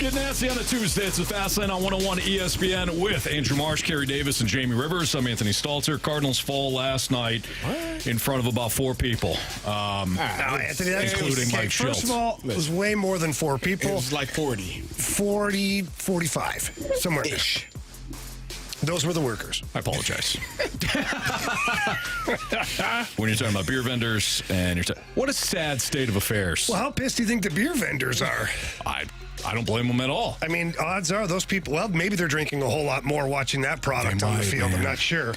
Get nasty on a Tuesday. It's the Fast Lane on 101 ESPN with Andrew Marsh, Carey Davis, and Jamie Rivers. I'm Anthony Stalter. Cardinals fall last night in front of about 4 people. Anthony, that's including Mike Shildt. First of all, it was way more than 4 people. It was like 40. 40, 45, somewhere ish. Those were the workers. I apologize. When you're talking about beer vendors and what a sad state of affairs. Well, how pissed do you think the beer vendors are? I don't blame them at all. I mean, odds are those people, well, maybe they're drinking a whole lot more watching that product on the field. I'm not sure.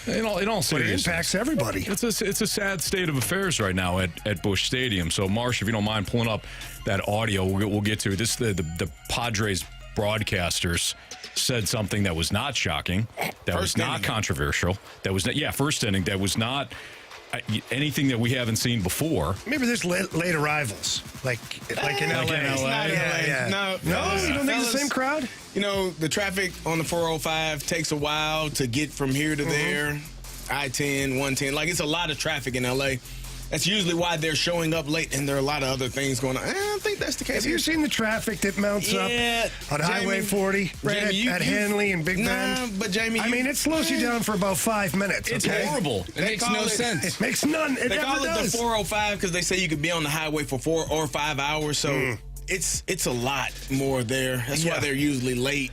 In all But it seriousness, impacts everybody. It's a sad state of affairs right now at Busch Stadium. So, Marsh, if you don't mind pulling up that audio, we'll get to it. This the Padres broadcasters said something that was not shocking, that was not controversial, that was first inning, that was not anything that we haven't seen before. Maybe there's late arrivals, like in LA. It's not Yeah. No, You don't think the same crowd? You know, the traffic on the 405 takes a while to get from here to there. I-10, 110. Like, it's a lot of traffic in L.A. That's usually why they're showing up late, and there are a lot of other things going on. I don't think that's the case. Have you seen the traffic that mounts up on Highway 40, right at Hanley and Big Bend? But Jamie, I mean, it slows you down for about 5 minutes. It's horrible. It makes no sense. It makes none. It They never call it does. the 405 because they say you could be on the highway for 4 or 5 hours. So it's a lot more there. That's why they're usually late.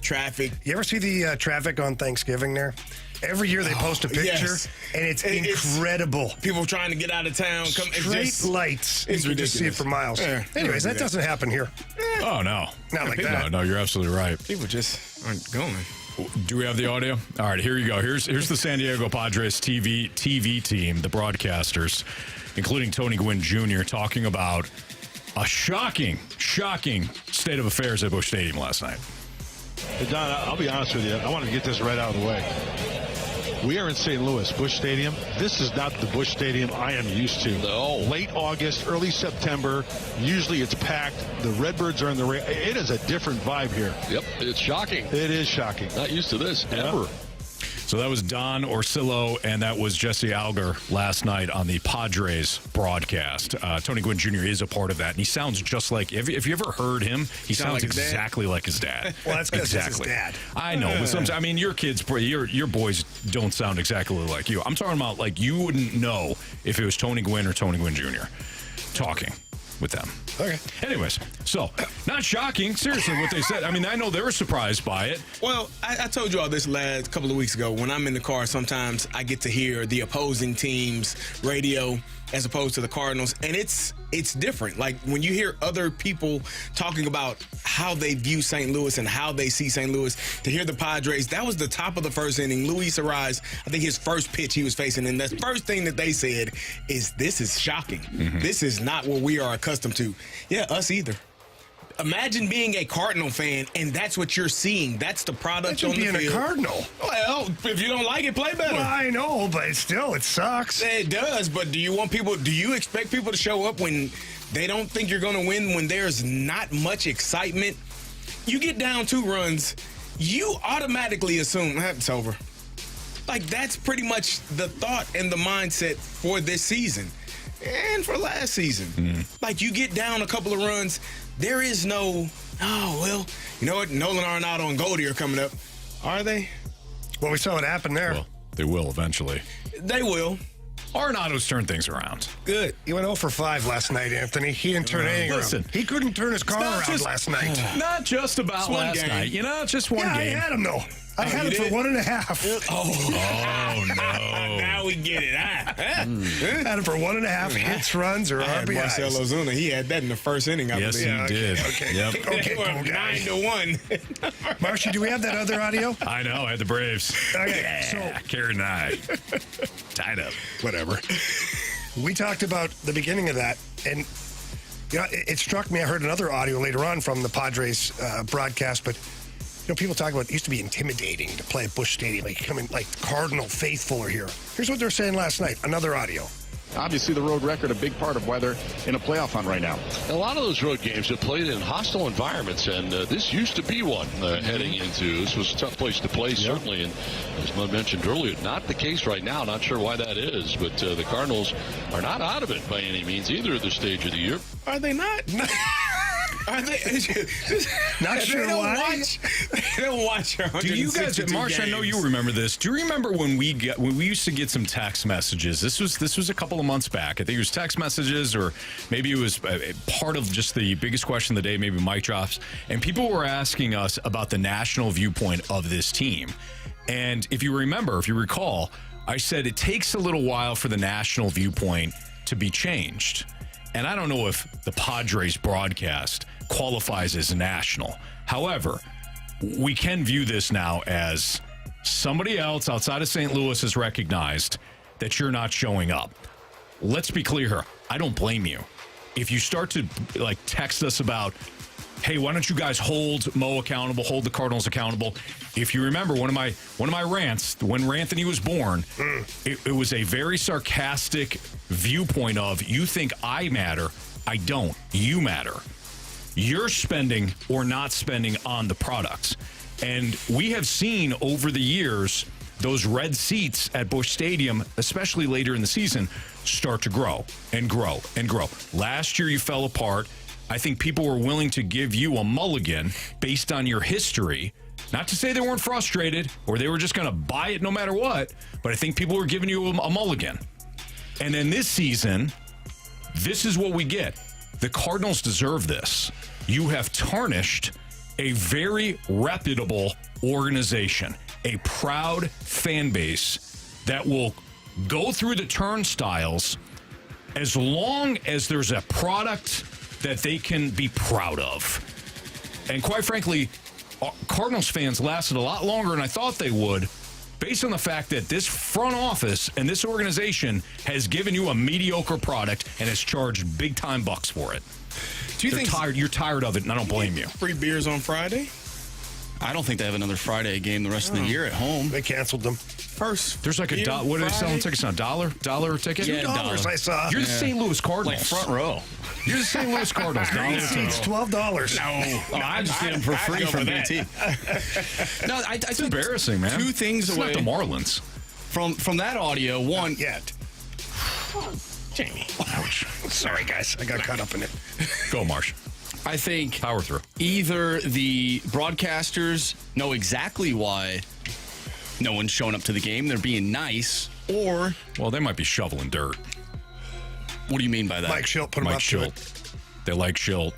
Traffic. You ever see the traffic on Thanksgiving there? Every year they post a picture, and it's incredible. People trying to get out of town. Straight lights. It's you can just see it ridiculous. for miles. Anyways, that doesn't happen here. Oh, no. Not like that. No, you're absolutely right. People just aren't going. Do we have the audio? All right, here you go. Here's the San Diego Padres TV team, the broadcasters, including Tony Gwynn Jr., talking about a shocking state of affairs at Busch Stadium last night. Hey, Don, I'll be honest with you. I want to get this right out of the way. We are in St. Louis, Busch Stadium. This is not the Busch Stadium I am used to. No. Late August, early September. Usually it's packed. The Redbirds are in the rain. It is a different vibe here. Yep, it's shocking. It is shocking. Not used to this ever. So that was Don Orsillo, and that was Jesse Alger last night on the Padres broadcast. Tony Gwynn Jr. is a part of that, and he sounds just like, if you ever heard him, he sounds like exactly like his dad. Well, that's because it's his dad. I know, but sometimes, I mean, your kids, your boys don't sound exactly like you. I'm talking about, like, you wouldn't know if it was Tony Gwynn or Tony Gwynn Jr. talking with them. Okay. Anyways, so, not shocking, seriously, what they said. I mean, I know they were surprised by it. Well, I told you all this last couple of weeks ago. When I'm in the car, sometimes I get to hear the opposing team's radio as opposed to the Cardinals, and it's different. Like, when you hear other people talking about how they view St. Louis and how they see St. Louis, to hear the Padres, that was the top of the first inning. Luis Arise, I think his first pitch he was facing, and the first thing that they said is, this is shocking. This is not what we are accustomed to. Yeah, us either. Imagine being a Cardinal fan, and that's what you're seeing. That's the product on the field. Being a Cardinal. Well, if you don't like it, play better. Well, I know, but still, it sucks. It does, but do you expect people to show up when they don't think you're going to win, when there's not much excitement? You get down 2 runs, you automatically assume it's over. Like, that's pretty much the thought and the mindset for this season and for last season. Like, you get down a couple of runs, there is no, well, you know what? Nolan Arenado and Goldie are coming up. Are they? Well, we saw what happened there. Well, they will eventually. They will. Arenado's turned things around. Good. He went 0 for 5 last night, Anthony. He didn't turn anything around. He couldn't turn his car around last night. Not just about one last game. night. You know, just one Yeah, I game. had him, though. I had him for 1.5. Oh, no. Now we get it. Had him for 1.5 hits, runs, or I had RBIs. Marcell Ozuna. He had that in the first inning, I Yes, believe. he Yeah, did. okay. Yep. Okay, They were cool guy. 9-1. Marshy, do we have that other audio? I know. I had the Braves. Okay, Yeah, Carey and I. Tied up. Whatever. We talked about the beginning of that, and you know, it struck me. I heard another audio later on from the Padres broadcast, but you know, people talk about it used to be intimidating to play at Busch Stadium, like coming like Cardinal faithful are here. Here's what they're saying last night. Another audio. Obviously, the road record, a big part of why they're in a playoff hunt right now. A lot of those road games have played in hostile environments, and this used to be one heading into. This was a tough place to play, certainly, and as I mentioned earlier, not the case right now. Not sure why that is, but the Cardinals are not out of it by any means either at this stage of the year. Are they not? Are they? Not sure why. They don't watch. Do you guys, Marsh? I know you remember this. Do you remember when we used to get some text messages? This was a couple of months back. I think it was text messages, or maybe it was part of just the biggest question of the day. Maybe mic drops, and people were asking us about the national viewpoint of this team. And if you recall, I said it takes a little while for the national viewpoint to be changed. And I don't know if the Padres broadcast qualifies as national. However, we can view this now as somebody else outside of St. Louis has recognized that you're not showing up. Let's be clear here. I don't blame you. If you start to text us about, hey, why don't you guys hold Mo accountable, hold the Cardinals accountable? If you remember one of my rants, when Ranthony was born, it was a very sarcastic viewpoint of, you think I matter, I don't. You matter. You're spending or not spending on the products. And we have seen over the years those red seats at Busch Stadium, especially later in the season, start to grow and grow and grow. Last year you fell apart. I think people were willing to give you a mulligan based on your history. Not to say they weren't frustrated or they were just going to buy it no matter what, but I think people were giving you a mulligan. And then this season, this is what we get. The Cardinals deserve this. You have tarnished a very reputable organization, a proud fan base that will go through the turnstiles as long as there's a product that they can be proud of. And quite frankly, Cardinals fans lasted a lot longer than I thought they would, based on the fact that this front office and this organization has given you a mediocre product and has charged big time bucks for it. Do you think you're tired of it, and I don't blame you. Free beers on Friday? I don't think they have another Friday game the rest of the year at home. They canceled them. First, there's like a what are they selling tickets on? $1 a ticket? Yeah, $2 I saw. You're the St. Louis Cardinals. Like front row. You're the St. Louis Cardinals. Green seats, $12. No, I just get them for free from BT. No, It's embarrassing, man. Two things it's away. Not the Marlins. From that audio, one. Not yet. Jamie. Ouch. Sorry, guys. I got caught up in it. Go, Marsh. I think power through. Either the broadcasters know exactly why no one's showing up to the game, they're being nice, or... Well, they might be shoveling dirt. What do you mean by that? Mike Shildt put him up to it. They like Shildt.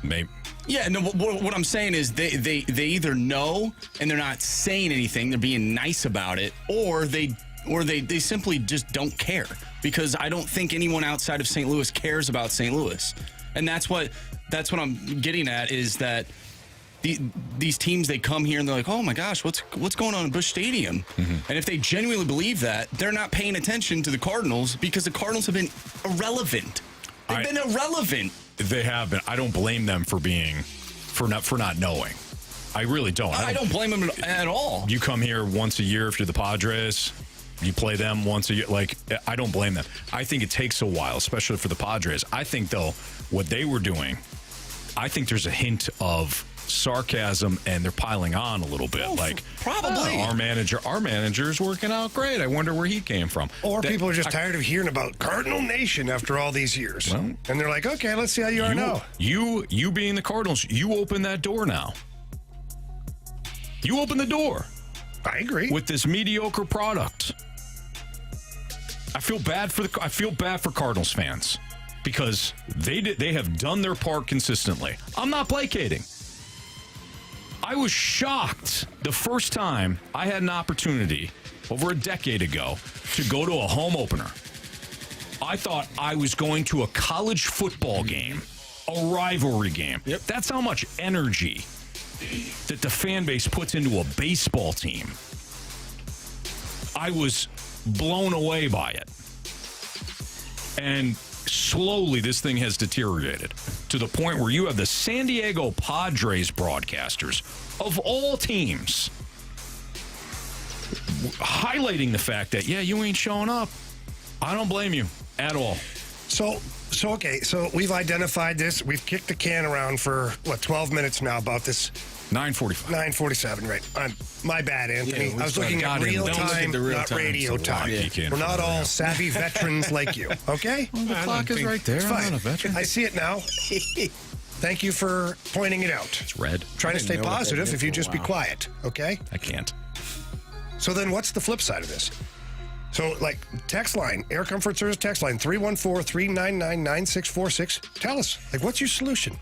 Maybe. Yeah, no, what I'm saying is they either know and they're not saying anything, they're being nice about it, or they simply just don't care, because I don't think anyone outside of St. Louis cares about St. Louis. And that's what I'm getting at, is that these teams, they come here and they're like, oh my gosh, what's going on in Busch Stadium? Mm-hmm. And if they genuinely believe that, they're not paying attention to the Cardinals, because the Cardinals have been irrelevant. They've been irrelevant. They have been. I don't blame them for not knowing. I really don't. I don't blame them at all. You come here once a year if you're the Padres. You play them once a year. I don't blame them. I think it takes a while, especially for the Padres. I think, though, what they were doing, I think there's a hint of sarcasm, and they're piling on a little bit. Probably. Our manager's working out great. I wonder where he came from. Or people are just tired of hearing about Cardinal Nation after all these years. Well, and they're like, okay, let's see how you are now. You being the Cardinals, you open that door now. You open the door. I agree. With this mediocre product. I feel bad for Cardinals fans, because they have done their part consistently. I'm not placating. I was shocked the first time I had an opportunity over a decade ago to go to a home opener. I thought I was going to a college football game, a rivalry game. Yep. That's how much energy that the fan base puts into a baseball team. I was blown away by it. And slowly this thing has deteriorated to the point where you have the San Diego Padres broadcasters of all teams highlighting the fact that, you ain't showing up. I don't blame you at all. So we've identified this. We've kicked the can around for 12 minutes now about this. 9:47, right. My bad, Anthony. I was looking at real time, not radio time. We're not all savvy veterans like you, okay? Well, the clock is right there. It's fine. I'm not a veteran. I see it now. Thank you for pointing it out. It's red. Trying to stay know what that positive meant if you for a just be while. quiet, okay? I can't. So then what's the flip side of this? So, like, text line, Air Comfort Service text line, 314-399-9646. Tell us, like, what's your solution?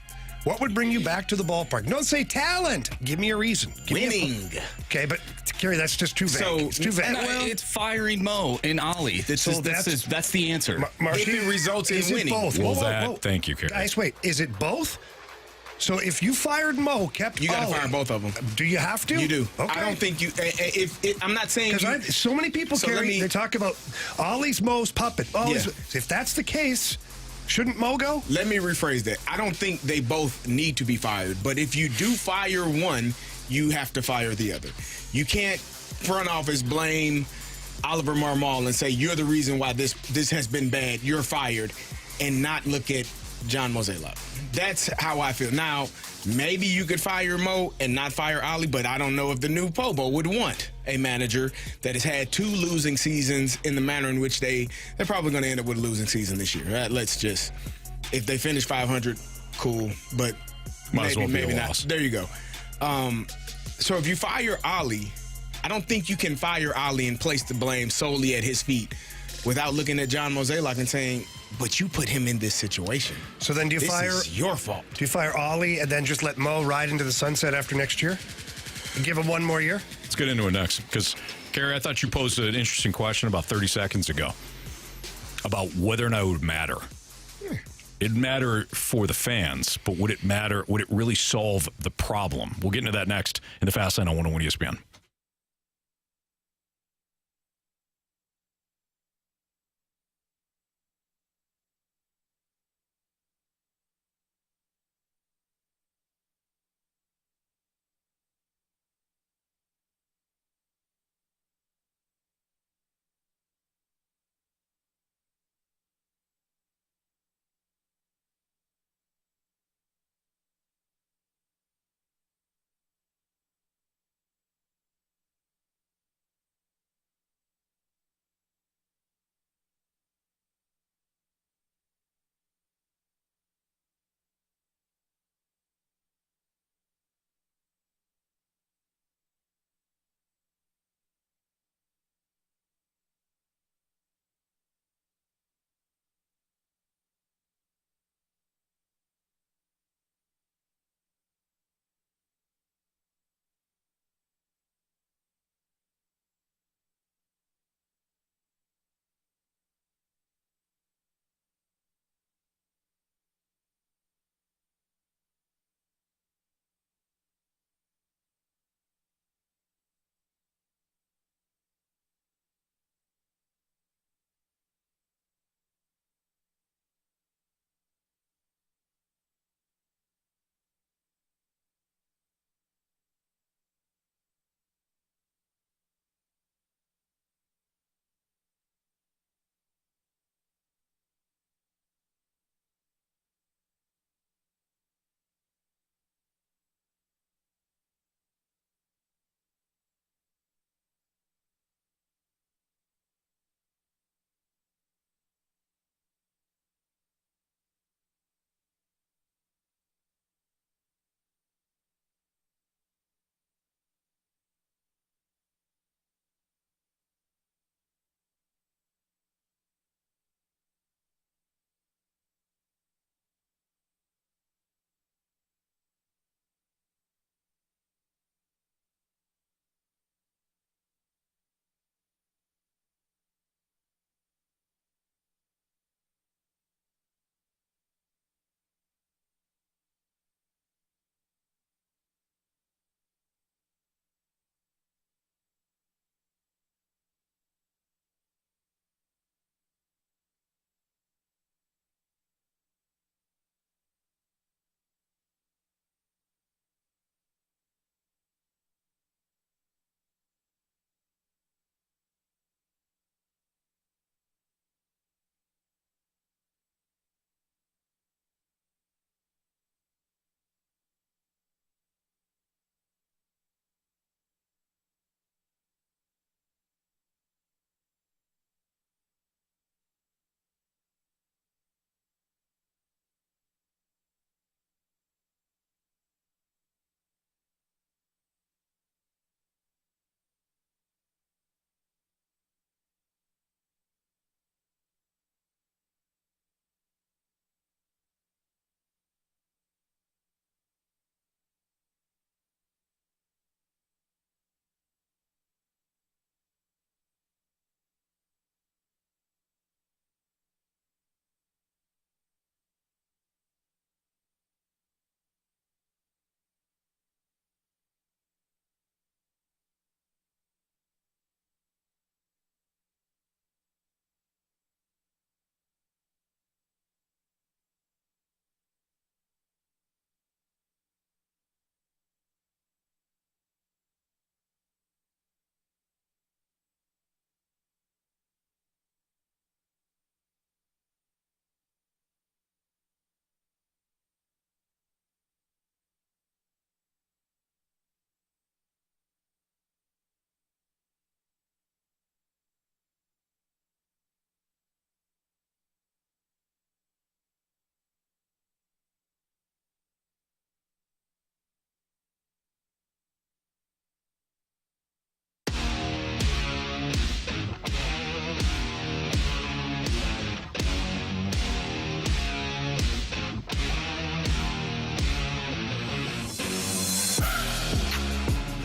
What would bring you back to the ballpark? Don't say talent. Give me a reason. Give me Winning. okay, but, Carey, that's just too vague. So, it's too vague. No, it's firing Mo and Ollie. That's the answer. Marshy, If it results in is it winning. both? Well, thank you, Carey. Guys, wait, is it both? So if you fired Mo, kept You got to Ollie, fire both of them. do you have to? You do. Okay. I don't think you. I'm not saying Because so many people, So let Carey, me- they talk about Ollie's Mo's puppet. If that's the case, shouldn't Mo go? Let me rephrase that. I don't think they both need to be fired, but if you do fire one, you have to fire the other. You can't front office blame Oliver Marmol and say you're the reason why this has been bad. You're fired, and not look at John Mozeliak. That's how I feel. Now, maybe you could fire Mo and not fire Ollie, but I don't know if the new Pobo would want a manager that has had 2 losing seasons in the manner in which they're probably going to end up with a losing season this year. Let's just, if they finish 500, cool, but Might as well be maybe a not. loss. There you go. So if you fire Ollie, I don't think you can fire Ollie and place the blame solely at his feet without looking at John Mozeliak and saying, but you put him in this situation. So then do you This fire? is your fault. Do you fire Ollie and then just let Mo ride into the sunset after next year? And give him one more year? Let's get into it next. Because, Carey, I thought you posed an interesting question about 30 seconds ago about whether or not it would matter. It'd matter for the fans, but would it matter? Would it really solve the problem? We'll get into that next in the Fast Lane on 101 ESPN.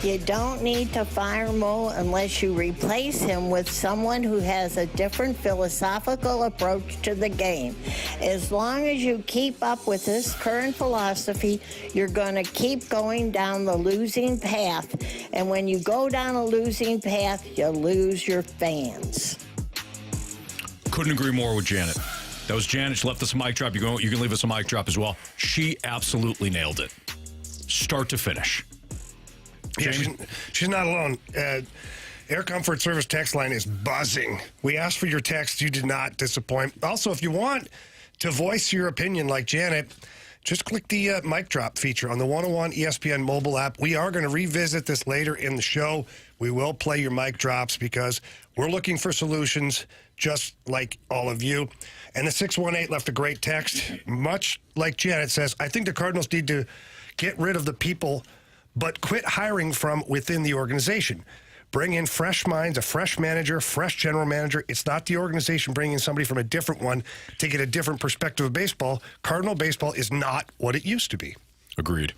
You don't need to fire Mo unless you replace him with someone who has a different philosophical approach to the game. As long as you keep up with this current philosophy, you're going to keep going down the losing path. And when you go down a losing path, you lose your fans. Couldn't agree more with Janet. That was Janet. She left us a mic drop. You can leave us a mic drop as well. She absolutely nailed it. Start to finish. Yeah, she's not alone. Air Comfort Service text line is buzzing. We asked for your text. You did not disappoint. Also, if you want to voice your opinion like Janet, just click the mic drop feature on the 101 ESPN mobile app. We are going to revisit this later in the show. We will play your mic drops because we're looking for solutions just like all of you. And the 618 left a great text. Much like Janet says, I think the Cardinals need to get rid of the people, but quit hiring from within the organization. Bring in fresh minds, a fresh manager, fresh general manager. It's not the organization bringing in somebody from a different one to get a different perspective of baseball. Cardinal baseball is not what it used to be. Agreed.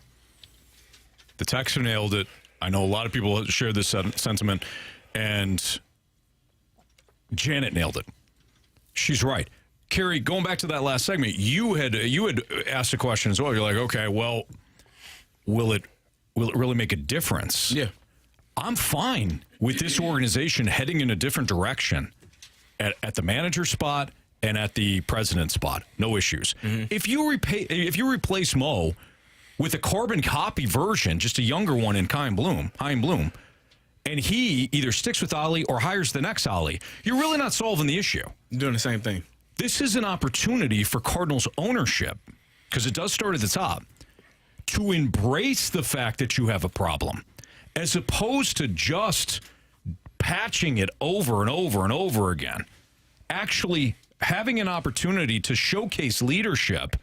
The texter nailed it. I know a lot of people share this sentiment, and Janet nailed it. She's right. Carey, going back to that last segment, you had asked a question as well. You're like, okay, well, will it really make a difference? Yeah. I'm fine with this organization heading in a different direction at the manager spot and at the president spot. No issues. Mm-hmm. If you replace Mo with a carbon copy version, just a younger one in Chaim Bloom, and he either sticks with Ollie or hires the next Ollie, you're really not solving the issue. You're doing the same thing. This is an opportunity for Cardinals ownership, because it does start at the top, to embrace the fact that you have a problem, as opposed to just patching it over and over and over again. Actually having an opportunity to showcase leadership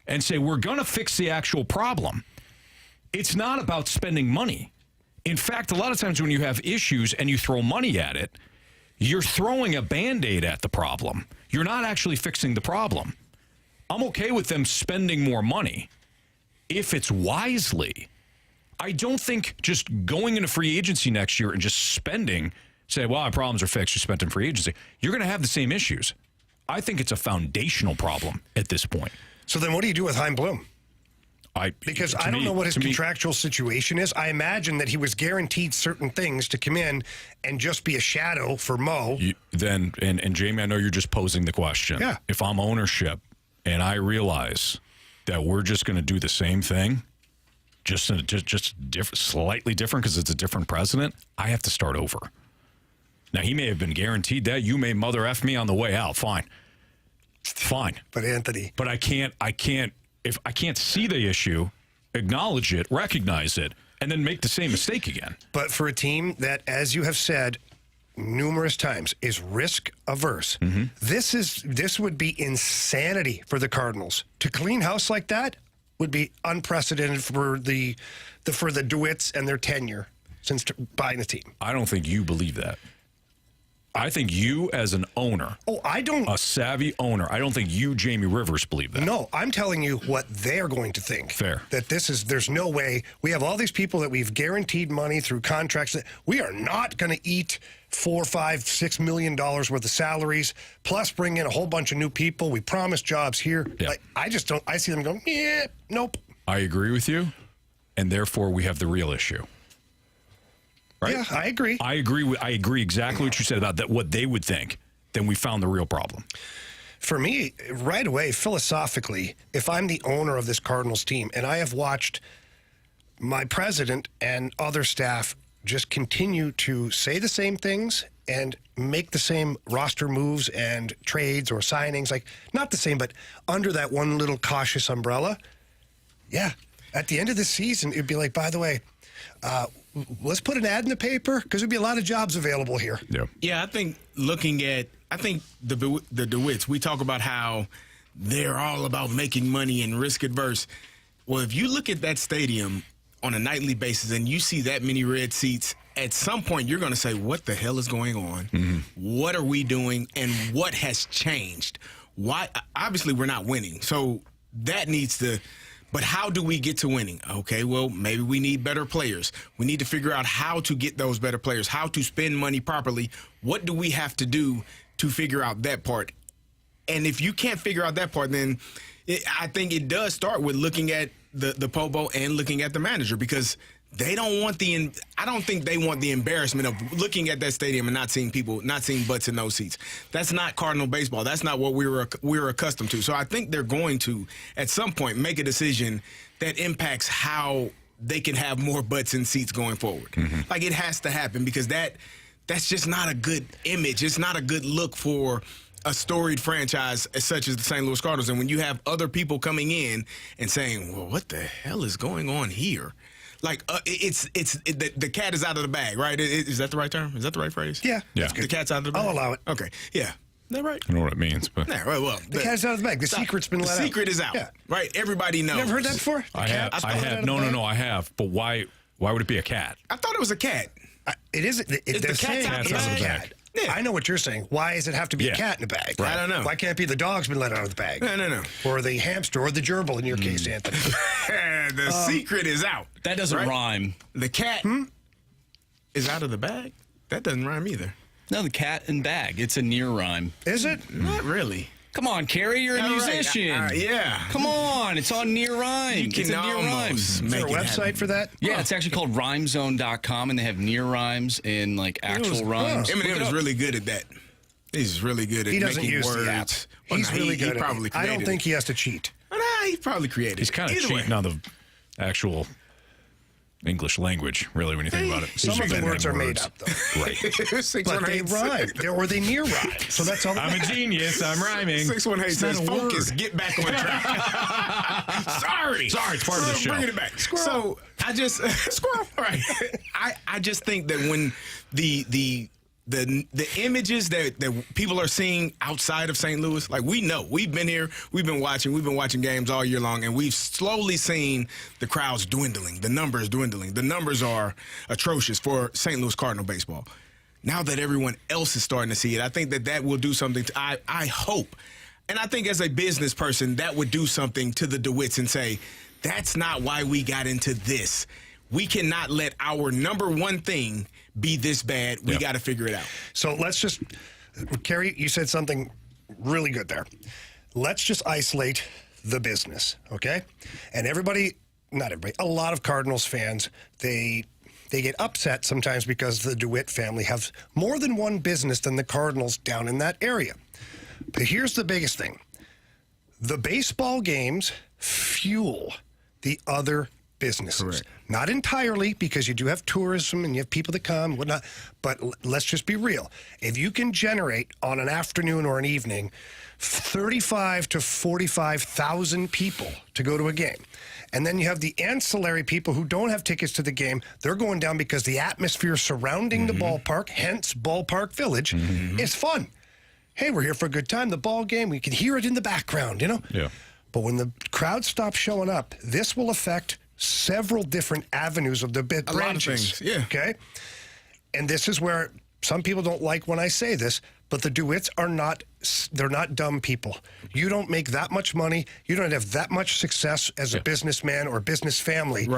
and say, we're going to fix the actual problem. It's not about spending money. In fact, a lot of times when you have issues and you throw money at it, you're throwing a Band-Aid at the problem. You're not actually fixing the problem. I'm okay with them spending more money if it's wisely. I don't think just going into free agency next year and just spending, say, well, our problems are fixed, you spent in free agency. You're going to have the same issues. I think it's a foundational problem at this point. So then what do you do with Chaim Bloom? Because I don't know what his contractual situation is. I imagine that he was guaranteed certain things to come in and just be a shadow for Mo. And Jamie, I know you're just posing the question. Yeah. If I'm ownership and I realize that we're just going to do the same thing, just different, slightly different because it's a different president, I have to start over. Now, he may have been guaranteed that. You may mother F me on the way out. Fine. But Anthony. But I can't, if I can't see the issue, acknowledge it, recognize it, and then make the same mistake again. But for a team that, as you have said numerous times, is risk averse, this would be insanity for the Cardinals. To clean house like that would be unprecedented for the DeWitts and their tenure since buying the team. I don't think you believe that. I think you, as an owner, a savvy owner, I don't think you, Jamie Rivers, believe that. No, I'm telling you what they're going to think. Fair. That there's no way. We have all these people that we've guaranteed money through contracts that we are not going to eat $4, $5, $6 million worth of salaries, plus bring in a whole bunch of new people. We promise jobs here. Yeah. I just don't. I see them going, nope. I agree with you, and therefore we have the real issue. Right? Yeah, I agree. I agree exactly what you said about that. What they would think. Then we found the real problem. For me, right away, philosophically, if I'm the owner of this Cardinals team and I have watched my president and other staff just continue to say the same things and make the same roster moves and trades or signings, like not the same, but under that one little cautious umbrella. Yeah. At the end of the season, it'd be like, by the way, let's put an ad in the paper because there'd be a lot of jobs available here. Yeah, I think the DeWitts, we talk about how they're all about making money and risk adverse. Well, if you look at that stadium on a nightly basis and you see that many red seats, at some point you're going to say, what the hell is going on? Mm-hmm. What are we doing? And what has changed? Why? Obviously, we're not winning. So that needs to But how do we get to winning? Okay, well, maybe we need better players. We need to figure out how to get those better players, how to spend money properly. What do we have to do to figure out that part? And if you can't figure out that part, then I think it does start with looking at the Pobo and looking at the manager, because they don't want I don't think they want the embarrassment of looking at that stadium and not seeing butts in those seats. That's not Cardinal baseball. That's not what we're accustomed to. So I think they're going to, at some point, make a decision that impacts how they can have more butts in seats going forward. Mm-hmm. Like, it has to happen, because that's just not a good image. It's not a good look for a storied franchise such as the St. Louis Cardinals. And when you have other people coming in and saying, well, what the hell is going on here? Like, the cat is out of the bag, right? Is that the right term? Is that the right phrase? Yeah. The cat's out of the bag? I'll allow it. Okay, yeah. Is that right? I don't know what it means, but Yeah, right, well. The cat's out of the bag. The secret's been let out. The secret is out, Yeah. right? Everybody knows. You ever heard that before? I have. No, I have. But why would it be a cat? I thought it was a cat. It isn't. the They're cat's saying out it's the a bag? cat. Yeah. I know what you're saying. Why does it have to be a Yeah. cat in a bag? I don't know. Why can't it be the dog's been let out of the bag? No. Or the hamster, or the gerbil in your case, Anthony. The secret is out. That doesn't Right? rhyme. The cat is out of the bag? That doesn't rhyme either. No, the cat and bag. It's a near rhyme. Is it? Not really. Come on, Carey, you're a All right. musician. Yeah. Come on, it's on near rhyme. You It's can a near rhyme. almost Is there a make it website happen. for that? Yeah, it's actually called rhymezone.com, and they have near rhymes and like actual rhymes. Eminem Look it is up. really good at that. He's really good at He doesn't making use words. the app. Well, He's no, really good he at probably it. I created don't think he has to cheat. Nah, he probably created He's kind of Either way. cheating on the actual English language, really, when you think about it. Some of the He's words are inventing made words. up, though. Right. But they rhyme. Or they near rhyme. So that's all that I'm a matters. genius. I'm rhyming. 618 It's not says, a word. focus, get back on track. Sorry, it's part of the show. Bringing it back. So I just squirrel. Right. I just think that when the images that people are seeing outside of St. Louis, like, we know, we've been here, we've been watching games all year long, and we've slowly seen the crowds dwindling, the numbers dwindling. The numbers are atrocious for St. Louis Cardinal baseball. Now that everyone else is starting to see it, I think that will do something. I hope, and I think as a business person, that would do something to the DeWitts and say, that's not why we got into this. We cannot let our number one thing be this bad. We got to figure it out. So let's just, Carey, you said something really good there. Let's just isolate the business, okay? And everybody, not everybody, a lot of Cardinals fans, they get upset sometimes because the DeWitt family have more than one business than the Cardinals down in that area. But here's the biggest thing. The baseball games fuel the other businesses. Correct. Not entirely, because you do have tourism and you have people that come, whatnot. But let's just be real. If you can generate on an afternoon or an evening 35 to 45,000 people to go to a game, and then you have the ancillary people who don't have tickets to the game, they're going down because the atmosphere surrounding the ballpark, hence Ballpark Village, is fun. Hey, we're here for a good time. The ball game, we can hear it in the background, you know? Yeah. But when the crowd stops showing up, this will affect several different avenues of the branches. A lot of things, yeah. Okay? And this is where some people don't like when I say this, but the DeWitts they're not dumb people. You don't make that much money. You don't have that much success as a businessman or business family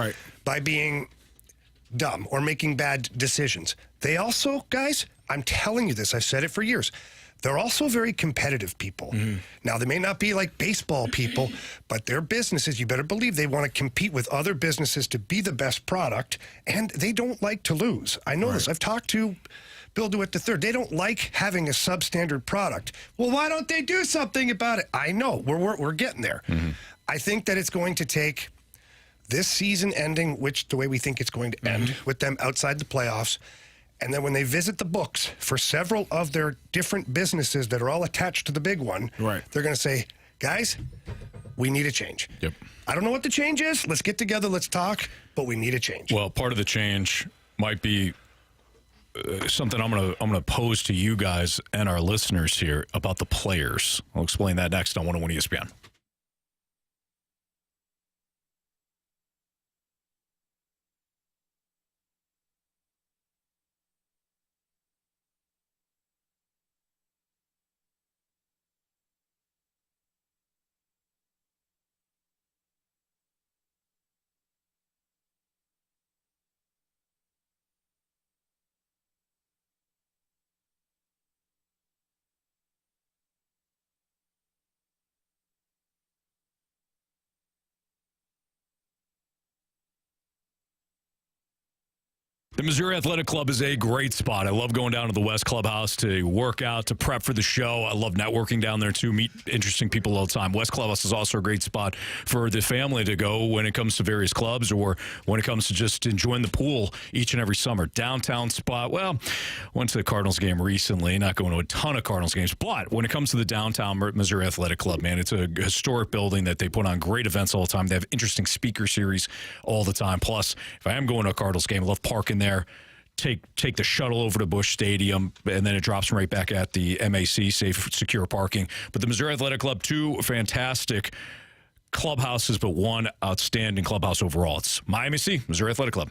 by being dumb or making bad decisions. They also, guys, I'm telling you this, I've said it for years, they're also very competitive people. Now, they may not be like baseball people, but their businesses, you better believe they want to compete with other businesses to be the best product, and they don't like to lose. I know this. I've talked to Bill DeWitt III. They don't like having a substandard product. Well, why don't they do something about it? I know. We're getting there. I think that it's going to take this season ending, which the way we think it's going to end, with them outside the playoffs. And then when they visit the books for several of their different businesses that are all attached to the big one, they're going to say, guys, we need a change. Yep. I don't know what the change is. Let's get together. Let's talk. But we need a change. Well, part of the change might be something I'm gonna pose to you guys and our listeners here about the players. I'll explain that next on 101 ESPN. The Missouri Athletic Club is a great spot. I love going down to the West Clubhouse to work out, to prep for the show. I love networking down there, too, meet interesting people all the time. West Clubhouse is also a great spot for the family to go when it comes to various clubs or when it comes to just enjoying the pool each and every summer. Downtown spot, well, went to the Cardinals game recently, not going to a ton of Cardinals games, but when it comes to the downtown Missouri Athletic Club, man, it's a historic building that they put on great events all the time. They have interesting speaker series all the time. Plus, if I am going to a Cardinals game, I love parking there. Take the shuttle over to Busch Stadium, and then it drops right back at the MAC, safe, secure parking. But the Missouri Athletic Club, 2 fantastic clubhouses, but 1 outstanding clubhouse overall. It's Miami-C, Missouri Athletic Club.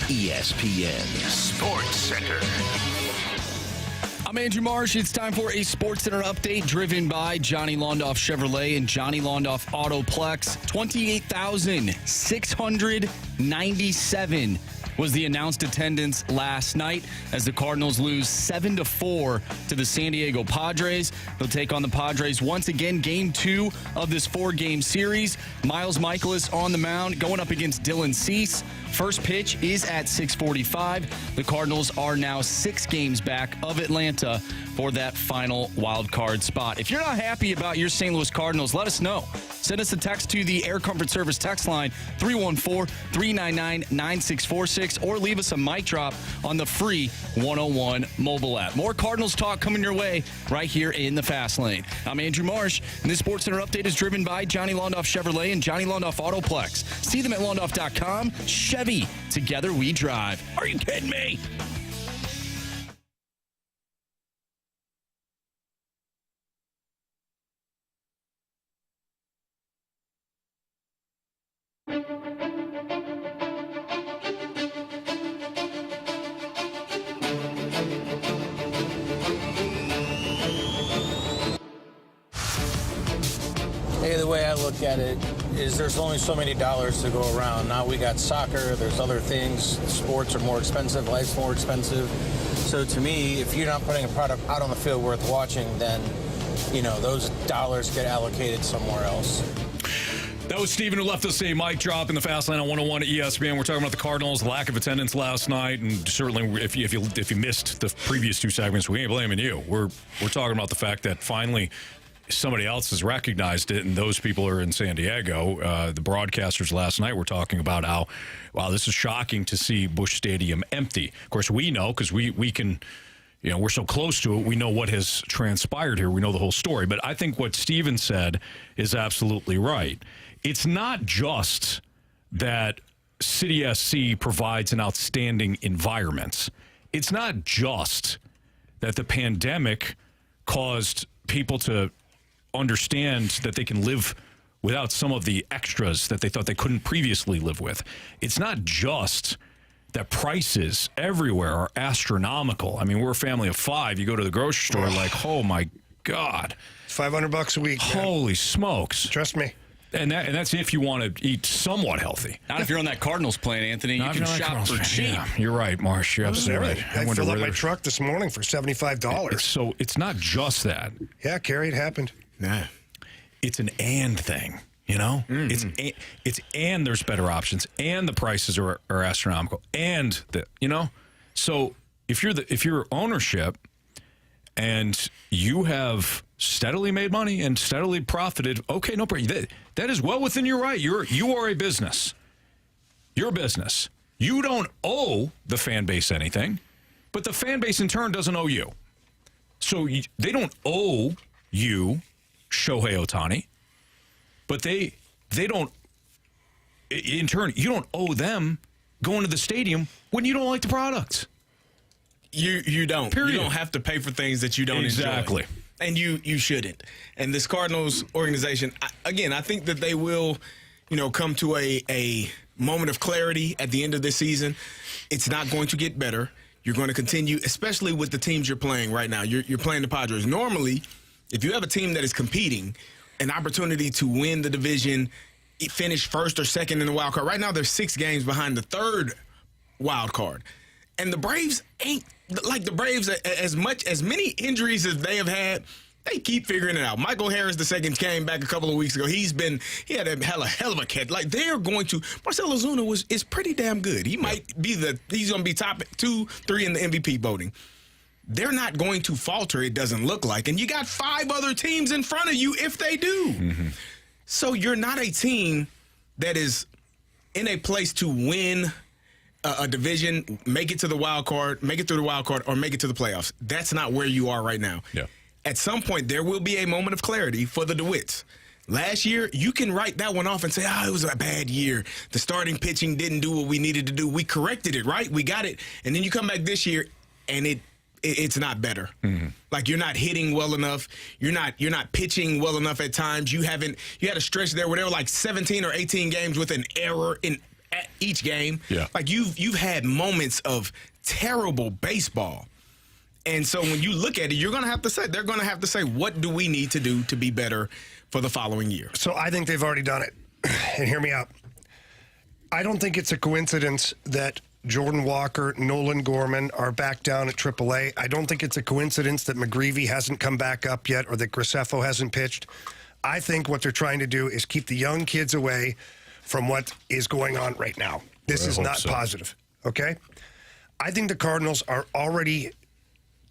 ESPN Sports Center. I'm Andrew Marsh. It's time for a Sports Center update driven by Johnny Londoff Chevrolet and Johnny Londoff Autoplex. 28,697 was the announced attendance last night as the Cardinals lose 7-4 to the San Diego Padres. They'll take on the Padres once again, game 2 of this 4-game series. Miles Mikolas on the mound going up against Dylan Cease. First pitch is at 6:45. The Cardinals are now 6 games back of Atlanta for that final wild card spot. If you're not happy about your St. Louis Cardinals, let us know. Send us a text to the Air Comfort Service text line 314-399-9646 or leave us a mic drop on the free 101 mobile app. More Cardinals talk coming your way right here in the Fast Lane. I'm Andrew Marsh, and this SportsCenter update is driven by Johnny Londoff Chevrolet and Johnny Londoff Autoplex. See them at londoff.com. Chevy, together we drive. Are you kidding me? Hey, the way I look at it is there's only so many dollars to go around. Now we got soccer, there's other things. Sports are more expensive, life's more expensive. So to me, if you're not putting a product out on the field worth watching, then, you know, those dollars get allocated somewhere else. That was Steven who left us a mic drop in the Fast Lane on 101 at ESPN. We're talking about the Cardinals, lack of attendance last night, and certainly if you missed the previous 2 segments, we ain't blaming you. We're talking about the fact that finally somebody else has recognized it, and those people are in San Diego. The broadcasters last night were talking about how, wow, this is shocking to see Busch Stadium empty. Of course, we know because we can, you know, we're so close to it. We know what has transpired here. We know the whole story. But I think what Steven said is absolutely right. It's not just that City SC provides an outstanding environment. It's not just that the pandemic caused people to understand that they can live without some of the extras that they thought they couldn't previously live with. It's not just that prices everywhere are astronomical. I mean, we're a family of 5. You go to the grocery store, like, oh my God. $500 a week. Man. Holy smokes. Trust me. And that's if you want to eat somewhat healthy. Not if you're on that Cardinals plan, Anthony. You can shop for cheap. Yeah, you're right, Marsh. You're absolutely right. I filled up my truck this morning for $75. So it's not just that. Yeah, Carey, it happened. Nah. It's an and thing, you know? Mm-hmm. It's and there's better options, and the prices are astronomical, and so if you're ownership and you have steadily made money and steadily profited, okay, no problem. That is well within your right. You are a business. You're a business. You don't owe the fan base anything, but the fan base in turn doesn't owe you. So they don't owe you Shohei Ohtani, but they don't, in turn, you don't owe them going to the stadium when you don't like the product. You don't. Period. You don't have to pay for things that you don't Exactly. enjoy. And you shouldn't. And this Cardinals organization, I think that they will, come to a moment of clarity at the end of this season. It's not going to get better. You're going to continue, especially with the teams you're playing right now. You're playing the Padres. Normally, if you have a team that is competing, an opportunity to win the division, finish first or second in the wild card. Right now, they're 6 games behind the 3rd wild card. And the Braves ain't like the Braves, as many injuries as they have had, they keep figuring it out. Michael Harris II came back a couple of weeks ago. He had a hell of a catch. Like, they are going to, Marcell Ozuna is pretty damn good. He might be he's going to be top 2, 3 in the MVP voting. They're not going to falter, it doesn't look like. And you got 5 other teams in front of you if they do. Mm-hmm. So you're not a team that is in a place to win a division, make it to the wild card, make it through the wild card, or make it to the playoffs. That's not where you are right now. Yeah. At some point, there will be a moment of clarity for the DeWitts. Last year, you can write that one off and say, it was a bad year. The starting pitching didn't do what we needed to do. We corrected it, right? We got it. And then you come back this year, and it's not better. Mm-hmm. Like, you're not hitting well enough. You're not pitching well enough at times. You had a stretch there where there were like 17 or 18 games with an error at each game. Yeah. Like, you've had moments of terrible baseball. And so when you look at it, they're going to have to say, what do we need to do to be better for the following year? So I think they've already done it. And hear me out. I don't think it's a coincidence that Jordan Walker, Nolan Gorman are back down at AAA. I don't think it's a coincidence that McGreevy hasn't come back up yet or that Graceffo hasn't pitched. I think what they're trying to do is keep the young kids away from what is going on right now. This is not positive, okay? I think the Cardinals are already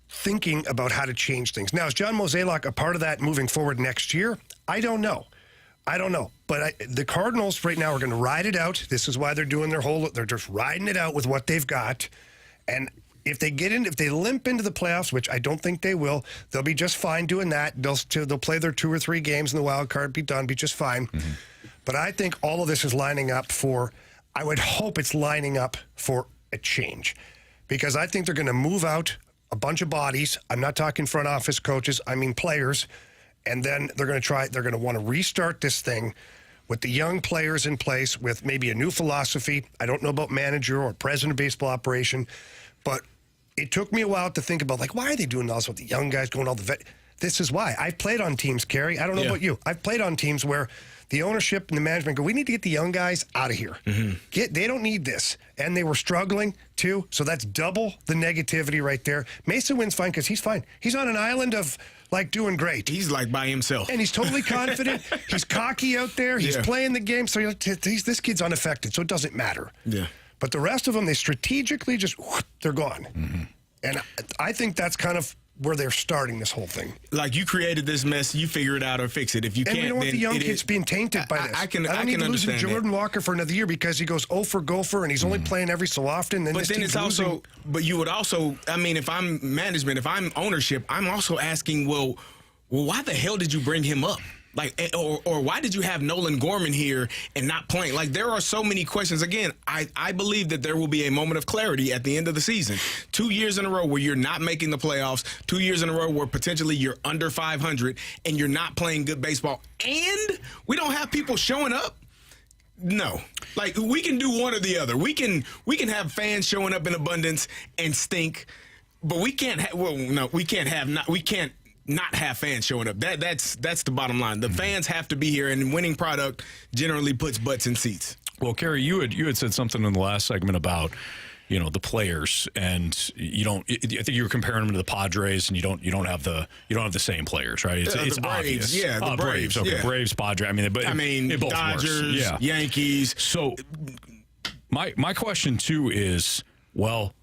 thinking about how to change things. Now, is John Mozeliak a part of that moving forward next year? I don't know. But the Cardinals right now are going to ride it out. This is why they're doing they're just riding it out with what they've got. And if they limp into the playoffs, which I don't think they will, they'll be just fine doing that. They'll play their 2 or 3 games in the wild card, be just fine. Mm-hmm. But I think all of this is lining up I would hope it's lining up for a change. Because I think they're going to move out a bunch of bodies. I'm not talking front office coaches. I mean players. And then they're going to want to restart this thing with the young players in place with maybe a new philosophy. I don't know about manager or president of baseball operation, but it took me a while to think about, why are they doing all this with the young guys going all the vet? This is why. I've played on teams, Carey. I don't know about you. I've played on teams where the ownership and the management go, we need to get the young guys out of here. Mm-hmm. They don't need this. And they were struggling, too. So that's double the negativity right there. Mason Wynn's fine because he's fine. He's on an island of, doing great. He's, by himself. And he's totally confident. He's cocky out there. He's playing the game. So this kid's unaffected, so it doesn't matter. Yeah. But the rest of them, they strategically they're gone. Mm-hmm. And I think that's kind of where they're starting this whole thing. You created this mess, you figure it out or fix it. If you can't, we don't want the young kids being tainted by this. I can need to lose Jordan Walker for another year because he goes 0 for gopher and he's only playing every so often. But then it's also, but you would also, if I'm management, if I'm ownership, I'm also asking, well, why the hell did you bring him up? Or why did you have Nolan Gorman here and not playing? There are so many questions. Again, I believe that there will be a moment of clarity at the end of the season. 2 years in a row where you're not making the playoffs, 2 years in a row where potentially you're under 500 and you're not playing good baseball, and we don't have people showing up. No, we can do one or the other. We can have fans showing up in abundance and stink, but we can't. We can't not have fans showing up. That's the bottom line. The fans have to be here, and winning product generally puts butts in seats. Well, Carey, you had said something in the last segment about the players, and I think you were comparing them to the Padres, and you don't have the same players, right? It's the Braves, obvious. Yeah, the Braves. Okay, Yeah. Braves, Padres. It both Dodgers, works. Yankees. So my question too is, well,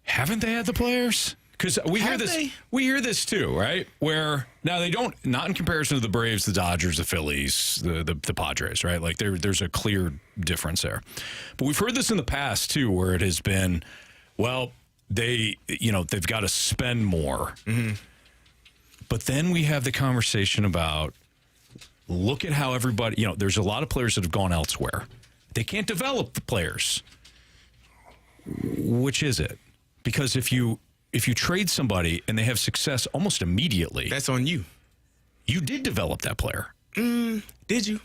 haven't they had the players? Because we hear this too, right? Where now they don't, not in comparison to the Braves, the Dodgers, the Phillies, the Padres, right? There's a clear difference there. But we've heard this in the past too, where it has been, well, they've got to spend more. Mm-hmm. But then we have the conversation about, look at how everybody, there's a lot of players that have gone elsewhere. They can't develop the players. Which is it? Because if you trade somebody and they have success almost immediately, that's on you. You did develop that player. Did you?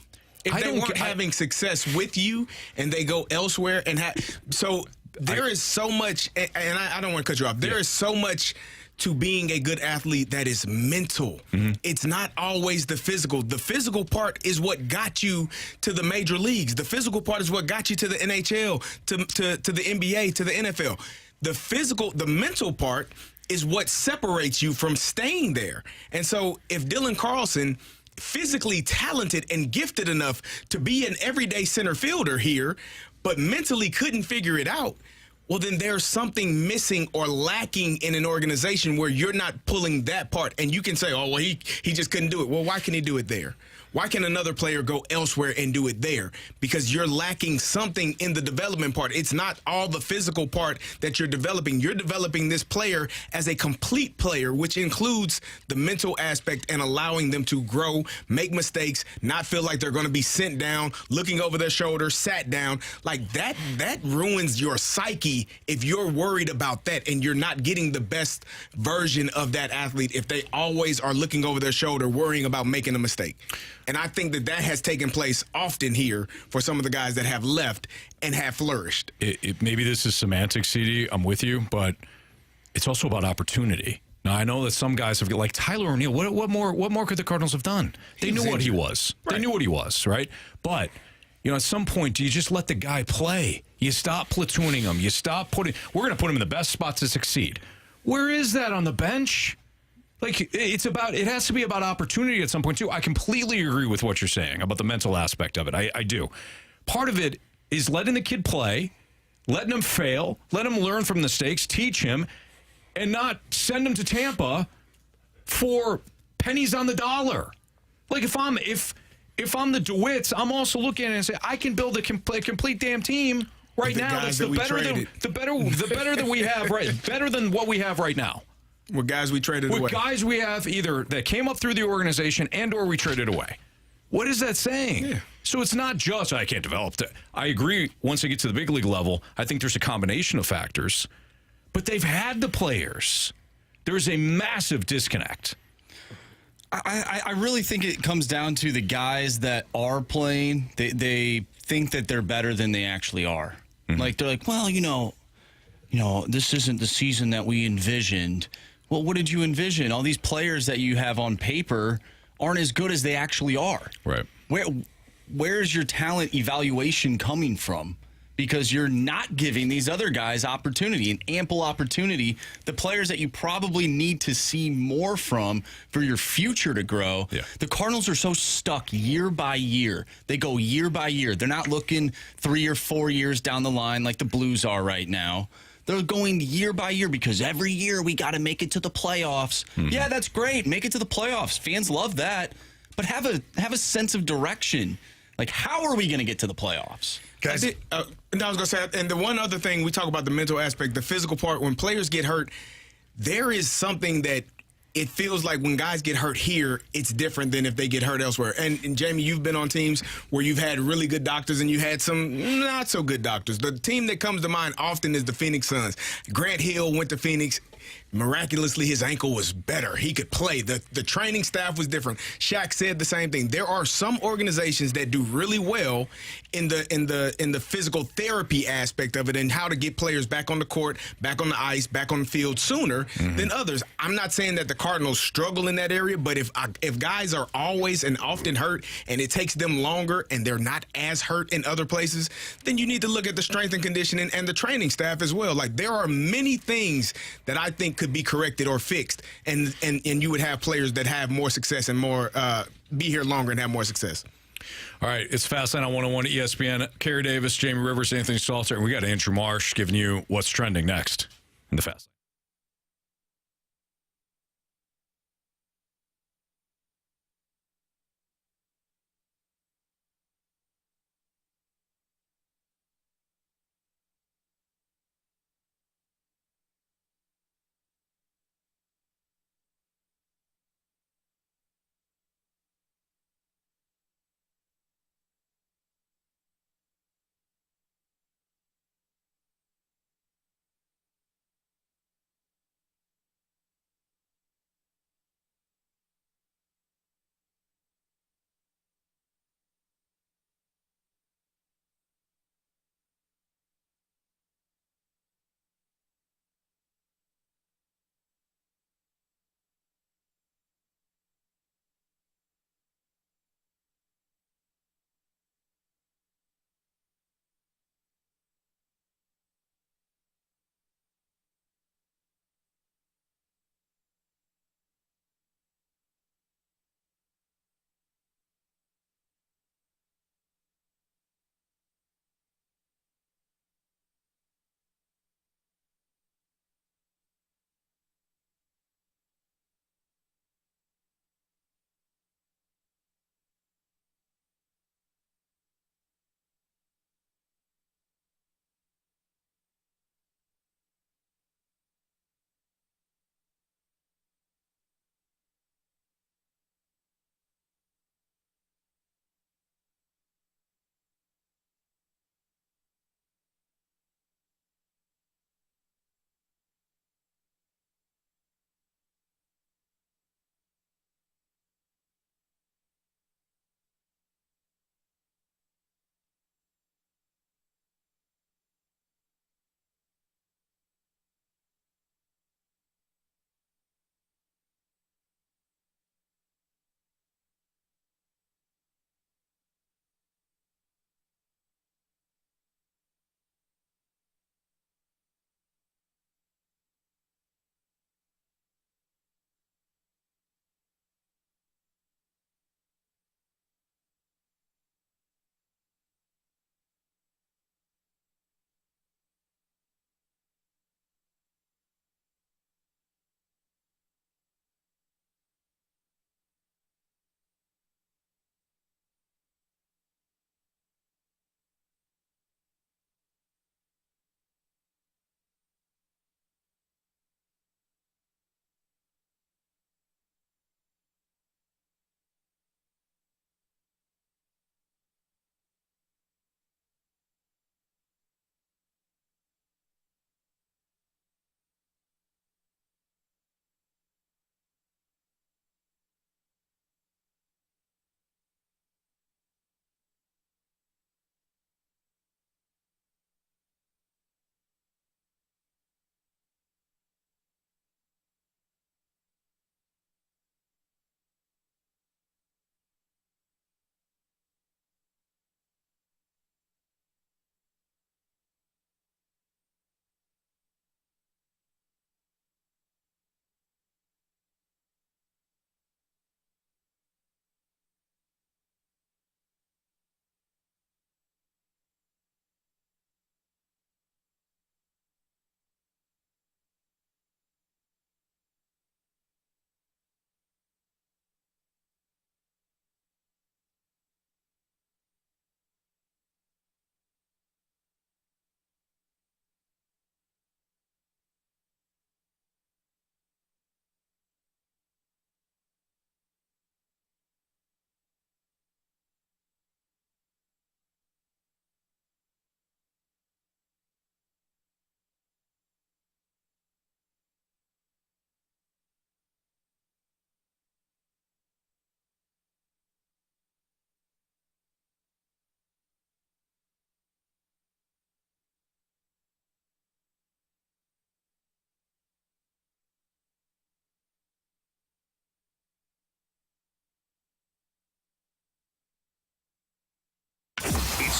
If they weren't having success with you and they go elsewhere and there is so much, and I don't want to cut you off. There is so much to being a good athlete that is mental. Mm-hmm. It's not always the physical. The physical part is what got you to the major leagues. The physical part is what got you to the NHL, to the NBA, to the NFL. The mental part is what separates you from staying there. And so if Dylan Carlson, physically talented and gifted enough to be an everyday center fielder here, but mentally couldn't figure it out, well, then there's something missing or lacking in an organization where you're not pulling that part. And you can say, oh, well, he just couldn't do it. Well, why can he do it there? Why can another player go elsewhere and do it there? Because you're lacking something in the development part. It's not all the physical part that you're developing. You're developing this player as a complete player, which includes the mental aspect and allowing them to grow, make mistakes, not feel like they're going to be sent down, looking over their shoulder, sat down. That ruins your psyche if you're worried about that and you're not getting the best version of that athlete if they always are looking over their shoulder, worrying about making a mistake. And I think that has taken place often here for some of the guys that have left and have flourished. Maybe this is semantics, CD. I'm with you, but it's also about opportunity. Now, I know that some guys have, like Tyler O'Neill, what more could the Cardinals have done? They knew what he was. Right. They knew what he was, right? But at some point, do you just let the guy play? You stop platooning him. You stop we're going to put him in the best spot to succeed. Where is that on the bench? Like, it has to be about opportunity at some point, too. I completely agree with what you're saying about the mental aspect of it. I do. Part of it is letting the kid play, letting him fail, let him learn from the mistakes, teach him, and not send him to Tampa for pennies on the dollar. Like, if I'm the DeWitts, I'm also looking at it and say, I can build a complete damn team right now. That's the better than we have, right? Better than what we have right now. With guys we traded away. With guys we have either that came up through the organization and or we traded away. What is that saying? Yeah. So it's not just, I can't develop that. I agree, once they get to the big league level, I think there's a combination of factors. But they've had the players. There's a massive disconnect. I really think it comes down to the guys that are playing. They think that they're better than they actually are. Mm-hmm. Like, they're like, well, this isn't the season that we envisioned. Well, what did you envision? All these players that you have on paper aren't as good as they actually are. Right. Where's your talent evaluation coming from? Because you're not giving these other guys opportunity, an ample opportunity. The players that you probably need to see more from for your future to grow. Yeah. The Cardinals are so stuck year by year. They go year by year. They're not looking 3 or 4 years down the line like the Blues are right now. They're going year by year because every year we got to make it to the playoffs. Mm-hmm. Yeah, that's great. Make it to the playoffs. Fans love that. But have a sense of direction. Like, how are we going to get to the playoffs? Guys, I was going to say, and the one other thing, we talk about the mental aspect, the physical part. When players get hurt, there is something that it feels like when guys get hurt here, it's different than if they get hurt elsewhere. And Jamie, you've been on teams where you've had really good doctors and you had some not so good doctors. The team that comes to mind often is the Phoenix Suns. Grant Hill went to Phoenix. Miraculously, his ankle was better. He could play. The training staff was different. Shaq said the same thing. There are some organizations that do really well in the physical therapy aspect of it and how to get players back on the court, back on the ice, back on the field sooner than others. I'm not saying that the Cardinals struggle in that area, but if guys are always and often hurt and it takes them longer and they're not as hurt in other places, then you need to look at the strength and conditioning and the training staff as well. Like, there are many things that I think could be corrected or fixed, and you would have players that have more success and more be here longer and have more success. All right, it's Fastline on 101 ESPN. Carey Davis, Jamie Rivers, Anthony Stalter, and we got Andrew Marsh giving you what's trending next in the Fastline.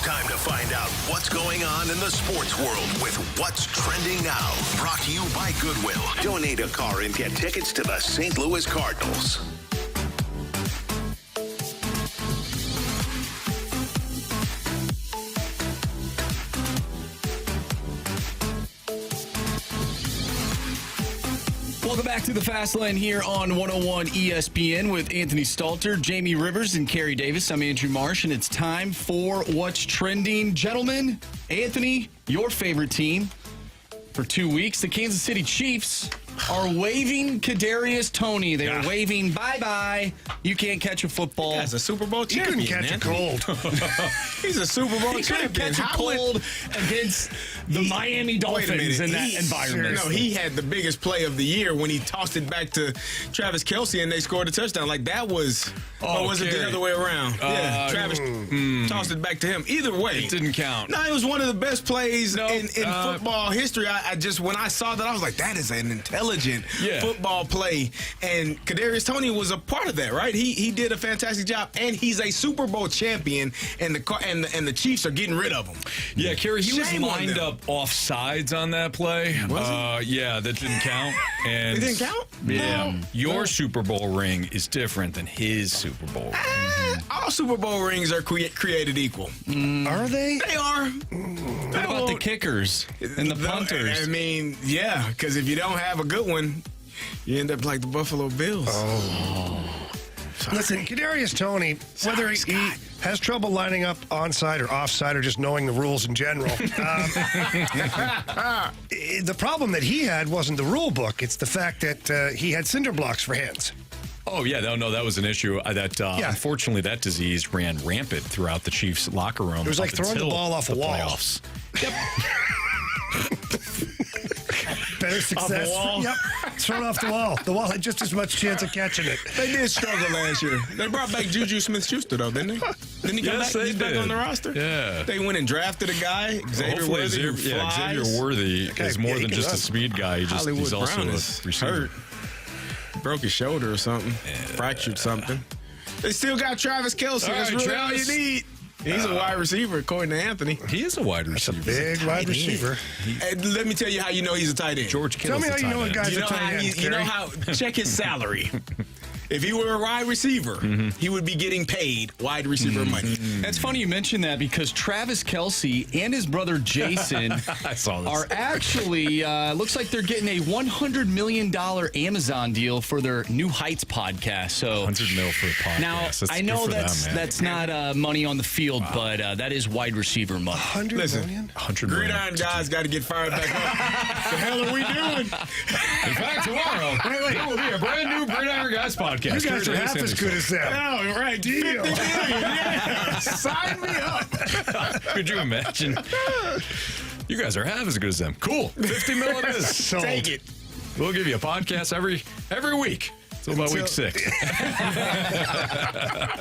time to find out what's going on in the sports world with What's Trending Now. Brought to you by Goodwill. Donate a car and get tickets to the St. Louis Cardinals. Welcome back to the Fast Lane here on 101 ESPN with Anthony Stalter, Jamie Rivers, and Carey Davis. I'm Andrew Marsh, and it's time for What's Trending. Gentlemen, Anthony, your favorite team for 2 weeks, the Kansas City Chiefs, are waving Kadarius Toney. They are waving bye-bye. You can't catch a football. That's a Super Bowl champion. He couldn't catch a cold. He's a Super Bowl He champion. couldn't catch a cold against the Miami Dolphins in that environment. No, he had the biggest play of the year when he tossed it back to Travis Kelce and they scored a touchdown. Like, that was, or was it the other way around? Yeah, Travis tossed it back to him. Either way. It didn't count. No, it was one of the best plays in football history. I just, when I saw that, I was like, that is an intelligent football play. And Kadarius Toney was a part of that, right? He did a fantastic job, and he's a Super Bowl champion, and the Chiefs are getting rid of him. Yeah, Carey, he was Shame on lined them. up offsides on that play. Was he? Yeah, that didn't count. And It didn't count? Yeah. No. Your Super Bowl ring is different than his Super Bowl ring. All Super Bowl rings are created equal. Are they? They are. What about the kickers and the punters? I mean, yeah, because if you don't have a good one, you end up like the Buffalo Bills. Listen, Kadarius Toney, whether he has trouble lining up onside or offside or just knowing the rules in general, the problem that he had wasn't the rule book. It's the fact that he had cinder blocks for hands. Oh, yeah, no, that was an issue. Unfortunately, that disease ran rampant throughout the Chiefs' locker room. It was like throwing the ball off a wall. Playoffs. Yep. Better success. Off the wall? Yep. Thrown off the wall. The wall had just as much chance of catching it. They did struggle last year. They brought back Juju Smith-Schuster, though, didn't they? Didn't he come Yes, back? they He's back did. on the roster? Yeah. They went and drafted a guy, Xavier Hopefully, Worthy, who flies. Xavier Worthy is more than just a speed guy. He's Hollywood also Brown a is receiver. hurt. Broke his shoulder or something. Fractured something. They still got Travis Kelce. All That's right, really all you Travis. need. He's a wide receiver, according to Anthony. He is a wide receiver. Big wide receiver. And let me tell you how you know he's a tight end. George Tell Kittle's me how the you know tight a end. guy's You a know tight how end, you know Carey. how check his salary. If he were a wide receiver, he would be getting paid wide receiver money. It's funny you mentioned that because Travis Kelce and his brother Jason I saw this. are actually, looks like they're getting a $100 million Amazon deal for their New Heights podcast. So $100 million for a podcast. now, That's I know good for that's them, man. that's not money on the field, but that is wide receiver money. $100 Listen. million? 100 million. Gridiron guys got to get fired back up. The hell are we doing? In fact, tomorrow, there will be a brand new Gridiron Guys podcast. You guys are half as good as them. Oh, right. Deal. 50 million. Yeah. Sign me up. Could you imagine? You guys are half as good as them. Cool. 50 million it is. Sold. Take it. We'll give you a podcast every week. Until about week 6.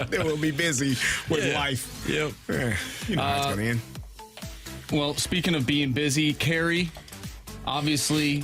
They will be busy with life. Yep. You know how it's going to end. Well, speaking of being busy, Carey, obviously,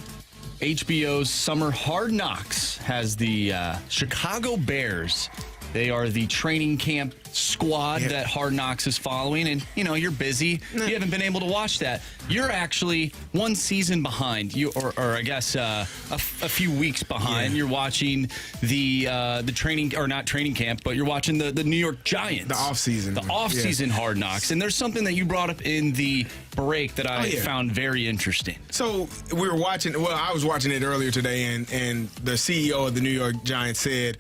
HBO's Summer Hard Knocks has the Chicago Bears. They are the training camp squad that Hard Knocks is following. And, you know, you're busy. You haven't been able to watch that. You're actually one season behind, or I guess a few weeks behind. You're watching the training, or not training camp, but you're watching the New York Giants. The offseason. The offseason Hard Knocks. And there's something that you brought up in the break that I found very interesting. So we were watching, I was watching it earlier today, and the CEO of the New York Giants said,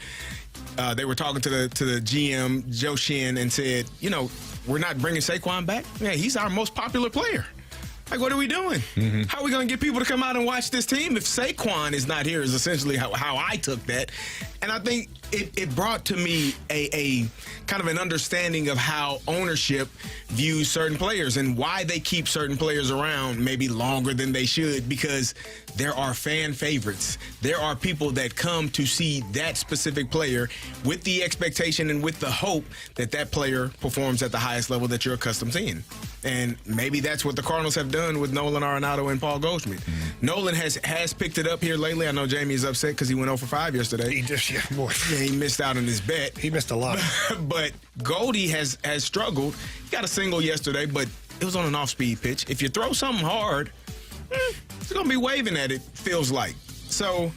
they were talking to the GM, Joe Shin, and said, you know, we're not bringing Saquon back. Yeah, he's our most popular player. Like, what are we doing? How are we going to get people to come out and watch this team if Saquon is not here is essentially how I took that. And I think it brought to me a kind of an understanding of how ownership views certain players and why they keep certain players around maybe longer than they should, because there are fan favorites. There are people that come to see that specific player with the expectation and with the hope that that player performs at the highest level that you're accustomed to seeing. And maybe that's what the Cardinals have done with Nolan Arenado and Paul Goldschmidt. Nolan has picked it up here lately. I know Jamie is upset because he went 0 for 5 yesterday. He just, he missed out on his bet. He missed a lot. But Goldie has struggled. He got a single yesterday, but it was on an off-speed pitch. If you throw something hard, it's going to be waving at it, feels like. So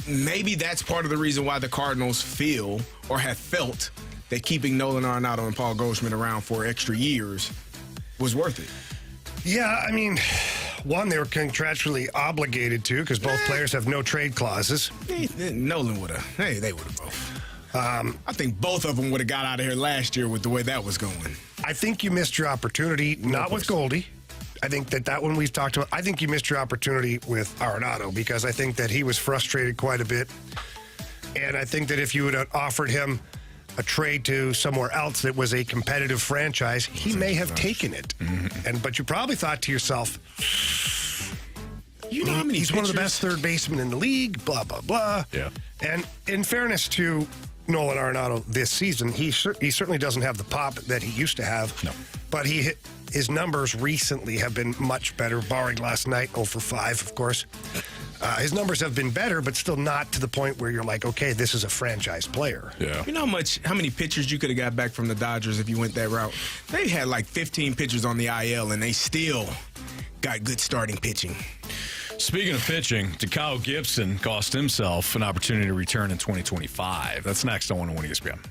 maybe that's part of the reason why the Cardinals feel or have felt that keeping Nolan Arenado and Paul Goldschmidt around for extra years was worth it. Yeah, I mean, one, they were contractually obligated to because both players have no trade clauses. Nolan would have. Hey, they would have both. I think both of them would have got out of here last year with the way that was going. I think you missed your opportunity, not with Goldie. I think that one we've talked about. I think you missed your opportunity with Arenado because I think that he was frustrated quite a bit. And I think that if you would have offered him a trade to somewhere else that was a competitive franchise, he may have taken it. But you probably thought to yourself, you know how many he's one of the best third basemen in the league, blah, blah, blah. Yeah. And in fairness to Nolan Arenado this season, he certainly doesn't have the pop that he used to have. No. But his numbers recently have been much better, barring last night, 0 for 5, of course. His numbers have been better, but still not to the point where you're like, okay, this is a franchise player. Yeah. You know how many pitchers you could have got back from the Dodgers if you went that route? They had like 15 pitchers on the IL, and they still got good starting pitching. Speaking of pitching, Kyle Gibson cost himself an opportunity to return in 2025. That's next on 101 ESPN.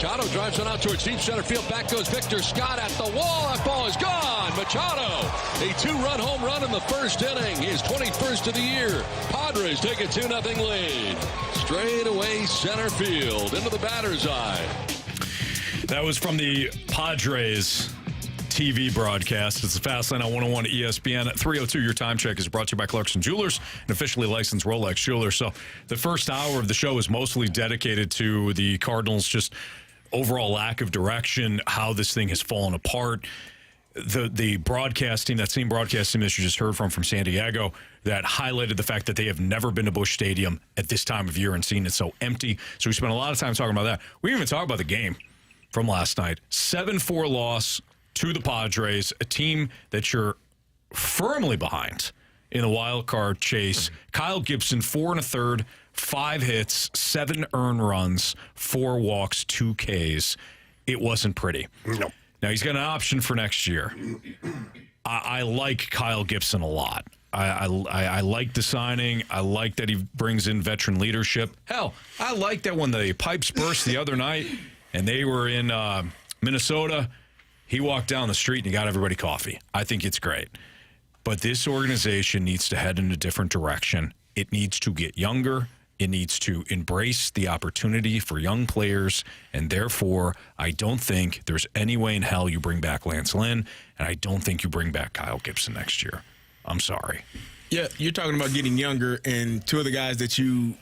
Machado drives one out towards deep center field. Back goes Victor Scott at the wall. That ball is gone. Machado, a 2-run home run in the first inning. His 21st of the year. Padres take a 2-0 lead. Straight away center field into the batter's eye. That was from the Padres TV broadcast. It's the Fastline on 101 ESPN. 3:02, your time check is brought to you by Clarkson Jewelers, an officially licensed Rolex jeweler. So the first hour of the show is mostly dedicated to the Cardinals' just overall lack of direction, how this thing has fallen apart. The broadcast team, that same broadcast team that you just heard from San Diego, that highlighted the fact that they have never been to Busch Stadium at this time of year and seen it so empty. So we spent a lot of time talking about that. We didn't even talk about the game from last night. 7-4 loss to the Padres, a team that you're firmly behind in the wild card chase. Kyle Gibson, 4 1/3, 5 hits, 7 earned runs, 4 walks, 2 Ks. It wasn't pretty. No. Now, he's got an option for next year. I like Kyle Gibson a lot. I like the signing. I like that he brings in veteran leadership. Hell, I like that when the pipes burst the other night and they were in Minnesota, he walked down the street and he got everybody coffee. I think it's great. But this organization needs to head in a different direction. It needs to get younger. It needs to embrace the opportunity for young players. And therefore, I don't think there's any way in hell you bring back Lance Lynn. And I don't think you bring back Kyle Gibson next year. I'm sorry. Yeah, you're talking about getting younger, and 2 of the guys that you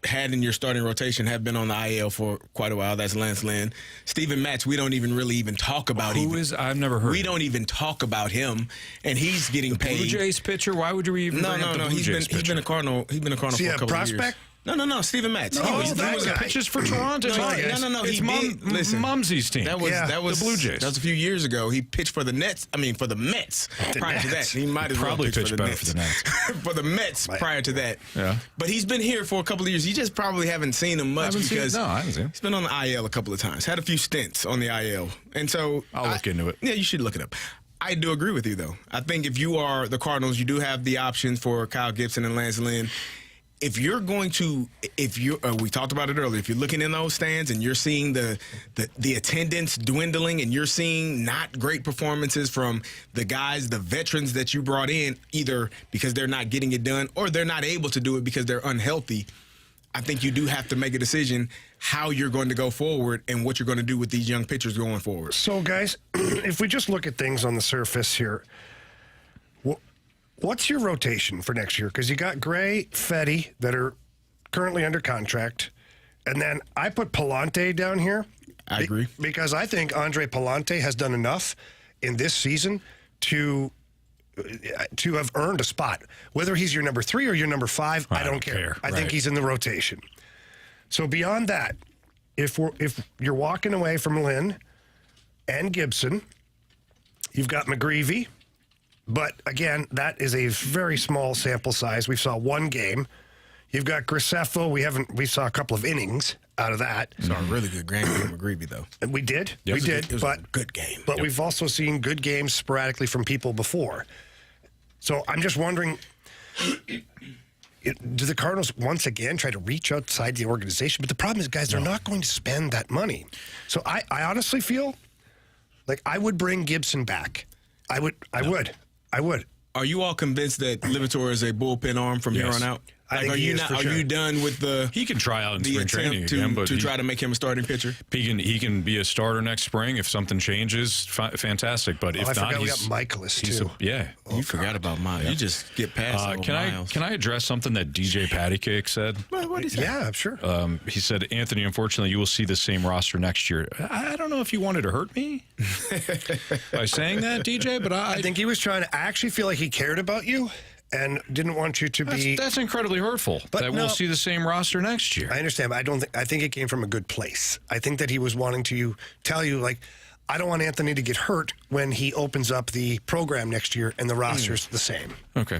had in your starting rotation have been on the IL for quite a while. That's Lance Lynn. Steven Matz, we don't even talk about. Who is? I've never heard. We don't even talk about him, and he's getting paid. Blue Jays pitcher? Why would you even bring up the Blue Jays pitcher? He's been a Cardinal. He's been a Cardinal for a couple of years. Prospect? No, Steven Matz. No, that was pitches for Toronto. No. It's Listen, Mumsy's team. That was the Blue Jays. That was a few years ago. He pitched for the Nets. For the Mets. Prior to that, he might have probably pitched better for the Nets. For the Mets prior to that. Yeah. But he's been here for a couple of years. You just probably haven't seen him much because I haven't seen him. He's been on the IL a couple of times. Had a few stints on the IL, and so I'll look into it. Yeah, you should look it up. I do agree with you though. I think if you are the Cardinals, you do have the options for Kyle Gibson and Lance Lynn. If you're going to, we talked about it earlier, if you're looking in those stands and you're seeing the attendance dwindling and you're seeing not great performances from the guys, the veterans that you brought in, either because they're not getting it done or they're not able to do it because they're unhealthy, I think you do have to make a decision how you're going to go forward and what you're going to do with these young pitchers going forward. So, guys, if we just look at things on the surface here, what's your rotation for next year? Because you got Gray, Fetty that are currently under contract. And then I put Palante down here. I agree. Because I think Andre Palante has done enough in this season to have earned a spot. Whether he's your number 3 or your number 5, I don't care. I think he's in the rotation. So beyond that, if you're walking away from Lynn and Gibson, you've got McGreevy. But, again, that is a very small sample size. We saw 1 game. You've got Graceffo. We saw a couple of innings out of that. Saw a really good game from McGreevy, though. And we did. Yep. We did. It was a good game. But we've also seen good games sporadically from people before. So I'm just wondering, do the Cardinals once again try to reach outside the organization? But the problem is, guys, they're not going to spend that money. So I honestly feel like I would bring Gibson back. I would. Are you all convinced that Livator is a bullpen arm from here on out? I think he is for sure. Are you done with the? He can try out in spring training again, but to try to make him a starting pitcher. He can be a starter next spring if something changes. Fantastic, but if I not, forgot we got Michaelis too. You forgot about Miles. You just get past. Can I address something that DJ Pattycake said? What is that? Yeah, sure. He said, Anthony, unfortunately, you will see the same roster next year. I don't know if you wanted to hurt me by saying that, DJ, but I think he was trying to actually feel like he cared about you. And didn't want you to be. That's incredibly hurtful. But we'll see the same roster next year. I understand, but I think it came from a good place. I think that he was wanting to tell you, like, I don't want Anthony to get hurt when he opens up the program next year and the roster's the same. Okay.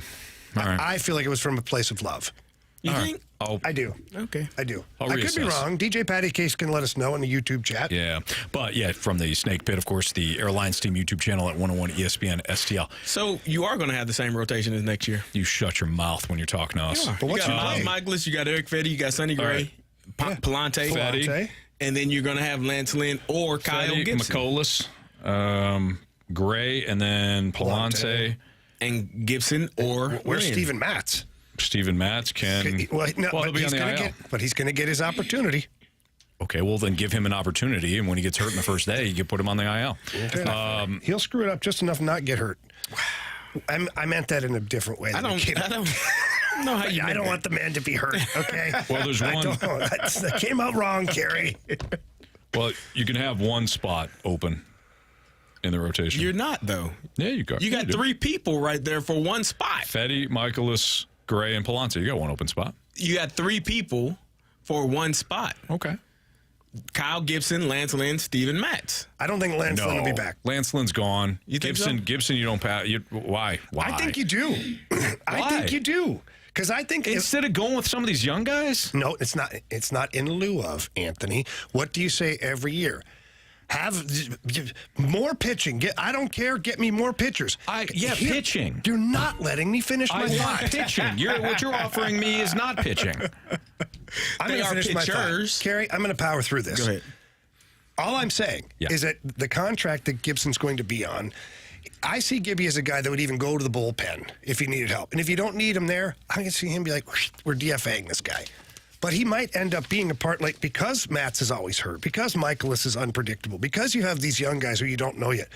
All right. I feel like it was from a place of love. You think? I do. Okay. I do. I could be wrong. DJ Patty Case can let us know in the YouTube chat. Yeah. But, from the Snake Pit, of course, the Airlines Team YouTube channel at 101 ESPN STL. So you are going to have the same rotation as next year? You shut your mouth when you're talking to us. But what's you got Miles Michaelis, you got Eric Fetty, you got Sonny Gray, Palante. And then you're going to have Lance Lynn or Kyle Gibson. McCollus, Gray, and then Palante. And Gibson or where's Lynn? Steven Matz? Steven Matz can. Well, no, he'll be on the IL. But he's going to get his opportunity. Okay, well, then give him an opportunity. And when he gets hurt in the first day, you can put him on the IL. Okay. He'll screw it up just enough not get hurt. I meant that in a different way. I don't know how you. I don't want the man to be hurt. Okay. Well, there's one. That came out wrong, Carey. Well, you can have one spot open in the rotation. You're not though. Yeah, you got. You got three people right there for one spot. Fetty, Michaelis, Gray, and Palante. You got one open spot. You got three people for one spot. Okay. Kyle Gibson, Lance Lynn, Steven Matz. I don't think Lance Lynn will be back. Lance Lynn's gone. You think Gibson, you don't pass. Why? I think you do. I think you do. Because I think instead of going with some of these young guys. No, it's not. It's not in lieu of, Anthony. What do you say every year? Have more pitching. I don't care. Get me more pitchers. Pitching. You're not letting me finish my thought. Pitching. What you're offering me is not pitching. I'm going to finish my thought. Carey, I'm going to power through this. Go ahead. All I'm saying is that the contract that Gibson's going to be on, I see Gibby as a guy that would even go to the bullpen if he needed help. And if you don't need him there, I can see him be like, we're DFAing this guy. But he might end up being a part, like, because Matz is always hurt, because Michaelis is unpredictable, because you have these young guys who you don't know yet.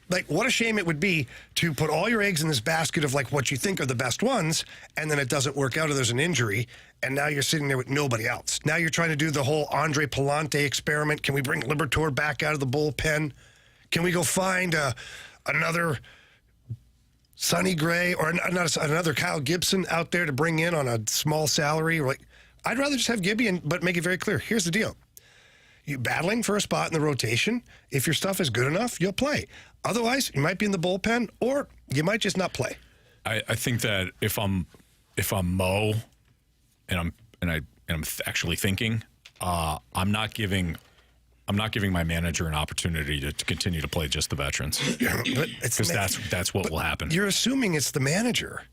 Like, what a shame it would be to put all your eggs in this basket of, like, what you think are the best ones, and then it doesn't work out or there's an injury, and now you're sitting there with nobody else. Now you're trying to do the whole Andre Palante experiment. Can we bring Liberatore back out of the bullpen? Can we go find another Sonny Gray or another Kyle Gibson out there to bring in on a small salary? Like, I'd rather just have Gibby, but make it very clear. Here's the deal. You're battling for a spot in the rotation. If your stuff is good enough, you'll play. Otherwise, you might be in the bullpen, or you might just not play. I think that if I'm Mo, and I'm actually thinking, I'm not giving my manager an opportunity to continue to play just the veterans. Because that's what will happen. You're assuming it's the manager.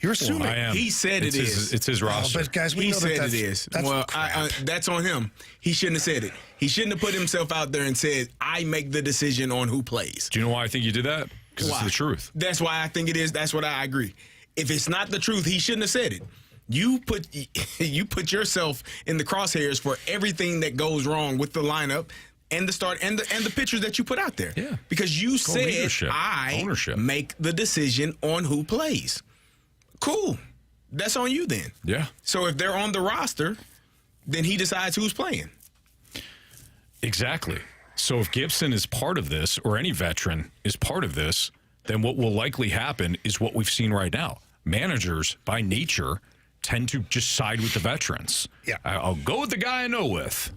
You're assuming. Well, I am. He said it is. It's his roster. But guys, we know said that it is. That's well, crap. that's on him. He shouldn't have said it. He shouldn't have put himself out there and said, I make the decision on who plays. Do you know why I think you did that? Because it's the truth. That's why I think it is. That's what I agree. If it's not the truth, he shouldn't have said it. You put yourself in the crosshairs for everything that goes wrong with the lineup and the start and the pitchers that you put out there. Yeah. Because you said ownership. Make the decision on who plays. Cool. That's on you then. Yeah. So if they're on the roster, then he decides who's playing. Exactly. So if Gibson is part of this, or any veteran is part of this, then what will likely happen is what we've seen right now. Managers, by nature, tend to just side with the veterans. Yeah. I'll go with the guy I know with.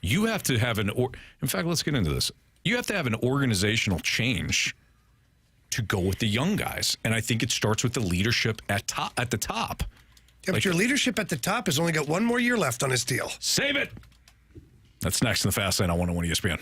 You have to have in fact, let's get into this. You have to have an organizational change to go with the young guys. And I think it starts with the leadership at the top. Yeah, but your leadership at the top has only got one more year left on his deal. Save it. That's next in the Fast Lane on 101 ESPN.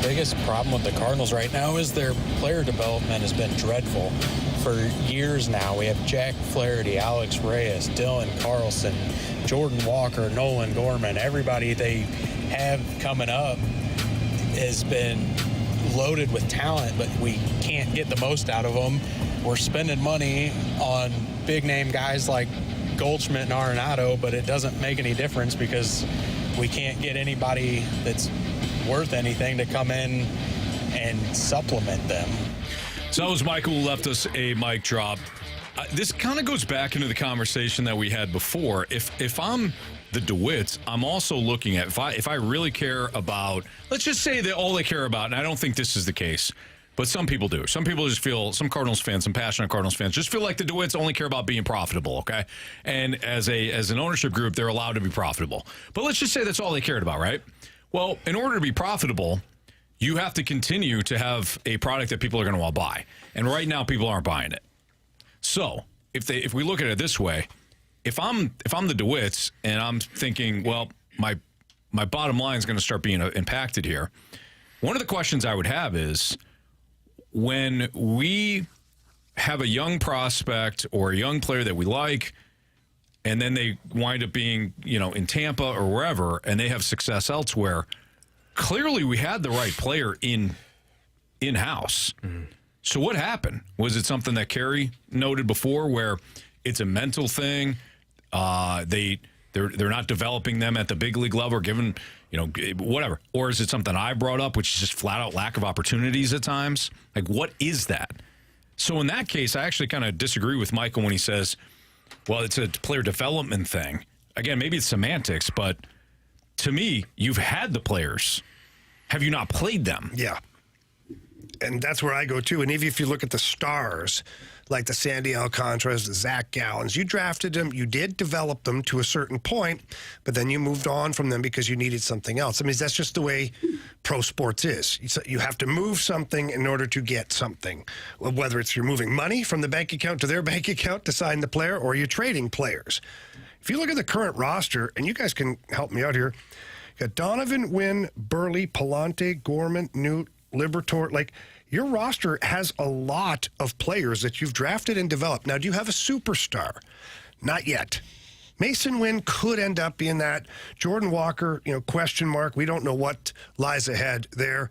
biggest problem with the Cardinals right now is their player development has been dreadful. For years now, we have Jack Flaherty, Alex Reyes, Dylan Carlson, Jordan Walker, Nolan Gorman. Everybody they have coming up has been loaded with talent, but we can't get the most out of them. We're spending money on big-name guys like Goldschmidt and Arenado, but it doesn't make any difference because we can't get anybody that's worth anything to come in and supplement them. So that was Michael who left us a mic drop. This kind of goes back into the conversation that we had before. If I'm the DeWitts, I'm also looking at if I really care about, let's just say that all they care about, and I don't think this is the case, but some people do. Some people just feel, some Cardinals fans, some passionate Cardinals fans, just feel like the DeWitts only care about being profitable, okay? And as an ownership group, they're allowed to be profitable. But let's just say that's all they cared about, right? Well, in order to be profitable, you have to continue to have a product that people are going to want to buy. And right now, people aren't buying it. So if we look at it this way, if I'm the DeWitts and I'm thinking, well, my bottom line is going to start being impacted here, one of the questions I would have is, when we have a young prospect or a young player that we like, and then they wind up being, in Tampa or wherever, and they have success elsewhere, clearly we had the right player in-house. Mm-hmm. So what happened? Was it something that Carey noted before, where it's a mental thing? They're not developing them at the big league level, or given, whatever. Or is it something I brought up, which is just flat out lack of opportunities at times? Like, what is that? So in that case, I actually kind of disagree with Michael when he says, well, it's a player development thing. Again, maybe it's semantics, but to me, you've had the players. Have you not played them? Yeah. And that's where I go too. And even if you look at the stars, like the Sandy Alcantara's, the Zach Gallons, you drafted them, you did develop them to a certain point, but then you moved on from them because you needed something else. I mean, that's just the way pro sports is. You have to move something in order to get something, whether it's you're moving money from the bank account to their bank account to sign the player, or you're trading players. If you look at the current roster, and you guys can help me out here, you got Donovan, Wynn, Burley, Palante, Gorman, Newt, Liberatore. Your roster has a lot of players that you've drafted and developed. Now, do you have a superstar? Not yet. Mason Wynn could end up being that. Jordan Walker, question mark. We don't know what lies ahead there.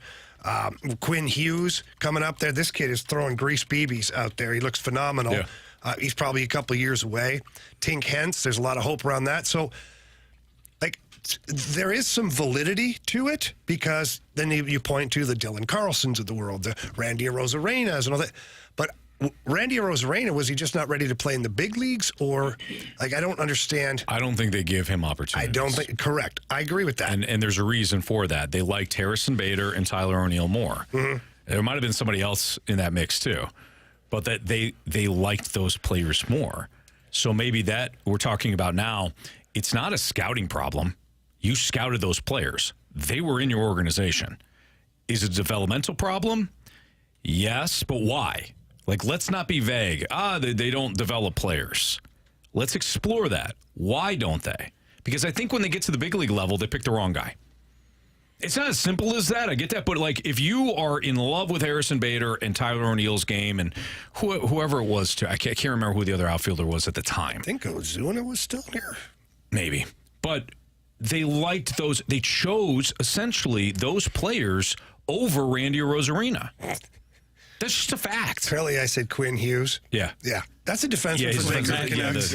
Quinn Hughes coming up there. This kid is throwing grease BBs out there. He looks phenomenal. Yeah. He's probably a couple of years away. Tink Hence, there's a lot of hope around that. So, there is some validity to it, because then you point to the Dylan Carlsons of the world, the Randy Arozarenas and all that. But Randy Arozarena, was he just not ready to play in the big leagues? Or, I don't understand. I don't think they give him opportunities. I don't think, correct. I agree with that. And there's a reason for that. They liked Harrison Bader and Tyler O'Neill more. Mm-hmm. There might have been somebody else in that mix too, but that they liked those players more. So maybe that we're talking about now, it's not a scouting problem. You scouted those players. They were in your organization. Is it a developmental problem? Yes, but why? Let's not be vague. They don't develop players. Let's explore that. Why don't they? Because I think when they get to the big league level, they pick the wrong guy. It's not as simple as that. I get that. But, if you are in love with Harrison Bader and Tyler O'Neill's game and whoever it was, I can't remember who the other outfielder was at the time. I think Ozuna was still there. Maybe. But they liked those. They chose, essentially, those players over Randy Arozarena. That's just a fact. Apparently, I said Quinn Hughes. Yeah. Yeah. That's a defenseman for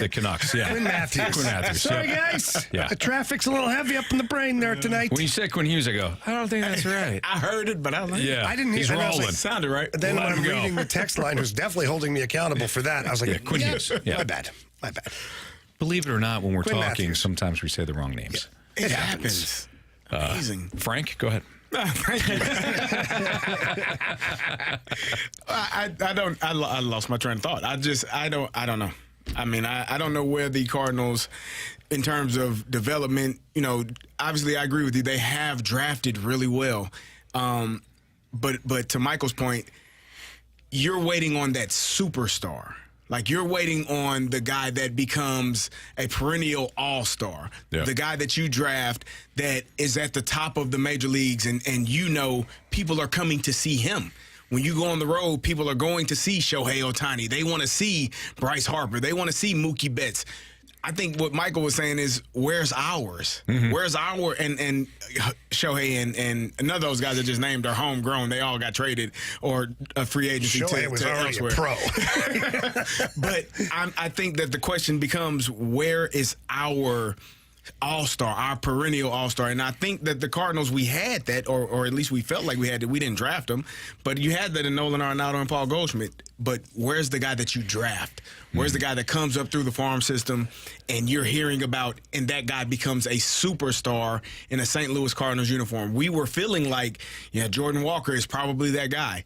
the Canucks. Yeah. Quinn Matthews. Sorry, guys. Yeah. The traffic's a little heavy up in the brain there tonight. When you said Quinn Hughes, I go, I don't think that's right. I heard it, but I like yeah. I didn't hear He's it. rolling. Sounded right. Then when I'm reading the text line, who's definitely holding me accountable for that, I was like, Quinn Hughes. Yeah. My bad. Believe it or not, when we're Quinn talking, Matthews. sometimes we say the wrong names. It happens. Amazing. Frank, go ahead. Thank you. I lost my train of thought. I don't know. I mean, I don't know where the Cardinals, in terms of development, obviously I agree with you. They have drafted really well. But to Michael's point, you're waiting on that superstar. Like, you're waiting on the guy that becomes a perennial all-star, the guy that you draft that is at the top of the major leagues, and people are coming to see him. When you go on the road, people are going to see Shohei Ohtani. They want to see Bryce Harper. They want to see Mookie Betts. I think what Michael was saying is, where's ours? Mm-hmm. Where's our and Shohei and none of those guys I just named are homegrown. They all got traded or a free agency. Shohei was already elsewhere. a pro. But I think that the question becomes, where is our all-star, our perennial all-star? And I think that the Cardinals, we had that, or at least we felt like we had it. We didn't draft them, but you had that in Nolan Arenado and Paul Goldschmidt. But where's the guy that you draft? Where's the guy that comes up through the farm system and you're hearing about, and that guy becomes a superstar in a St. Louis Cardinals uniform? We were feeling like, Jordan Walker is probably that guy.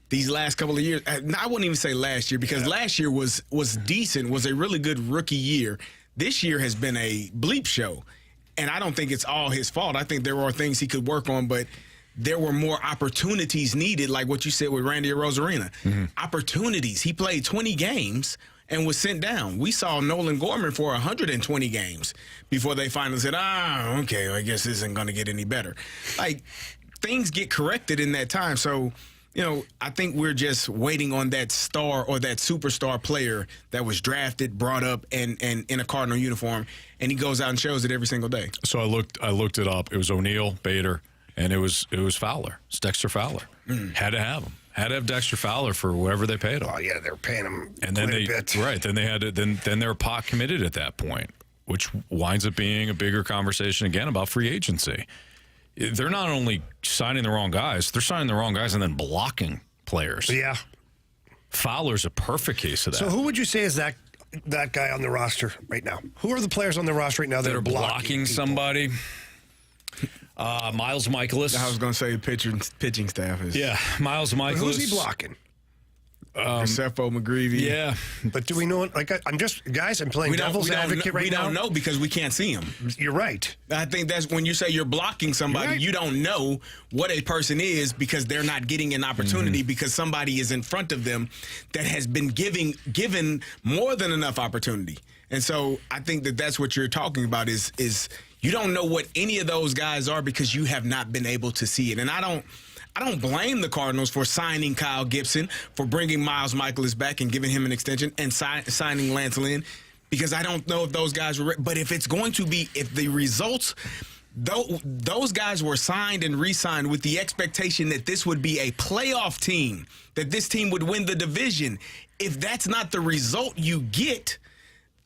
These last couple of years, I wouldn't even say last year, because last year was decent, was a really good rookie year. This year has been a bleep show, and I don't think it's all his fault. I think there are things he could work on, but there were more opportunities needed, like what you said with Randy Arozarena. Opportunities. He played 20 games and was sent down. We saw Nolan Gorman for 120 games before they finally said, okay, I guess this isn't going to get any better. Like, things get corrected in that time. So, I think we're just waiting on that star or that superstar player that was drafted, brought up, and in a Cardinal uniform, and he goes out and shows it every single day. So I looked it up. It was O'Neill, Bader, and it was Fowler. It's Dexter Fowler. Had to have him. Had to have Dexter Fowler for whatever they paid him. Oh yeah, they're paying him and then quite a bit. Right. Then they had to. Then they're pot committed at that point, which winds up being a bigger conversation again about free agency. They're not only signing the wrong guys, they're signing the wrong guys and then blocking players. Yeah. Fowler's a perfect case of that. So who would you say is that guy on the roster right now? Who are the players on the roster right now that are blocking somebody? Miles Michaelis. I was going to say pitching staff is. Yeah, Miles Michaelis. Who's he blocking? Giuseppe McGreevy. Yeah. But do we know? Like, I'm playing devil's advocate right now. We don't know because we can't see him. You're right. I think that's when you say you're blocking somebody, you don't know what a person is because they're not getting an opportunity because somebody is in front of them that has been given more than enough opportunity. And so I think that that's what you're talking about is you don't know what any of those guys are because you have not been able to see it. And I don't blame the Cardinals for signing Kyle Gibson, for bringing Miles Michaelis back and giving him an extension, and signing Lance Lynn, because I don't know if those guys were. But if it's going to be, if the results, those guys were signed and re-signed with the expectation that this would be a playoff team, that this team would win the division. If that's not the result you get,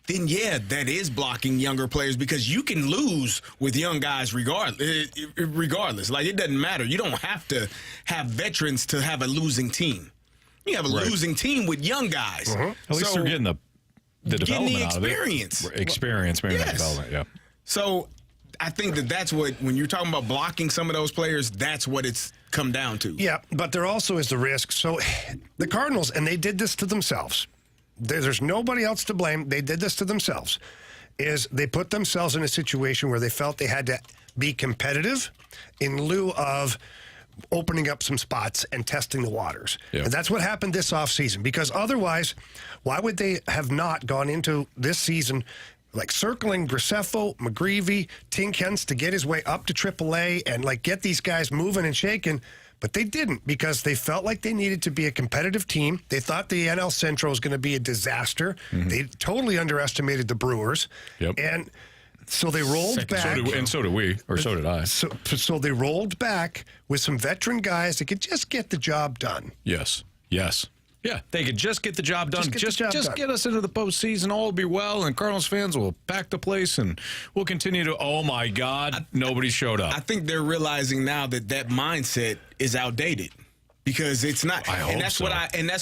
then that is blocking younger players because you can lose with young guys regardless. Like, it doesn't matter. You don't have to have veterans to have a losing team. You have a losing team with young guys. At least they're getting the development out of it. Experience, maybe not development, yeah. So I think that's what, when you're talking about blocking some of those players, that's what it's come down to. Yeah, but there also is the risk. So the Cardinals, and they did this to themselves. There's nobody else to blame. They did this to themselves. Is they put themselves in a situation where they felt they had to be competitive in lieu of opening up some spots and testing the waters. Yeah. And that's what happened this offseason. Because otherwise, why would they have not gone into this season like circling Graceffo, McGreevy, Tinkens to get his way up to AAA and like get these guys moving and shaking? But they didn't because they felt like they needed to be a competitive team. They thought the NL Central was going to be a disaster. They totally underestimated the Brewers. And so they rolled back. So did we, or so did I. So they rolled back with some veteran guys that could just get the job done. Yes. Yeah, they could just get the job done. Just get us into the postseason. All will be well, and Cardinals fans will pack the place, and we'll continue to. Oh my God, nobody showed up. I think they're realizing now that mindset is outdated because it's not. And that's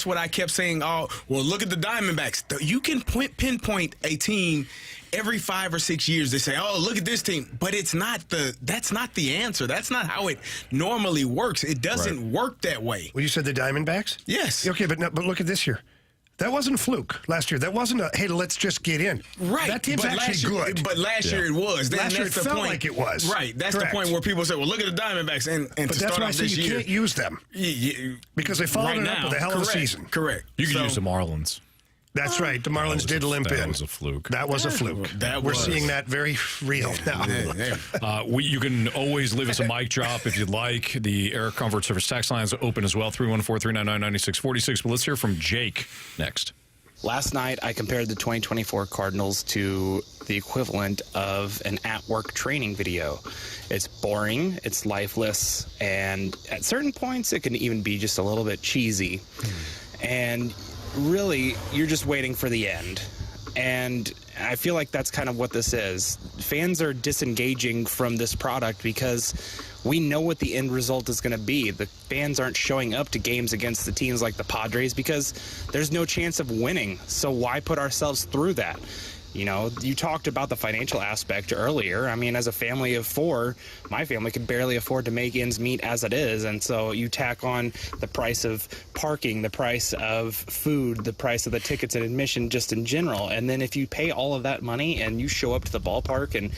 what I kept saying. Oh, well, look at the Diamondbacks. You can pinpoint a team every 5 or 6 years. They say, "Oh, look at this team," but that's not the answer. That's not how it normally works. It doesn't work that way. Well, you said the Diamondbacks? Yes. Okay, but look at this year. That wasn't a fluke last year. That wasn't a, hey, let's just get in. Right. That team's actually good. But last year it was. Last year it felt like it was. Right. That's the point where people say, well, look at the Diamondbacks. And but that's why I say you can't use them. Because they followed it up with a hell of a season. Correct. You can use the Marlins. That's right. The Marlins did limp in. That was a fluke. That was a fluke. We're seeing that very real now. You can always leave us a mic drop if you'd like. The Air Comfort Service text line is open as well, 314-399-9646. But let's hear from Jake next. Last night, I compared the 2024 Cardinals to the equivalent of an at-work training video. It's boring, it's lifeless, and at certain points, it can even be just a little bit cheesy. And really, you're just waiting for the end. And I feel like that's kind of what this is. Fans are disengaging from this product because we know what the end result is going to be. The fans aren't showing up to games against the teams like the Padres because there's no chance of winning. So why put ourselves through that? You know, you talked about the financial aspect earlier. I mean, as a family of four, my family could barely afford to make ends meet as it is. And so you tack on the price of parking, the price of food, the price of the tickets and admission just in general. And then if you pay all of that money and you show up to the ballpark and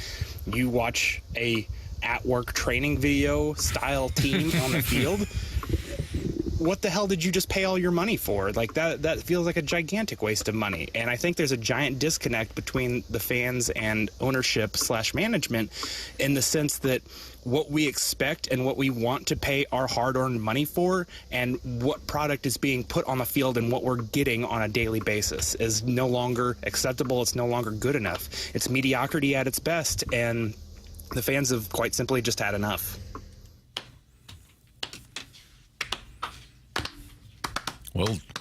you watch a at-work training video style team on the field, what the hell did you just pay all your money for? Like that feels like a gigantic waste of money. And I think there's a giant disconnect between the fans and ownership / management in the sense that what we expect and what we want to pay our hard-earned money for and what product is being put on the field and what we're getting on a daily basis is no longer acceptable. It's no longer good enough. It's mediocrity at its best, and the fans have quite simply just had enough.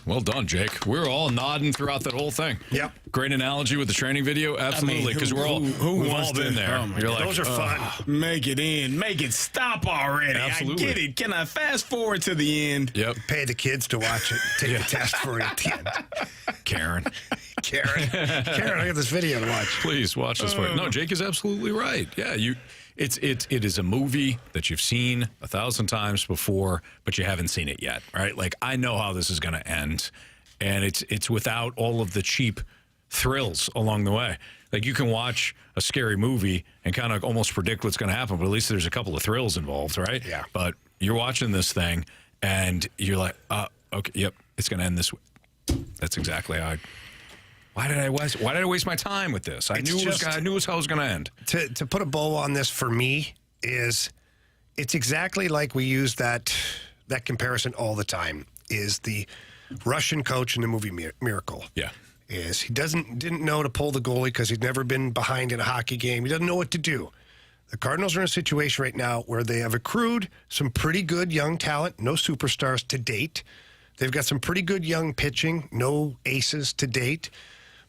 Well done, Jake. We're all nodding throughout that whole thing. Yep. Great analogy with the training video. Absolutely, because we've all been there. You're like, those are fun. Make it end. Make it stop already. Absolutely. I get it. Can I fast forward to the end? Yep. Pay the kids to watch it. Take the test for it at the end. Karen, I got this video to watch. please watch this. No, Jake is absolutely right. Yeah, it is a movie that you've seen 1,000 times before, but you haven't seen it yet, right? Like, I know how this is going to end, and it's without all of the cheap thrills along the way. Like, you can watch a scary movie and kind of almost predict what's going to happen, but at least there's a couple of thrills involved, right? Yeah. But you're watching this thing, and you're like, okay, yep, it's going to end this way. That's exactly how Why did I waste my time with this? I knew it was how it was going to end. To put a bow on this for me is it's exactly like we use that comparison all the time. Is the Russian coach in the movie Miracle? Yeah, is he didn't know to pull the goalie because he'd never been behind in a hockey game. He doesn't know what to do. The Cardinals are in a situation right now where they have accrued some pretty good young talent, no superstars to date. They've got some pretty good young pitching, no aces to date.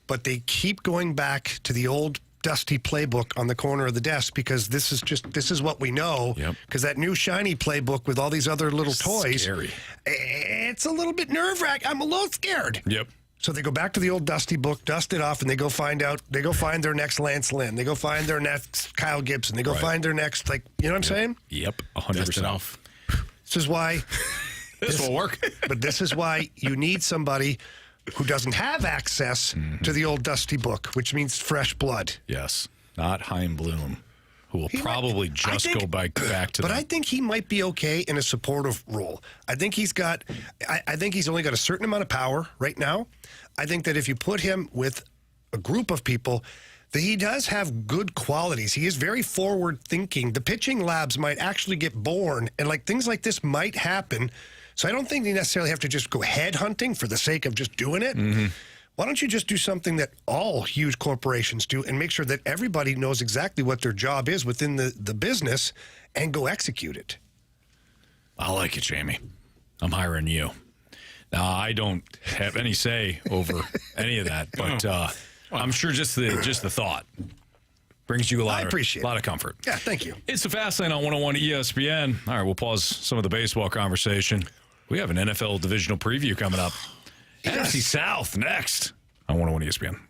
But they keep going back to the old dusty playbook on the corner of the desk because this is what we know. Because that new shiny playbook with all these other little toys, scary. It's a little bit nerve-wracking. I'm a little scared. Yep. So they go back to the old dusty book, dust it off, and they go find their next Lance Lynn. They go find their next Kyle Gibson. They go find their next, you know what I'm saying? Yep, 100% off. This is why this will work. But this is why you need somebody who doesn't have access to the old dusty book, which means fresh blood. Yes, not Hein Bloom, who will probably go back to But them. I think he might be okay in a supportive role. I think he's only got a certain amount of power right now. I think that if you put him with a group of people, that he does have good qualities. He is very forward thinking. The pitching labs might actually get born, and things like this might happen. So I don't think you necessarily have to just go head hunting for the sake of just doing it. Mm-hmm. Why don't you just do something that all huge corporations do and make sure that everybody knows exactly what their job is within the business and go execute it? I like it, Jamie. I'm hiring you. Now, I don't have any say over any of that, but I'm sure just the thought brings you a lot of comfort. Yeah, thank you. It's the Fast Lane on 101 ESPN. All right, we'll pause some of the baseball conversation. We have an NFL divisional preview coming up. Yes. NFC South next on 101 ESPN.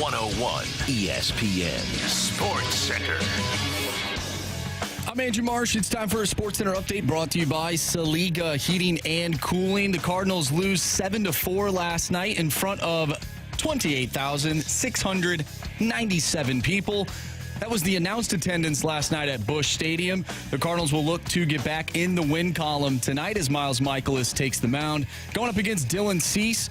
101 ESPN Sports Center. I'm Andrew Marsh. It's time for a Sports Center update brought to you by Saliga Heating and Cooling. The Cardinals lose 7-4 last night in front of 28,697 people. That was the announced attendance last night at Busch Stadium. The Cardinals will look to get back in the win column tonight as Miles Mikolas takes the mound. Going up against Dylan Cease.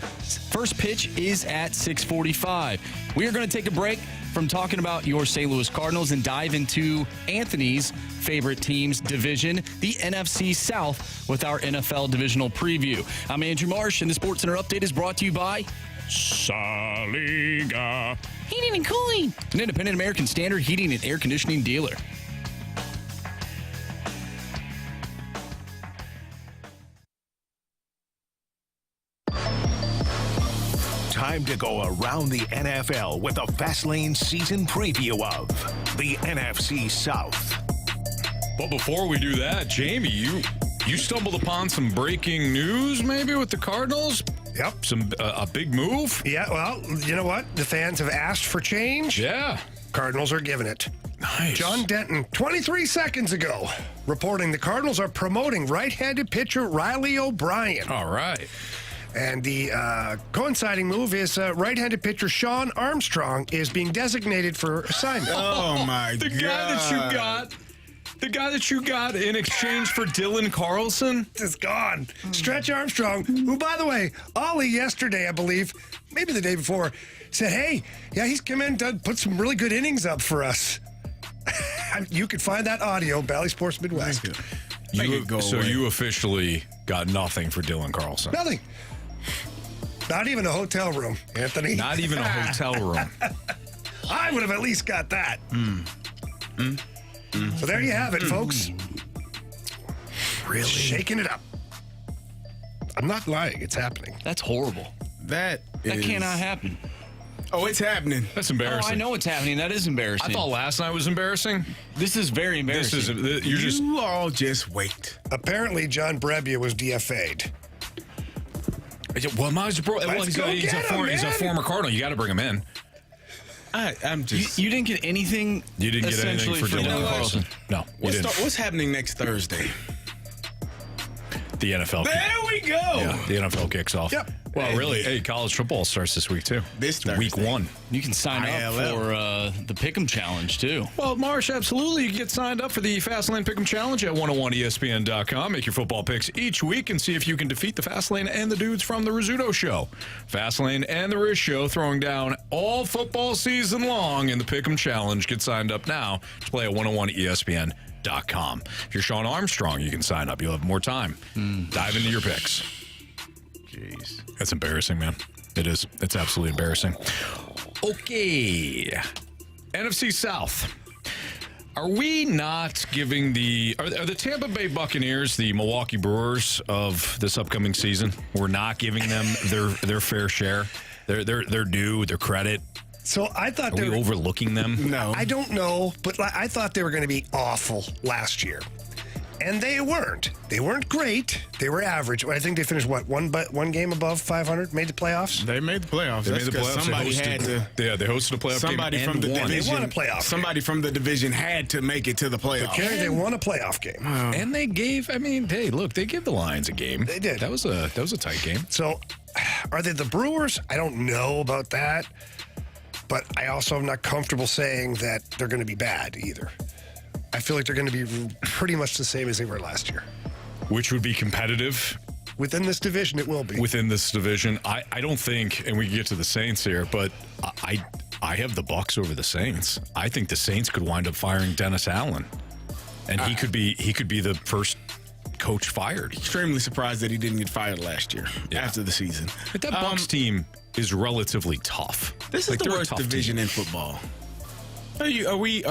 First pitch is at 6:45. We are going to take a break from talking about your St. Louis Cardinals and dive into Anthony's favorite team's division, the NFC South, with our NFL divisional preview. I'm Andrew Marsh, and the Sports Center update is brought to you by Saliga Heating and Cooling, an independent American Standard heating and air conditioning dealer. Time to go around the NFL with a Fastlane season preview of the NFC South. But before we do that, Jamie, you stumbled upon some breaking news maybe with the Cardinals? Yep. A big move? Yeah, well, you know what? The fans have asked for change. Yeah. Cardinals are giving it. Nice. John Denton, 23 seconds ago, reporting the Cardinals are promoting right-handed pitcher Riley O'Brien. All right. And the coinciding move is right-handed pitcher Sean Armstrong is being designated for assignment. Oh, my God. The guy that you got in exchange for Dylan Carlson is gone. Stretch Armstrong, who, by the way, Ollie yesterday, I believe, maybe the day before, said, hey, yeah, he's come in to put some really good innings up for us. You can find that audio, Bally Sports Midwest. You officially got nothing for Dylan Carlson. Nothing. Not even a hotel room, Anthony. Not even a hotel room. I would have at least got that. So there you have it, folks. Really? Shaking it up. I'm not lying. It's happening. That's horrible. That cannot happen. Oh, it's happening. That's embarrassing. Oh, I know it's happening. That is embarrassing. I thought last night was embarrassing. This is very embarrassing. You all just wait. Apparently, John Brebbia was DFA'd. Well, he's a former Cardinal. You got to bring him in. I'm just. You didn't get anything. You didn't get anything for Dylan Carlson. No, What's happening next Thursday? The NFL. There we go. Yeah, the NFL kicks off. Yep. Well, really, college football starts this week, too. This week 1. You can sign up for the Pick'em Challenge, too. Well, Marsh, absolutely. You can get signed up for the Fastlane Pick'em Challenge at 101ESPN.com. Make your football picks each week and see if you can defeat the Fastlane and the dudes from the Rizzuto Show. Fastlane and the Riz Show throwing down all football season long in the Pick'em Challenge. Get signed up now to play at 101ESPN.com. If you're Sean Armstrong, you can sign up. You'll have more time. Dive into your picks. Jeez. That's embarrassing, man. It is. It's absolutely embarrassing. Okay. NFC South. Are we not giving are the Tampa Bay Buccaneers the Milwaukee Brewers of this upcoming season? We're not giving them their fair share, their due, their credit. So I thought Are we overlooking them? No. I don't know, but I thought they were going to be awful last year. And they weren't. They weren't great. They were average. I think they finished, one game above 500, made the playoffs? They made the playoffs. They hosted a playoff game and won. They won a playoff Somebody from the division had to make it to the playoffs. Carey, they won a playoff game. And they gave, they gave the Lions a game. They did. That was a tight game. So, are they the Brewers? I don't know about that. But I also am not comfortable saying that they're going to be bad either. I feel like they're going to be pretty much the same as they were last year. Which would be competitive. Within this division, it will be. Within this division, I don't think, and we can get to the Saints here, but I have the Bucs over the Saints. I think the Saints could wind up firing Dennis Allen, and he could be the first coach fired. Extremely surprised that he didn't get fired last year after the season. But that Bucs team is relatively tough. This is the worst division in football. Are we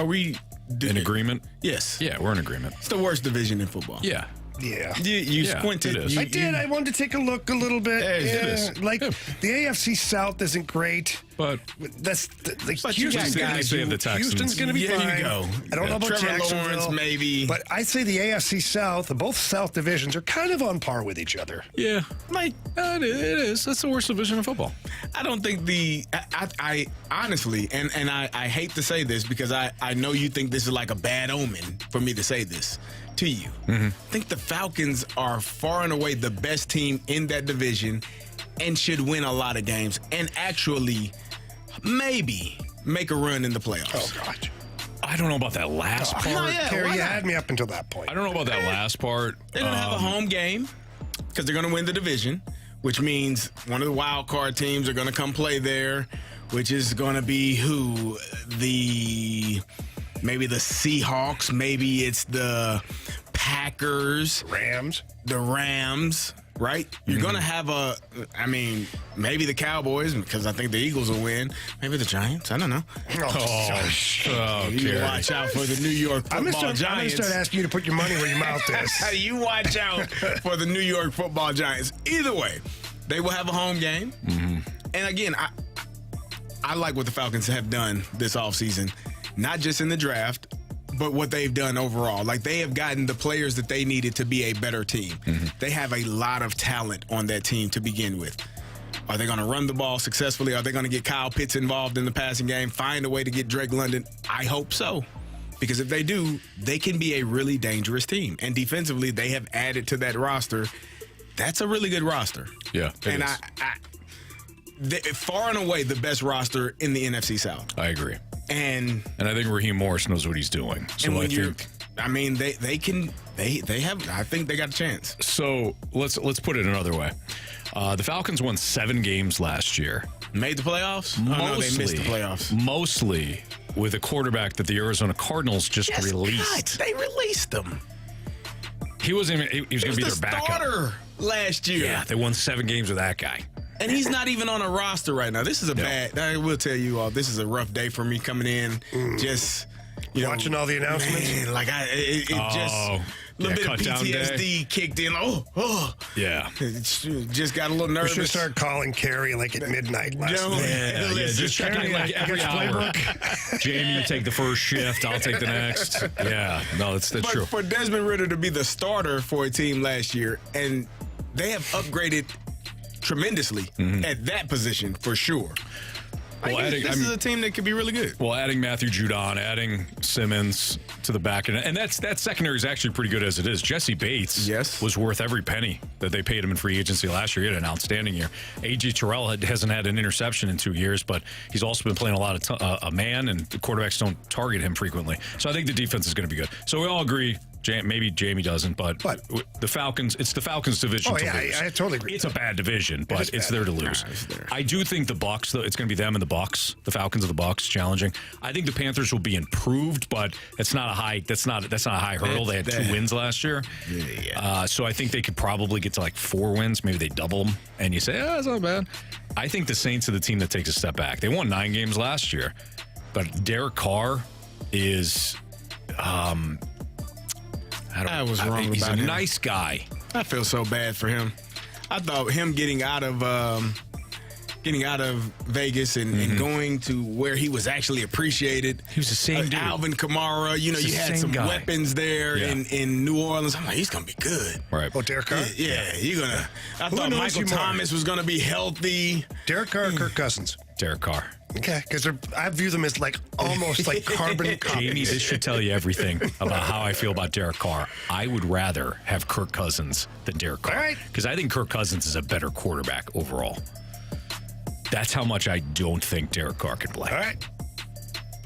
in agreement? Yes. Yeah, we're in agreement. It's the worst division in football. Yeah. Yeah. You squinted. it is. I did. I wanted to take a look a little bit. It is. Like, the AFC South isn't great. But That's like But you got Houston's gonna guys be- who- the Texans. Houston's going to be There you fine. go. I don't know about Trevor Jacksonville. Lawrence, maybe. But I'd say the AFC South, both South divisions, are kind of on par with each other. yeah, it is. That's the worst division of football. I don't think I honestly, and I hate to say this because I know you think this is like a bad omen for me to say this to you. I think the Falcons are far and away the best team in that division and should win a lot of games and actually maybe make a run in the playoffs. Oh, God. I don't know about that last part. No, yeah, Kerry, why you not? had me up until that point. I don't know about that last part. They're going to have a home game because they're going to win the division, which means one of the wild card teams are going to come play there, which is going to be who? Maybe the Seahawks, maybe it's the Packers, the Rams, right? You're going to have maybe the Cowboys because I think the Eagles will win. Maybe the Giants. I don't know. You Kerry. watch out for the New York I'm Football going to Giants. start asking you to put your money where your mouth is. You watch out for the New York Football Giants. Either way, they will have a home game. And again, I like what the Falcons have done this offseason, not just in the draft, but what they've done overall. Like, they have gotten the players that they needed to be a better team. They have a lot of talent on that team to begin with. Are they going to run the ball successfully? Are they going to get Kyle Pitts involved in the passing game, find a way to get Drake London? I hope so. Because if they do, they can be a really dangerous team. And defensively, they have added to that roster. That's a really good roster. Yeah, it and is. Mm. far and away the best roster in the NFC South. I agree. And I think Raheem Morris knows what he's doing. So and I when think they have. I think they got a chance. So let's put it another way. The Falcons won 7 games last year. Made the playoffs? No, they missed the playoffs. Mostly with a quarterback that the Arizona Cardinals just released. God, they released them. He wasn't even. He was going to be the their backup starter last year. Yeah, they won 7 games with that guy. And he's not even on a roster right now. This is I will tell you all, this is a rough day for me coming in. Just, watching all the announcements. Man, like it just a little bit of PTSD kicked in. Yeah. Just got a little nervous. We should start calling Kerry like at midnight last night. Yeah, just checking like every hour. Jamie, you take the first shift. I'll take the next. Yeah, no, that's true. For Desmond Ridder to be the starter for a team last year, and they have upgraded tremendously at that position for sure. Well, this is a team that could be really good. Well, adding Matthew Judon, adding Simmons to the back, and that secondary is actually pretty good as it is. Jesse Bates was worth every penny that they paid him in free agency last year. He had an outstanding year. A.J. Terrell hasn't had an interception in 2 years, but he's also been playing a lot of a man, and the quarterbacks don't target him frequently. So I think the defense is going to be good. So we all agree. Maybe Jamie doesn't, but the Falcons, it's the Falcons' division to lose. I totally agree. It's a bad division, but it's there to lose. I do think the Bucs, though, it's going to be them and the Bucs, the Falcons of the Bucs, challenging. I think the Panthers will be improved, but it's not a high. That's not a high hurdle. They had 2 wins last year, so I think they could probably get to like 4 wins. Maybe they double them, and you say, that's not bad. I think the Saints are the team that takes a step back. They won 9 games last year, but Derek Carr is. I was wrong about him. He's a nice guy. I feel so bad for him. I thought him getting out of Vegas and going to where he was actually appreciated. He was the same dude. Alvin Kamara, you had some weapons there in New Orleans. I'm like, he's going to be good. Right. Oh, Derek Carr? Yeah, you're going to. I thought Michael Thomas was going to be healthy. Derek Carr or Kirk Cousins? Derek Carr. Okay, because I view them as like almost like carbon copies. Jamie, this should tell you everything about how I feel about Derek Carr. I would rather have Kirk Cousins than Derek Carr. Because I think Kirk Cousins is a better quarterback overall. That's how much I don't think Derek Carr can play. All right.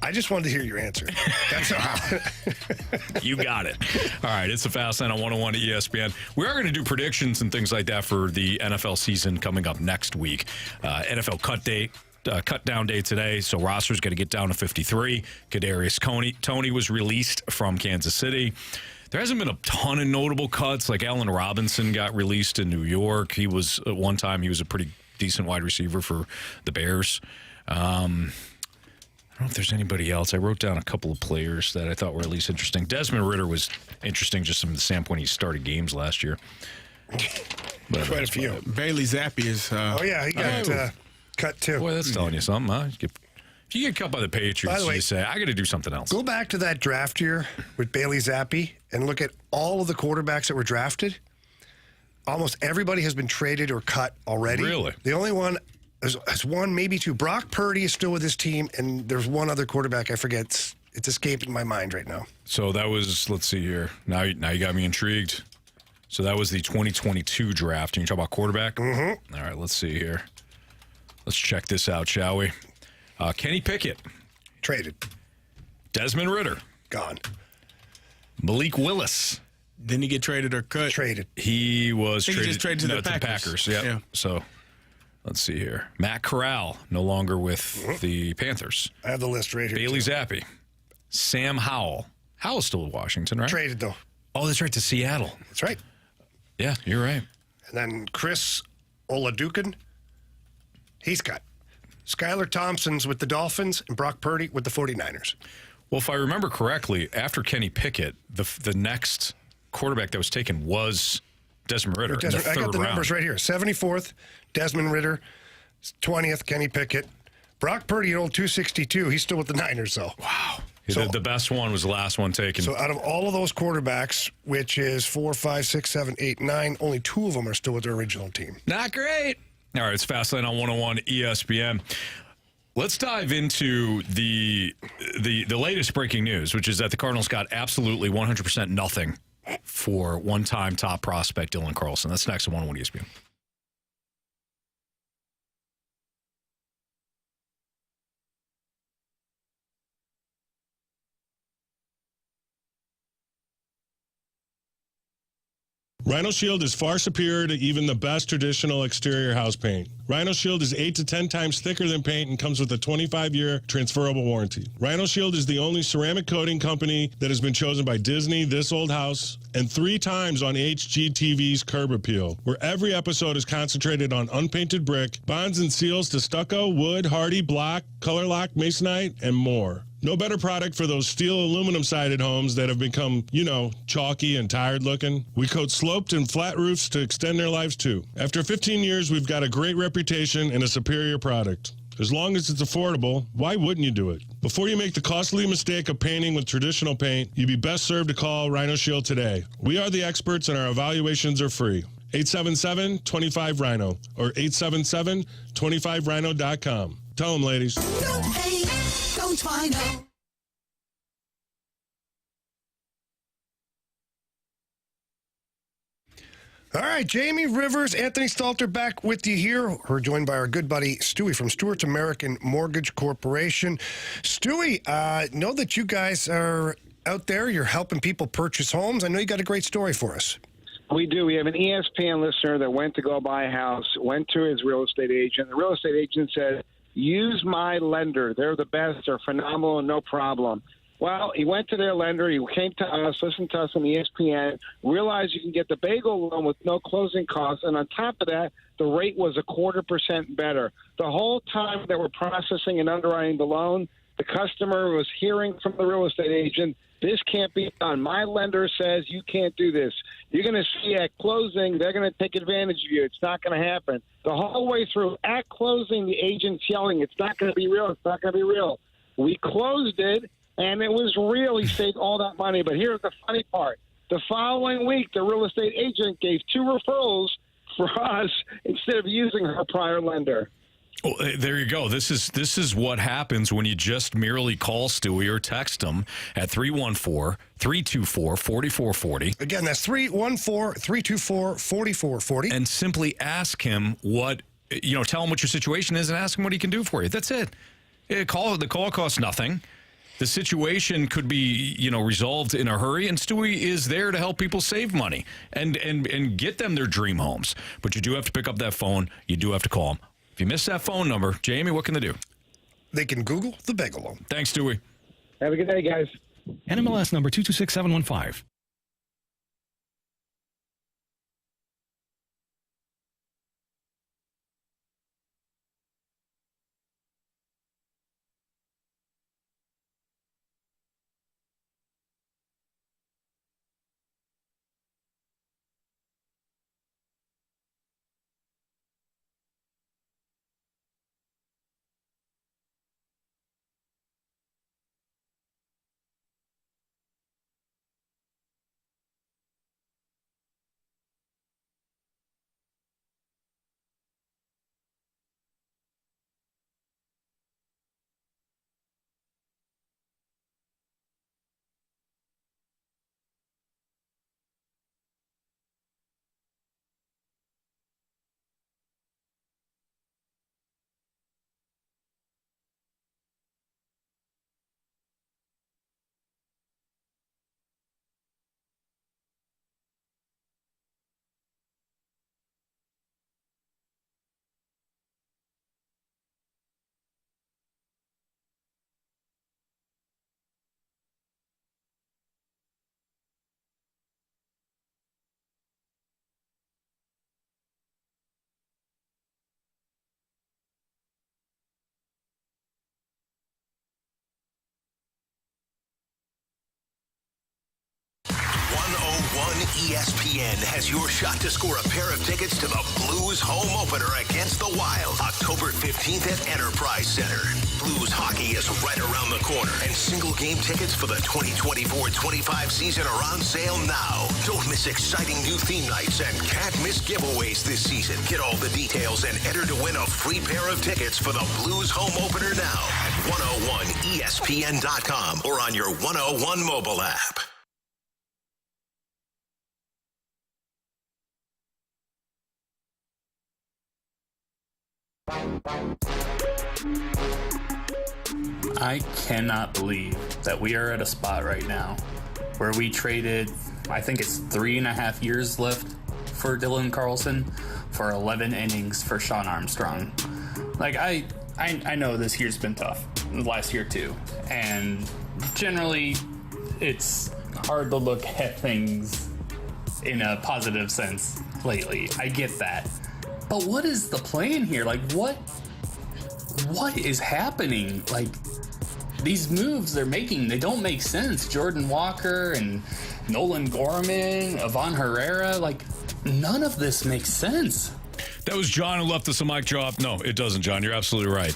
I just wanted to hear your answer. That's all. You got it. All right, it's the Fast Line on 101 at ESPN. We are going to do predictions and things like that for the NFL season coming up next week. NFL cut down day today, so roster's going to get down to 53. Kadarius Toney was released from Kansas City. There hasn't been a ton of notable cuts. Like Allen Robinson got released in New York. He was at one time he was a pretty decent wide receiver for the Bears. I don't know if there's anybody else. I wrote down a couple of players that I thought were at least interesting. Desmond Ridder was interesting just from the standpoint he started games last year. But quite a few. Bailey Zappi is. He got cut too. Boy, that's telling you something, huh? If you get cut by the Patriots, By the way, you say, I got to do something else. Go back to that draft year with Bailey Zappi and look at all of the quarterbacks that were drafted. Almost everybody has been traded or cut already. Really? The only one is one, maybe two. Brock Purdy is still with his team, and there's one other quarterback I forget. It's escaping my mind right now. So that was, let's see here. Now you got me intrigued. So that was the 2022 draft. And you talk about quarterback? Mm-hmm. All right, let's see here. Let's check this out, shall we? Kenny Pickett. Traded. Desmond Ridder. Gone. Malik Willis. Didn't he get traded or cut? Traded. He was He just traded to the Packers. Yep. Yeah. So let's see here. Matt Corral, no longer with the Panthers. I have the list right here. Bailey Zappi. Sam Howell. Howell's still with Washington, right? Traded, though. Oh, that's right, to Seattle. That's right. Yeah, you're right. And then Chris Oladukin, he's cut. Skylar Thompson's with the Dolphins and Brock Purdy with the 49ers. Well, if I remember correctly, after Kenny Pickett, the next quarterback that was taken was Desmond Ridder. In the I got the third numbers round. right here. 74th, Desmond Ridder. 20th, Kenny Pickett. Brock Purdy at old 262. He's still with the Niners, though. Wow. So- the best one was the last one taken. So out of all of those quarterbacks, which is 4, 5, 6, 7, 8, 9, only 2 of them are still with their original team. Not great. All right, it's Fastlane on 101 ESPN. Let's dive into the latest breaking news, which is that the Cardinals got absolutely 100% nothing for one-time top prospect Dylan Carlson. That's next on 101 ESPN. Rhino Shildt is far superior to even the best traditional exterior house paint. Rhino Shildt is 8 to 10 times thicker than paint and comes with a 25-year transferable warranty. Rhino Shildt is the only ceramic coating company that has been chosen by Disney, This Old House, and 3 times on HGTV's Curb Appeal, where every episode is concentrated on unpainted brick, bonds and seals to stucco, wood, hardy, block, color lock, masonite, and more. No better product for those steel aluminum sided homes that have become, chalky and tired looking. We coat sloped and flat roofs to extend their lives too. After 15 years, we've got a great reputation and a superior product. As long as it's affordable, why wouldn't you do it? Before you make the costly mistake of painting with traditional paint, you'd be best served to call Rhino Shildt today. We are the experts and our evaluations are free. 877-25-RHINO or 877-25rhino.com. Tell them, ladies. Don't pay, don't Rhino. All right, Jamie Rivers, Anthony Stalter back with you here. We're joined by our good buddy Stewie from Stewart's American Mortgage Corporation. Stewie, know that you guys are out there. You're helping people purchase homes. I know you got a great story for us. We do. We have an ESPN listener that went to go buy a house, went to his real estate agent. The real estate agent said, use my lender. They're the best. They're phenomenal and no problem. Well, he went to their lender. He came to us, listened to us on ESPN, realized you can get the bagel loan with no closing costs. And on top of that, the rate was 0.25% better. The whole time that we're processing and underwriting the loan, the customer was hearing from the real estate agent, this can't be done. My lender says you can't do this. You're going to see at closing, they're going to take advantage of you. It's not going to happen. The whole way through, at closing, the agent's yelling, it's not going to be real. It's not going to be real. We closed it, and it was real. He saved all that money. But here's the funny part. The following week, the real estate agent gave 2 referrals for us instead of using her prior lender. Well, there you go. This is what happens when you just merely call Stewie or text him at 314-324-4440. Again, that's 314-324-4440. And simply ask him tell him what your situation is and ask him what he can do for you. That's it. The call costs nothing. The situation could be, resolved in a hurry, and Stewie is there to help people save money and get them their dream homes. But you do have to pick up that phone. You do have to call him. If you miss that phone number, Jamie, what can they do? They can Google the bagel loan. Thanks, Stewie. Have a good day, guys. NMLS number 226715. ESPN has your shot to score a pair of tickets to the Blues home opener against the Wild, October 15th at Enterprise Center. Blues hockey is right around the corner, and single game tickets for the 2024-25 season are on sale now. Don't miss exciting new theme nights and can't miss giveaways this season. Get all the details and enter to win a free pair of tickets for the Blues home opener now at 101ESPN.com or on your 101 mobile app. I cannot believe that we are at a spot right now where we traded, I think it's 3.5 years left for Dylan Carlson for 11 innings for Sean Armstrong. Like, I know this year's been tough, last year too, and generally it's hard to look at things in a positive sense lately. I get that. But what is the plan here? Like, what is happening? Like, these moves they're making, they don't make sense. Jordan Walker and Nolan Gorman, Ivan Herrera, like, none of this makes sense. That was John who left us a mic drop. No, it doesn't, John. You're absolutely right.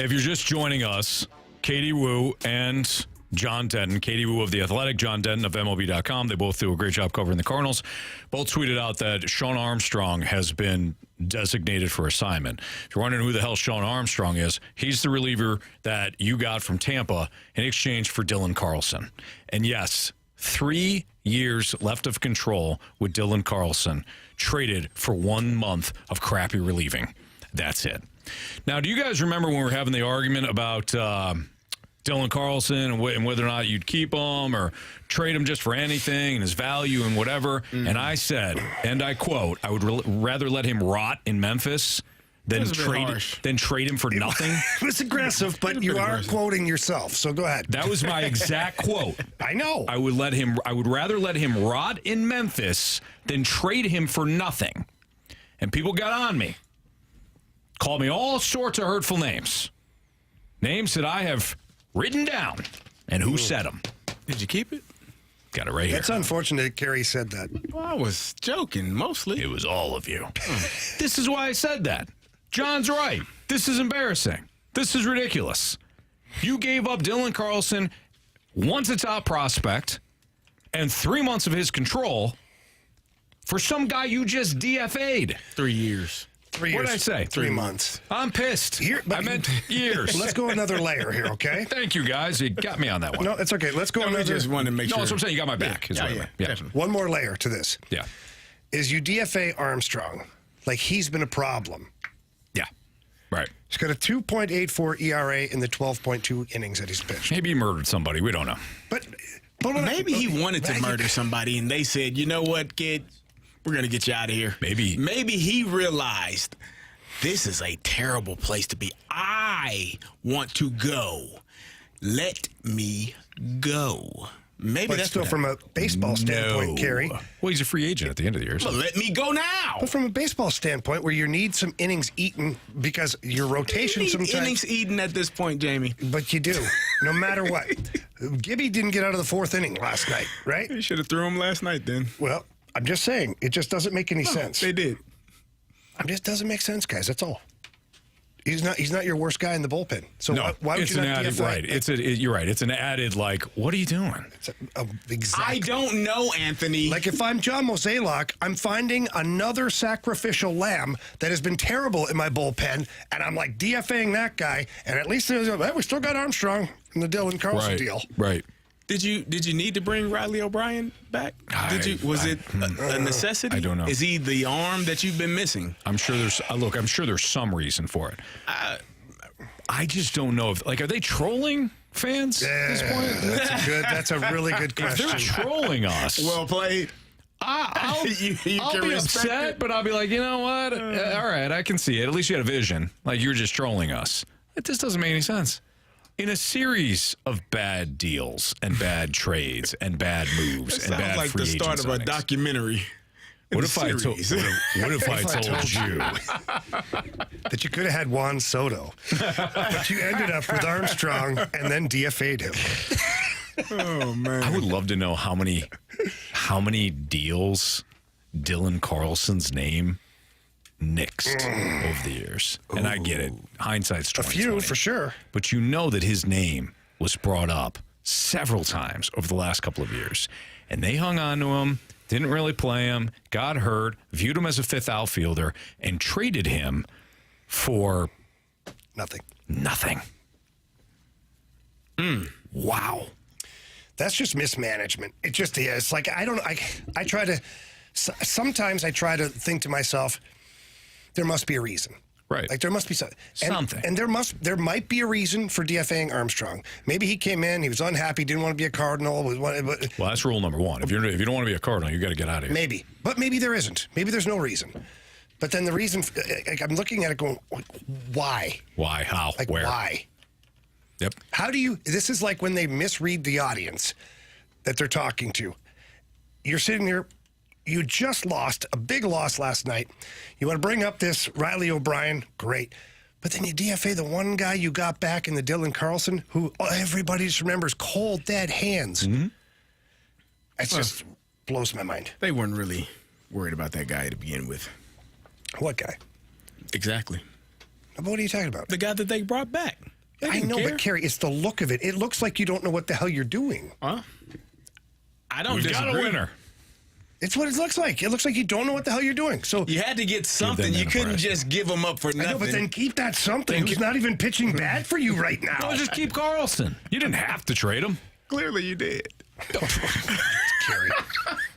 If you're just joining us, Katie Wu and John Denton, Katie Wu of The Athletic, John Denton of MLB.com, they both do a great job covering the Cardinals, both tweeted out that Sean Armstrong has been designated for assignment. If you're wondering who the hell Sean Armstrong is, he's the reliever that you got from Tampa in exchange for Dylan Carlson. And yes, 3 years left of control with Dylan Carlson, traded for 1 month of crappy relieving. That's it. Now, do you guys remember when we were having the argument about Dylan Carlson and whether or not you'd keep him or trade him just for anything and his value and whatever? And I said, and I quote, I would rather let him rot in Memphis than trade him for nothing. It was aggressive, but you are quoting yourself, so go ahead. That was my exact quote. I know. I would rather let him rot in Memphis than trade him for nothing. And people got on me. Called me all sorts of hurtful names. Names that I have written down. And who said them? Did you keep it? Got it right here. It's unfortunate that Carey said that. Well, I was joking, mostly. It was all of you. This is why I said that. John's right. This is embarrassing. This is ridiculous. You gave up Dylan Carlson, once a top prospect, and 3 months of his control for some guy you just DFA'd. 3 years. 3 years. What did I say? 3 months. I'm pissed. I meant years. Let's go another layer here, okay? Thank you, guys. You got me on that one. No, it's okay. Let's go another. I just wanted to make sure. No, that's what I'm saying. You got my back. Yeah, definitely. One more layer to this. Yeah. Is you DFA Armstrong like he's been a problem. Yeah. Right. He's got a 2.84 ERA in the 12.2 innings that he's pitched. Maybe he murdered somebody. We don't know. But maybe he wanted to murder somebody, and they said, "You know what, kid? We're going to get you out of here." Maybe he realized this is a terrible place to be. I want to go. Let me go. Maybe but that's still from a baseball standpoint, Carey. Well, he's a free agent at the end of the year. So. Well, let me go now. But from a baseball standpoint, where you need some innings eaten because your rotation you need sometimes innings eaten at this point, Jamie. But you do, no matter what. Gibby didn't get out of the fourth inning last night, right? You should have threw him last night then. Well, I'm just saying, it just doesn't make any sense. They did. It just doesn't make sense, guys. That's all. He's not your worst guy in the bullpen. So no, why would you not added, DFA? Right. You're right. It's an added, like, what are you doing? Exactly. I don't know, Anthony. Like, if I'm John Mozeliak, I'm finding another sacrificial lamb that has been terrible in my bullpen, and I'm like DFAing that guy, and at least we still got Armstrong in the Dylan Carlson deal. Right. Did you need to bring Riley O'Brien back? Was it a necessity? I don't know. Is he the arm that you've been missing? I'm sure there's some reason for it. I just don't know if are they trolling fans at this point? That's a really good question. If they're trolling us. Well played. I'll be upset, but I'll be like, you know what? All right, I can see it. At least you had a vision. Like, you were just trolling us. It just doesn't make any sense. In a series of bad deals and bad trades and bad moves and bad like free agent the start of a documentary. What if I told you that you could have had Juan Soto, but you ended up with Armstrong and then DFA'd him? Oh man! I would love to know how many how many deals Dylan Carlson's name nixed over the years. And I get it. Hindsight's 20/20. A few, for sure. But you know that his name was brought up several times over the last couple of years. And they hung on to him, didn't really play him, got hurt, viewed him as a fifth outfielder, and traded him for nothing. Wow. That's just mismanagement. It just is. Like, I try to, sometimes I try to think to myself, there must be a reason. Right. Like, there must be something. And there might be a reason for DFAing Armstrong. Maybe he came in, he was unhappy, didn't want to be a Cardinal. Well, that's rule number one. If you don't want to be a Cardinal, you got to get out of here. Maybe. But maybe there isn't. Maybe there's no reason. But then the reason, like, I'm looking at it going, why? Why? How? Like, where? Why? Yep. How do you, this is like when they misread the audience that they're talking to. You're sitting there, you just lost a big loss last night. You want to bring up this Riley O'Brien, great. But then you DFA the one guy you got back in the Dylan Carlson, who everybody just remembers cold, dead hands. Mm-hmm. It just blows my mind. They weren't really worried about that guy to begin with. What guy? Exactly. What are you talking about? The guy that they brought back. I know, but Carey, it's the look of it. It looks like you don't know what the hell you're doing. Huh? I don't We've disagree. got a winner. It's what it looks like. It looks like you don't know what the hell you're doing. So you had to get something. You couldn't just give him up for nothing. I know, but then keep that something. He's not even pitching bad for you right now. No, just keep Carlson. You didn't have to trade him. Clearly you did. Carey.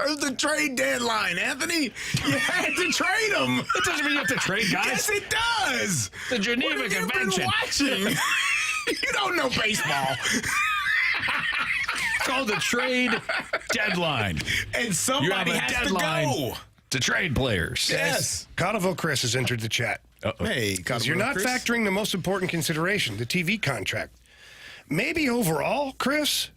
It was the trade deadline, Anthony. You had to trade him. It doesn't mean you have to trade guys. Yes, it does. The Geneva What have Convention. you been watching? You don't know baseball. It's called the trade deadline. And somebody you have a has deadline to go. to trade players. Yes. Cottleville Chris has entered the chat. Hey, Because you're not factoring the most important consideration, the TV contract. Maybe overall, Chris,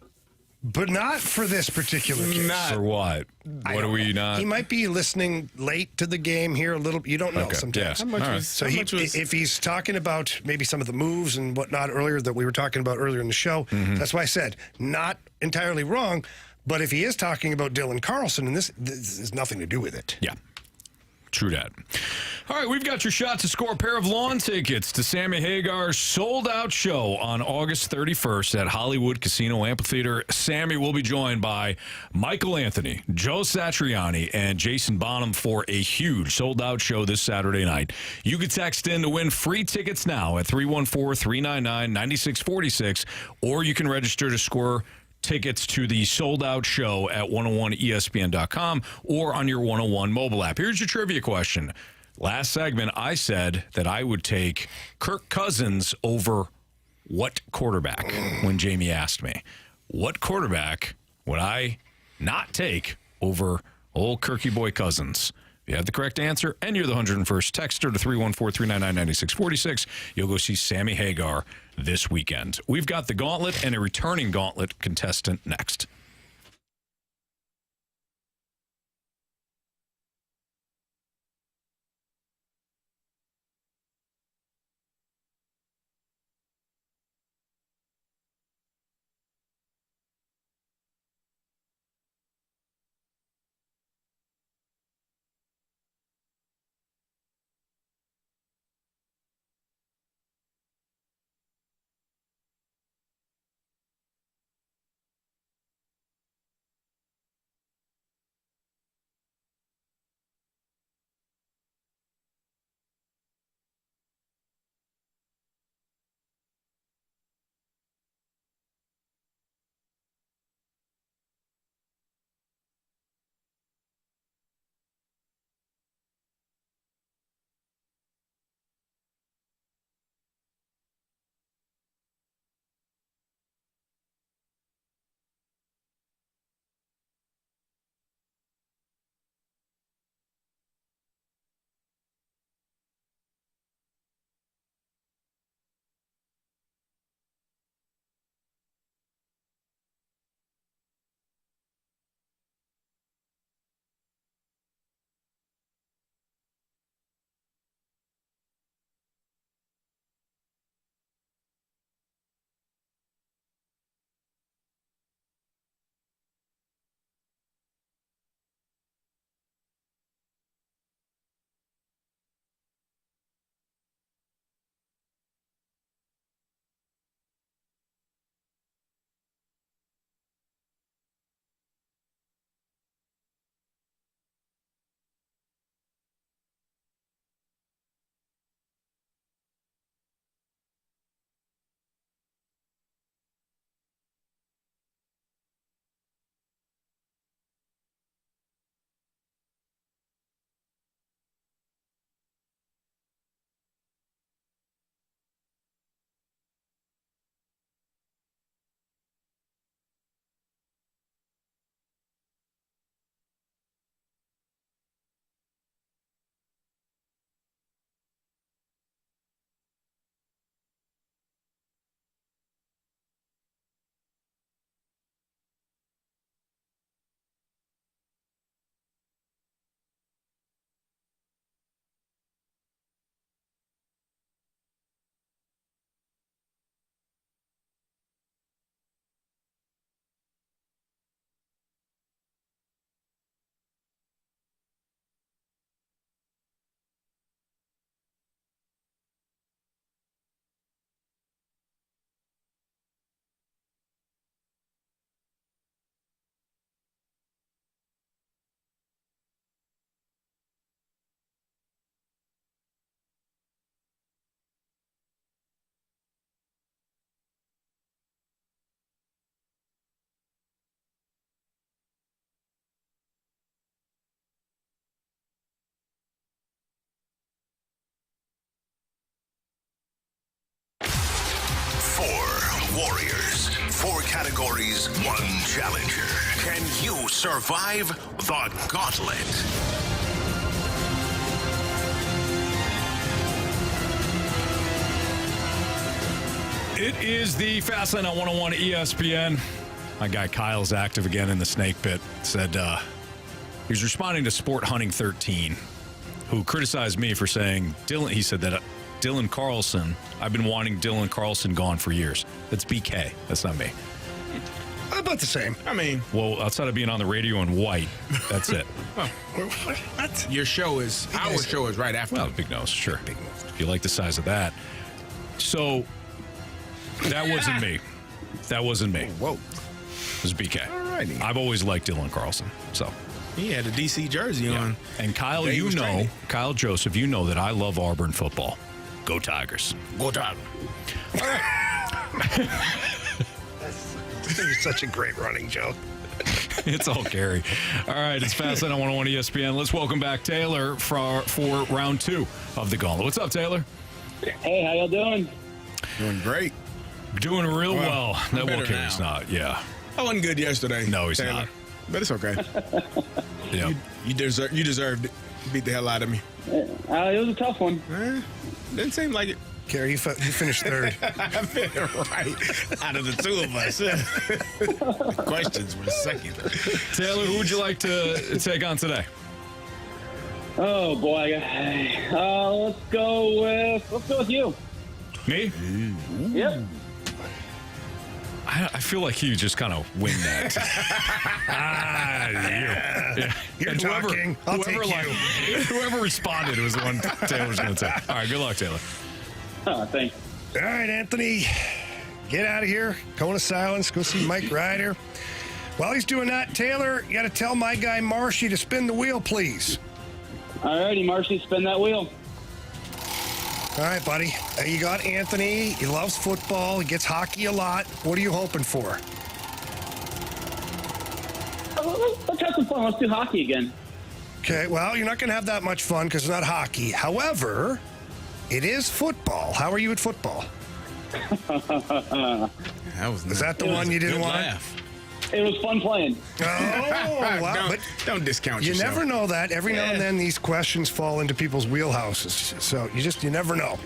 but not for this particular case. For what? What are we not? He might be listening late to the game here a little. You don't know Okay, sometimes. yeah. How much All right. was- So How much was- if he's talking about maybe some of the moves and whatnot earlier that we were talking about earlier in the show, that's why I said not entirely wrong. But if he is talking about Dylan Carlson, and this has nothing to do with it. Yeah. True that. All right, we've got your shot to score a pair of lawn tickets to Sammy Hagar's sold-out show on August 31st at Hollywood Casino Amphitheater. Sammy will be joined by Michael Anthony, Joe Satriani, and Jason Bonham for a huge sold-out show this Saturday night. You can text in to win free tickets now at 314-399-9646, or you can register to score tickets to the sold-out show at 101ESPN.com or on your 101 mobile app. Here's your trivia question. Last segment, I said that I would take Kirk Cousins over what quarterback when Jamie asked me. What quarterback would I not take over old Kirky Boy Cousins? If you have the correct answer and you're the 101st texter to 314-399-9646, you'll go see Sammy Hagar this weekend. We've got the Gauntlet and a returning Gauntlet contestant next. warriors. 4 categories, 1 challenger. Can you survive the Gauntlet? It is the Fastlane on 101 ESPN. My guy Kyle's active again in the snake pit. Said he was responding to Sport Hunting 13, who criticized me for saying Dylan. He said that Dylan Carlson. I've been wanting Dylan Carlson gone for years. That's BK. That's not me. About the same. I mean, well, outside of being on the radio in white, that's it. What? Our show is right after. Well, big nose, sure. Big nose. If you like the size of that. So that wasn't me. That wasn't me. Whoa. It was BK. All righty. I've always liked Dylan Carlson. So he had a DC jersey on. And Kyle, you know, training. Kyle Joseph, you know that I love Auburn football. Go Tigers. Go Tigers. All right. You're such a great running joke. It's all Carey. All right, it's Fastlane on 101 ESPN. Let's welcome back Taylor for round 2 of the Gauntlet. What's up, Taylor? Hey, how y'all doing? Doing great. Doing real well. No, better Carey's now. not. Yeah. I wasn't good yesterday. No, he's Taylor. not. But it's okay. Yeah. You deserved it. Beat the hell out of me. It was a tough one. Didn't seem like it. Carey, you finished third. Right. Out of the two of us. The questions were second. Taylor, who would you like to take on today? Oh boy, let's go with you. Me? Yep. I feel like he just kind of win that. You're talking. I'll take you. Whoever responded was the one Taylor's going to take. All right, good luck, Taylor. Thanks. All right, Anthony, get out of here. Cone of silence. Go see Mike Ryder. While he's doing that, Taylor, you got to tell my guy Marshy to spin the wheel, please. All righty, Marshy, spin that wheel. All right, buddy. You got Anthony. He loves football. He gets hockey a lot. What are you hoping for? Let's have some fun. Let's do hockey again. Okay, well, you're not going to have that much fun because it's not hockey. However, it is football. How are you at football? Is that the one you didn't want? Laugh. It was fun playing. Oh, wow. Don't discount you yourself. never know that. Every now and then these questions fall into people's wheelhouses. So you never know.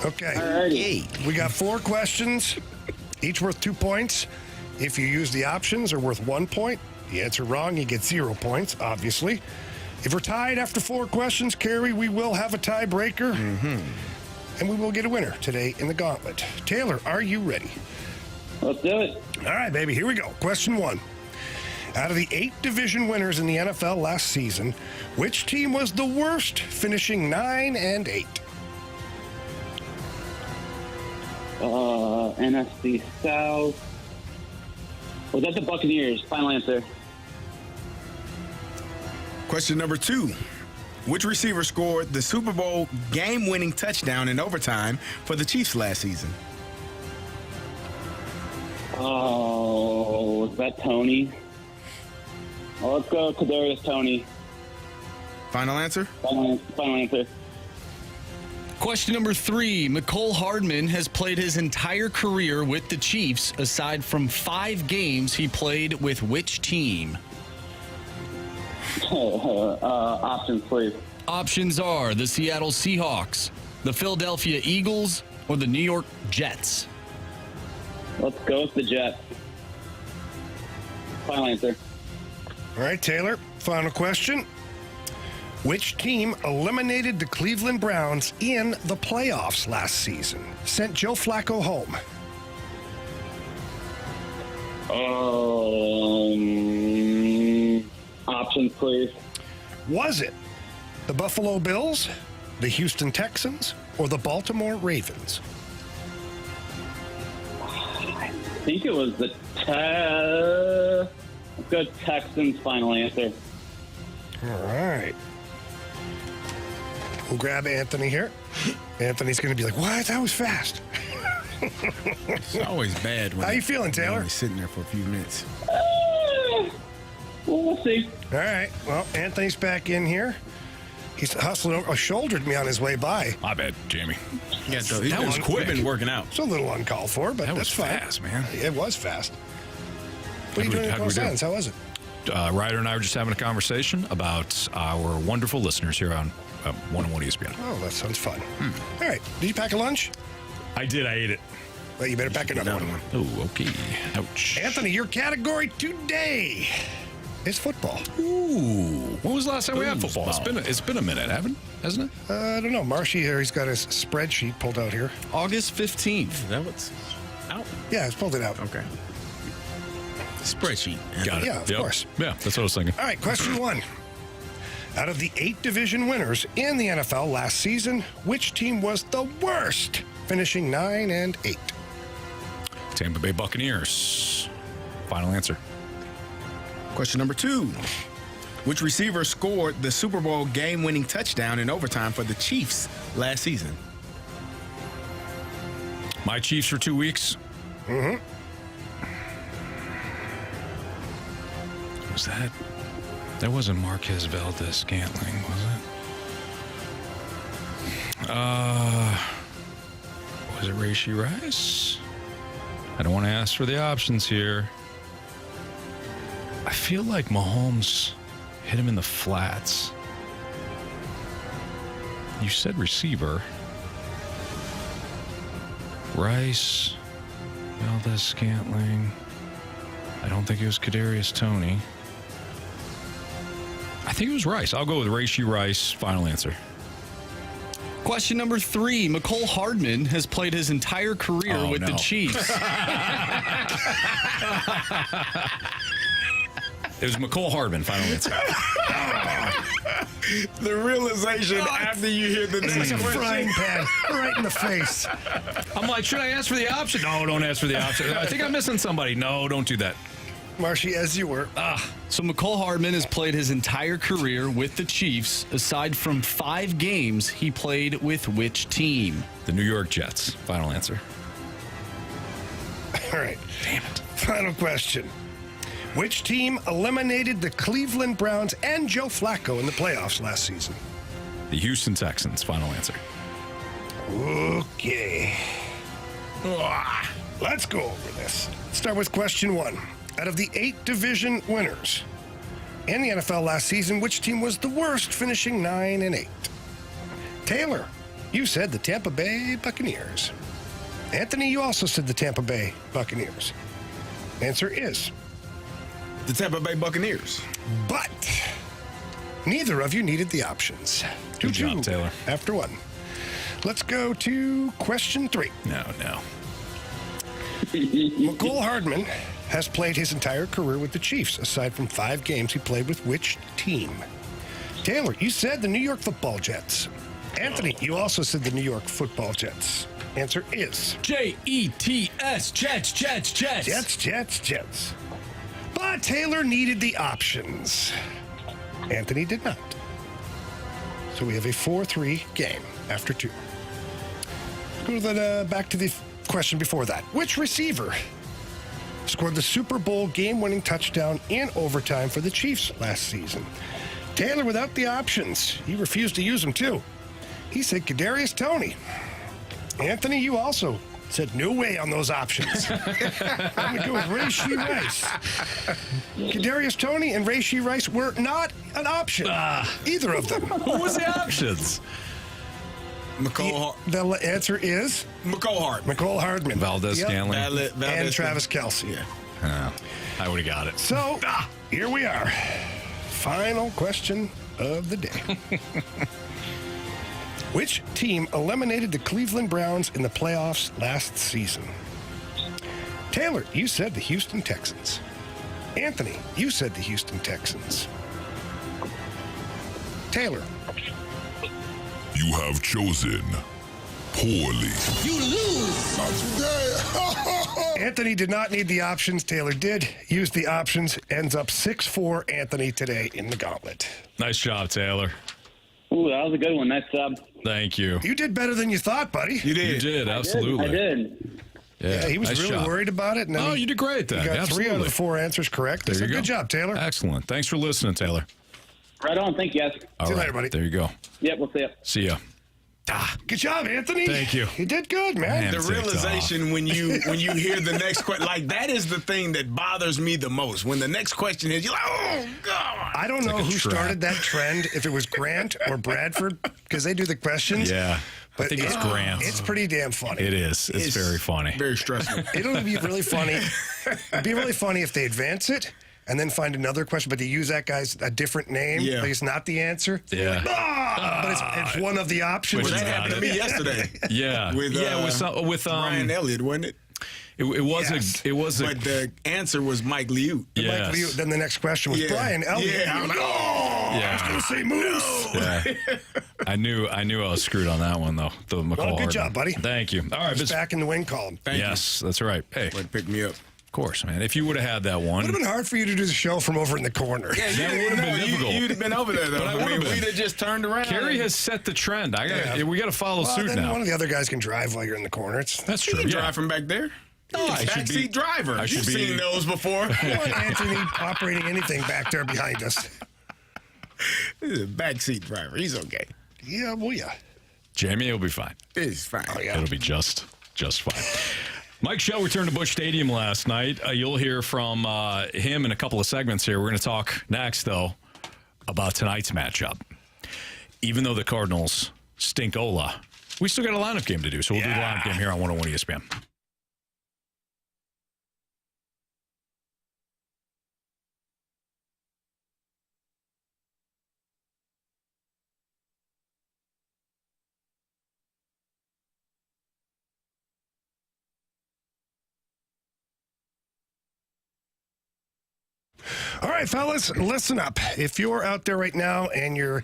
Okay. Alrighty. We got 4 questions, each worth 2 points. If you use the options, are worth 1 point. You answer wrong, you get 0 points, obviously. If we're tied after 4 questions, Carey, we will have a tiebreaker. And we will get a winner today in the Gauntlet. Taylor, are you ready? Let's do it. All right, baby, here we go. Question 1. Out of the 8 division winners in the NFL last season, which team was the worst, finishing 9-8? NFC South. Was that the Buccaneers? Final answer. Question number 2. Which receiver scored the Super Bowl game-winning touchdown in overtime for the Chiefs last season? Oh, was that Tony? Well, let's go Kadarius Tony. Final answer? Final answer. Question number 3. Mecole Hardman has played his entire career with the Chiefs, aside from 5 games he played with which team? Options, please. Options are the Seattle Seahawks, the Philadelphia Eagles, or the New York Jets. Let's go with the Jets. Final answer. All right, Taylor, final question. Which team eliminated the Cleveland Browns in the playoffs last season? Sent Joe Flacco home. Options, please. Was it the Buffalo Bills, the Houston Texans, or the Baltimore Ravens? I think it was the let's go Texans. Final answer. All right. We'll grab Anthony here. Anthony's going to be like, what? That was fast. It's always bad when How you feeling, Taylor? He's sitting there for a few minutes. We'll see. All right. Well, Anthony's back in here. He's hustling over, shouldered me on his way by. My bad, Jamie. Yeah, so That was quick. He's been working out. It's a little uncalled for, but That was that's fine. fast, man. It was fast. What are you doing in Close Hands? How was it? Ryder and I were just having a conversation about our wonderful listeners here on 101 ESPN. Oh, that sounds fun. All right. Did you pack a lunch? I did. I ate it. Well, you better pack another one. Oh, okay. Ouch. Anthony, your category today is football. Ooh. When was the last time we had football? It's been a minute, hasn't it? I don't know. Marshy here, he's got his spreadsheet pulled out here. August 15th. Is that what's out? Yeah, he's pulled it out. Okay. Spreadsheet. Got it. Yeah, of course. Yeah, that's what I was thinking. All right, question 1. Out of the 8 division winners in the NFL last season, which team was the worst, finishing 9-8? Tampa Bay Buccaneers. Final answer. Question number 2. Which receiver scored the Super Bowl game-winning touchdown in overtime for the Chiefs last season? My Chiefs for 2 weeks. Mm-hmm. Was that? That wasn't Marquez Valdez-Scantling, was it? Was it Rashee Rice? I don't want to ask for the options here. I feel like Mahomes hit him in the flats. You said receiver. Rice, Valdez-Scantling. I don't think it was Kadarius Toney. I think it was Rice. I'll go with Rashee Rice. Final answer. Question number 3. McCole Hardman has played his entire career with the Chiefs. It was McCole Hardman. Final answer. The realization after you hear the It's like a frying pan right in the face. I'm like, should I ask for the option? No, don't ask for the option. I think I'm missing somebody. No, don't do that. Marshy, as you were. So McCole Hardman has played his entire career with the Chiefs. Aside from 5 games, he played with which team? The New York Jets. Final answer. All right. Damn it. Final question. Which team eliminated the Cleveland Browns and Joe Flacco in the playoffs last season? The Houston Texans. Final answer. Okay. Let's go over this. Start with question 1. Out of the 8 division winners in the NFL last season, which team was the worst, finishing 9-8? Taylor, you said the Tampa Bay Buccaneers. Anthony, you also said the Tampa Bay Buccaneers. Answer is the Tampa Bay Buccaneers. But neither of you needed the options. Good job, Taylor. After 1. Let's go to question 3. No. McCole Hardman has played his entire career with the Chiefs. Aside from 5 games, he played with which team? Taylor, you said the New York Football Jets. Anthony, you also said the New York Football Jets. Answer is Jets. Jets. But Taylor needed the options. Anthony did not. So we have a 4-3 game after 2. Let's go back to the question before that. Which receiver scored the Super Bowl game-winning touchdown in overtime for the Chiefs last season? Taylor, without the options, he refused to use them too. He said Kadarius Toney. Anthony, you also said no way on those options. I'm going to go with Rashee Rice. Kadarius Toney and Rashee Rice were not an option. Either of them. What was the options? The answer is McCole Hardman. Valdez-Scantling. And Travis Kelce. Yeah. I would have got it. So, here we are. Final question of the day. Which team eliminated the Cleveland Browns in the playoffs last season? Taylor, you said the Houston Texans. Anthony, you said the Houston Texans. Taylor. You have chosen poorly. You lose. Anthony did not need the options. Taylor did use the options. Ends up 6-4 Anthony today in the Gauntlet. Nice job, Taylor. Ooh, that was a good one. Nice job. Thank you. You did better than you thought, buddy. You did, absolutely. I did. Yeah, he was nice really job. worried about it. And then you did great then. You got Absolutely. 3 out of the 4 answers correct. There you go. Good job, Taylor. Excellent. Thanks for listening, Taylor. Right on. Thank you, guys. See you later, buddy. There you go. Yep, we'll see you. See ya. Good job, Anthony. Thank you. You did good, man. The realization when you hear the next question, like that is the thing that bothers me the most. When the next question is, you're like, oh God. I don't know who started that trend, if it was Grant or Bradford, because they do the questions. Yeah. But I think it's Grant. It's pretty damn funny. It is. It's very funny. Very stressful. It'll be really funny. It'd be really funny if they advance it and then find another question, but they use that guy's a different name. Yeah. Like it's not the answer. Yeah. But it's one of the options. Well, that happened to me yesterday. Yeah. with Ryan Elliott, wasn't it? It was Yes. But the answer was Mike Liu. Yes. Mike Liu, then the next question was Brian Elliott. Yeah, I'm like, I was going to say Moose. Yeah. I knew I was screwed on that one though. The McCall. Well, good Hardman. job, buddy. Thank you. All right, Just back in the win column. yes, that's right. Hey, Way to pick me up. of course, man. If you would have had that one, Would have been hard for you to do the show from over in the corner. that would have been difficult. You'd have been over there, though. But I would've been. We'd have just turned around. Carey has set the trend. We got to follow Well, suit then now. one of the other guys can drive while you're in the corner. That's You true. can Yeah. drive from back there. No, I should be- Backseat driver. I should You've be- seen those before. I don't want Anthony operating anything back there behind us. This is a backseat driver. He's okay. Yeah, well, yeah. Jamie will be fine. It's fine. Oh, yeah. It'll be just fine. Mike Shildt returned to Busch Stadium last night. You'll hear from him in a couple of segments here. We're going to talk next, though, about tonight's matchup. Even though the Cardinals stink Ola, we still got a lineup game to do, so we'll do the lineup game here on 101 ESPN. All right, fellas, listen up. If you're out there right now and you're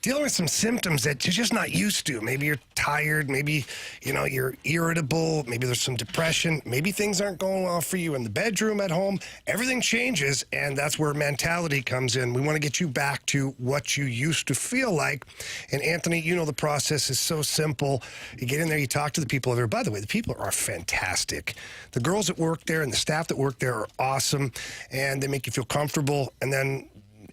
dealing with some symptoms that you're just not used to, maybe you're tired, maybe you're irritable, maybe there's some depression, maybe things aren't going well for you in the bedroom, at home, everything changes, and that's where mentality comes in. We want to get you back to what you used to feel like. And Anthony, the process is so simple. You get in there, you talk to the people there. By the way, the people are fantastic. The girls that work there and the staff that work there are awesome, and they make you feel comfortable. And then,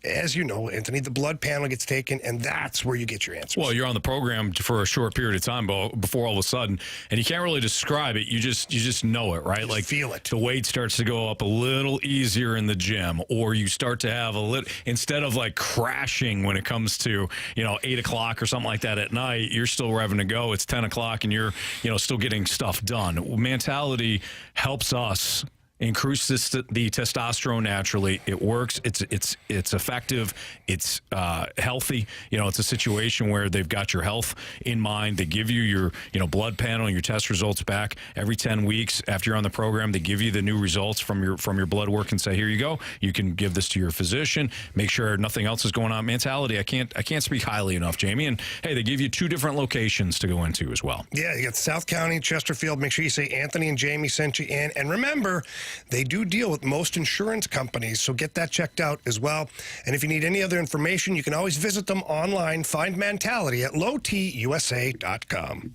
as you know, Anthony, the blood panel gets taken, and that's where you get your answers. Well, you're on the program for a short period of time before all of a sudden, and you can't really describe it. You just know it, right? Like feel it. The weight starts to go up a little easier in the gym, or you start to have a little, instead of like crashing when it comes to 8 o'clock or something like that at night, you're still revving to go. It's 10 o'clock, and you're still getting stuff done. Mentality helps us increase the testosterone naturally. It works. It's effective. It's healthy. It's a situation where they've got your health in mind. They give you your blood panel and your test results back every 10 weeks after you're on the program. They give you the new results from your blood work and say, here you go. You can give this to your physician. Make sure nothing else is going on. Mentality. I can't speak highly enough, Jamie. And hey, they give you 2 different locations to go into as well. Yeah, you got South County, Chesterfield. Make sure you say Anthony and Jamie sent you in. And remember, they do deal with most insurance companies, so get that checked out as well. And if you need any other information, you can always visit them online. Find Mentality at lowtusa.com.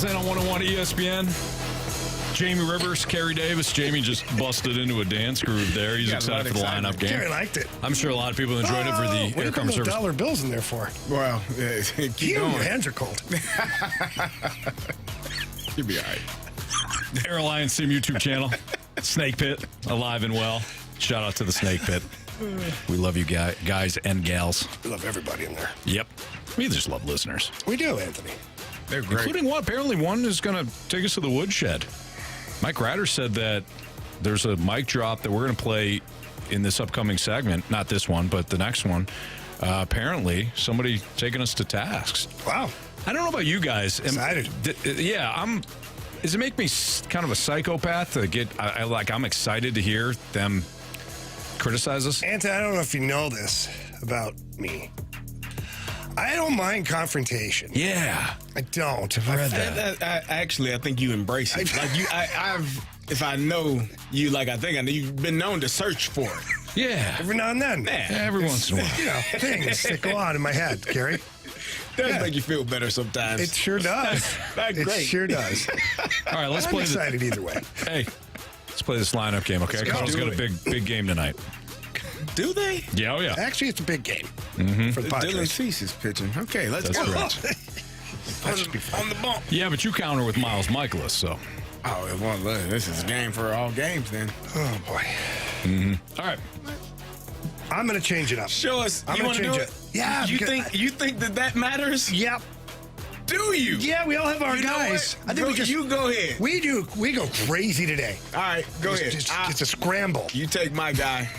Miles in on 101 ESPN. Jamie Rivers, Carey Davis. Jamie just busted into a dance groove there. He's excited for the lineup game. Carey liked it. I'm sure a lot of people enjoyed it for the What are aircraft those service. dollar bills in there for? Well, keep going. Your hands are cold. You'll be all right. Air Alliance Team YouTube channel. Snake Pit, alive and well. Shout out to the Snake Pit. We love you guys and gals. We love everybody in there. Yep. We just love listeners. We do, Anthony. They're great. Including one. Apparently one is going to take us to the woodshed. Mike Ryder said that there's a mic drop that we're going to play in this upcoming segment. Not this one, but the next one. Apparently, somebody taking us to tasks. Wow. I don't know about you guys. Excited. Does it make me kind of a psychopath to get? I'm excited to hear them criticize us. Anthony, I don't know if you know this about me. I don't mind confrontation. Yeah, I don't. I've read that. I think you embrace it. If I know you, like I think I know, you've been known to search for it. Yeah, every now and then. Every once in a while. Things that go on in my head, Carey. Does make you feel better sometimes. It sure does. It sure does. All right, let's I'm play. Excited either way. Hey, let's play this lineup game, okay? Cardinals got a big game tonight. Do they? Yeah, oh yeah. Actually, it's a big game for the Padres. Dylan Cease is pitching. Okay, let's go. Correct. on the bump. Yeah, but you counter with Miles Michaelis, so. Oh, well, look, this is a game for all games then. Oh, boy. All right. I'm going to change it up. Show us. I'm you going want to to do change it? Yeah. You think that matters? Yep. Do you? Yeah, we all have our You know guys. what? I think you go ahead. We do. We go crazy today. All right, go ahead. It's a scramble. You take my guy.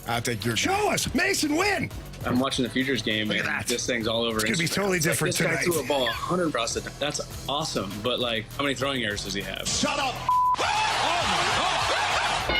I'll take your guy. Show us. Mason, win. I'm watching the Futures game, Look at and that. this thing's all over. It's going to be Instagram. totally different This guy tonight. threw a ball 100 across the. That's awesome, but how many throwing errors does he have? Shut up.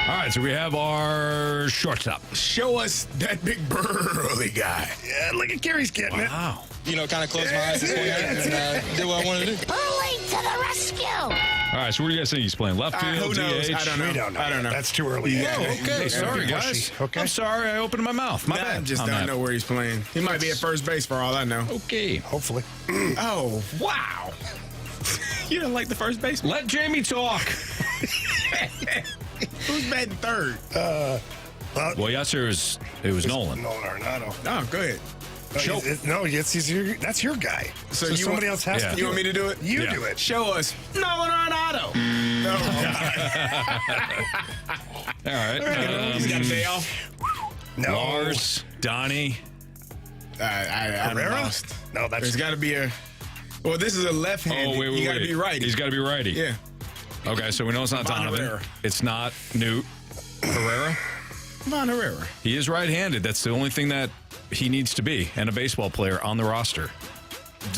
All right, so we have our shortstop. Show us that big burly guy. Yeah, look at Carey's getting it. Wow. Kind of close my eyes and did what I wanted to do. Bully to the rescue! All right, so what do you guys think he's playing? Left field, Who knows? DH? I don't know. We don't know. I don't know. That's too early. Yeah. Oh, okay. Sorry, guys. Okay. I'm sorry I opened my mouth. My bad. I just on don't that. know where he's playing. He might be at first base for all I know. Okay. Hopefully. Oh, wow. You don't like the first baseman? Let Jamie talk. Who's batting third? Well, yesterday it was Nolan. Nolan Arenado. Oh, go ahead. Show. That's your guy. So somebody else has to do it. You want me to do it? You do it. Show us Nolan Arenado. No. All right. He's got a day off. No. Lars, Donnie. I'm Herrera? lost. No, There's got to be a. Well, this is a left-handed. Oh, wait. You got to be righty. He's got to be righty. Yeah. Okay, so we know it's not Von Donovan. Herrera. It's not Newt Herrera. Von Herrera. He is right-handed. That's the only thing that he needs to be, and a baseball player on the roster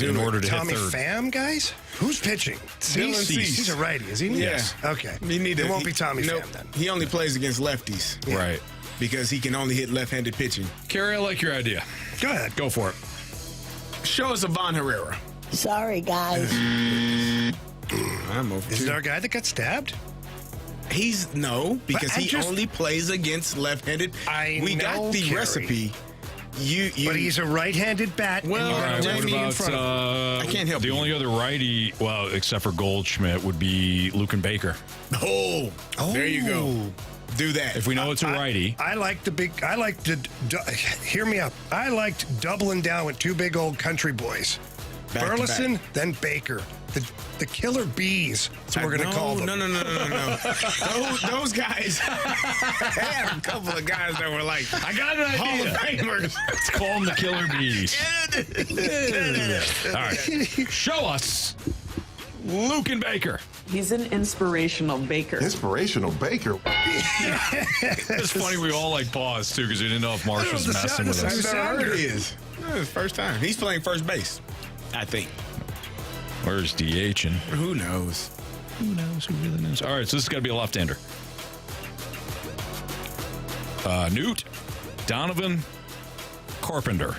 in order to Tommy hit third. Pham, guys? Who's pitching? Dylan Cease. He's a righty, is he? Yes. Okay. It won't be Tommy Nope. Pham then. He only plays against lefties. Yeah. Right. Because he can only hit left-handed pitching. Carey, I like your idea. Go ahead. Go for it. Show us a Von Herrera. Sorry, guys. I'm over. Is there a guy that got stabbed? He's no, because But I he just- only plays against left-handed. We know, got the Carey. recipe. You But he's a right-handed bat. Well, and you All got right, what Jamie in about front of him. I can't help the you. only other righty, well, except for Goldschmidt, would be Lucan Baker. Oh, there you go. Do that. If we know it's a righty. I like hear me out. I liked doubling down with two big old country boys. Back to Burleson, back. then Baker. The killer bees. That's what we're going to call them. No. those guys. They had a couple of guys that were like, I got an Hall idea. of Famers. Let's call them the Killer Bees. All right. Show us Lucan Baker. He's an inspirational baker. Inspirational baker. It's funny we all paused too because we didn't know if Marsh was messing with I've us. never heard his. His first time. He's playing first base, I think. Where's DHing? Who knows? Who knows? Who really knows? All right, so this has got to be a left-hander. Newt, Donovan, Carpenter.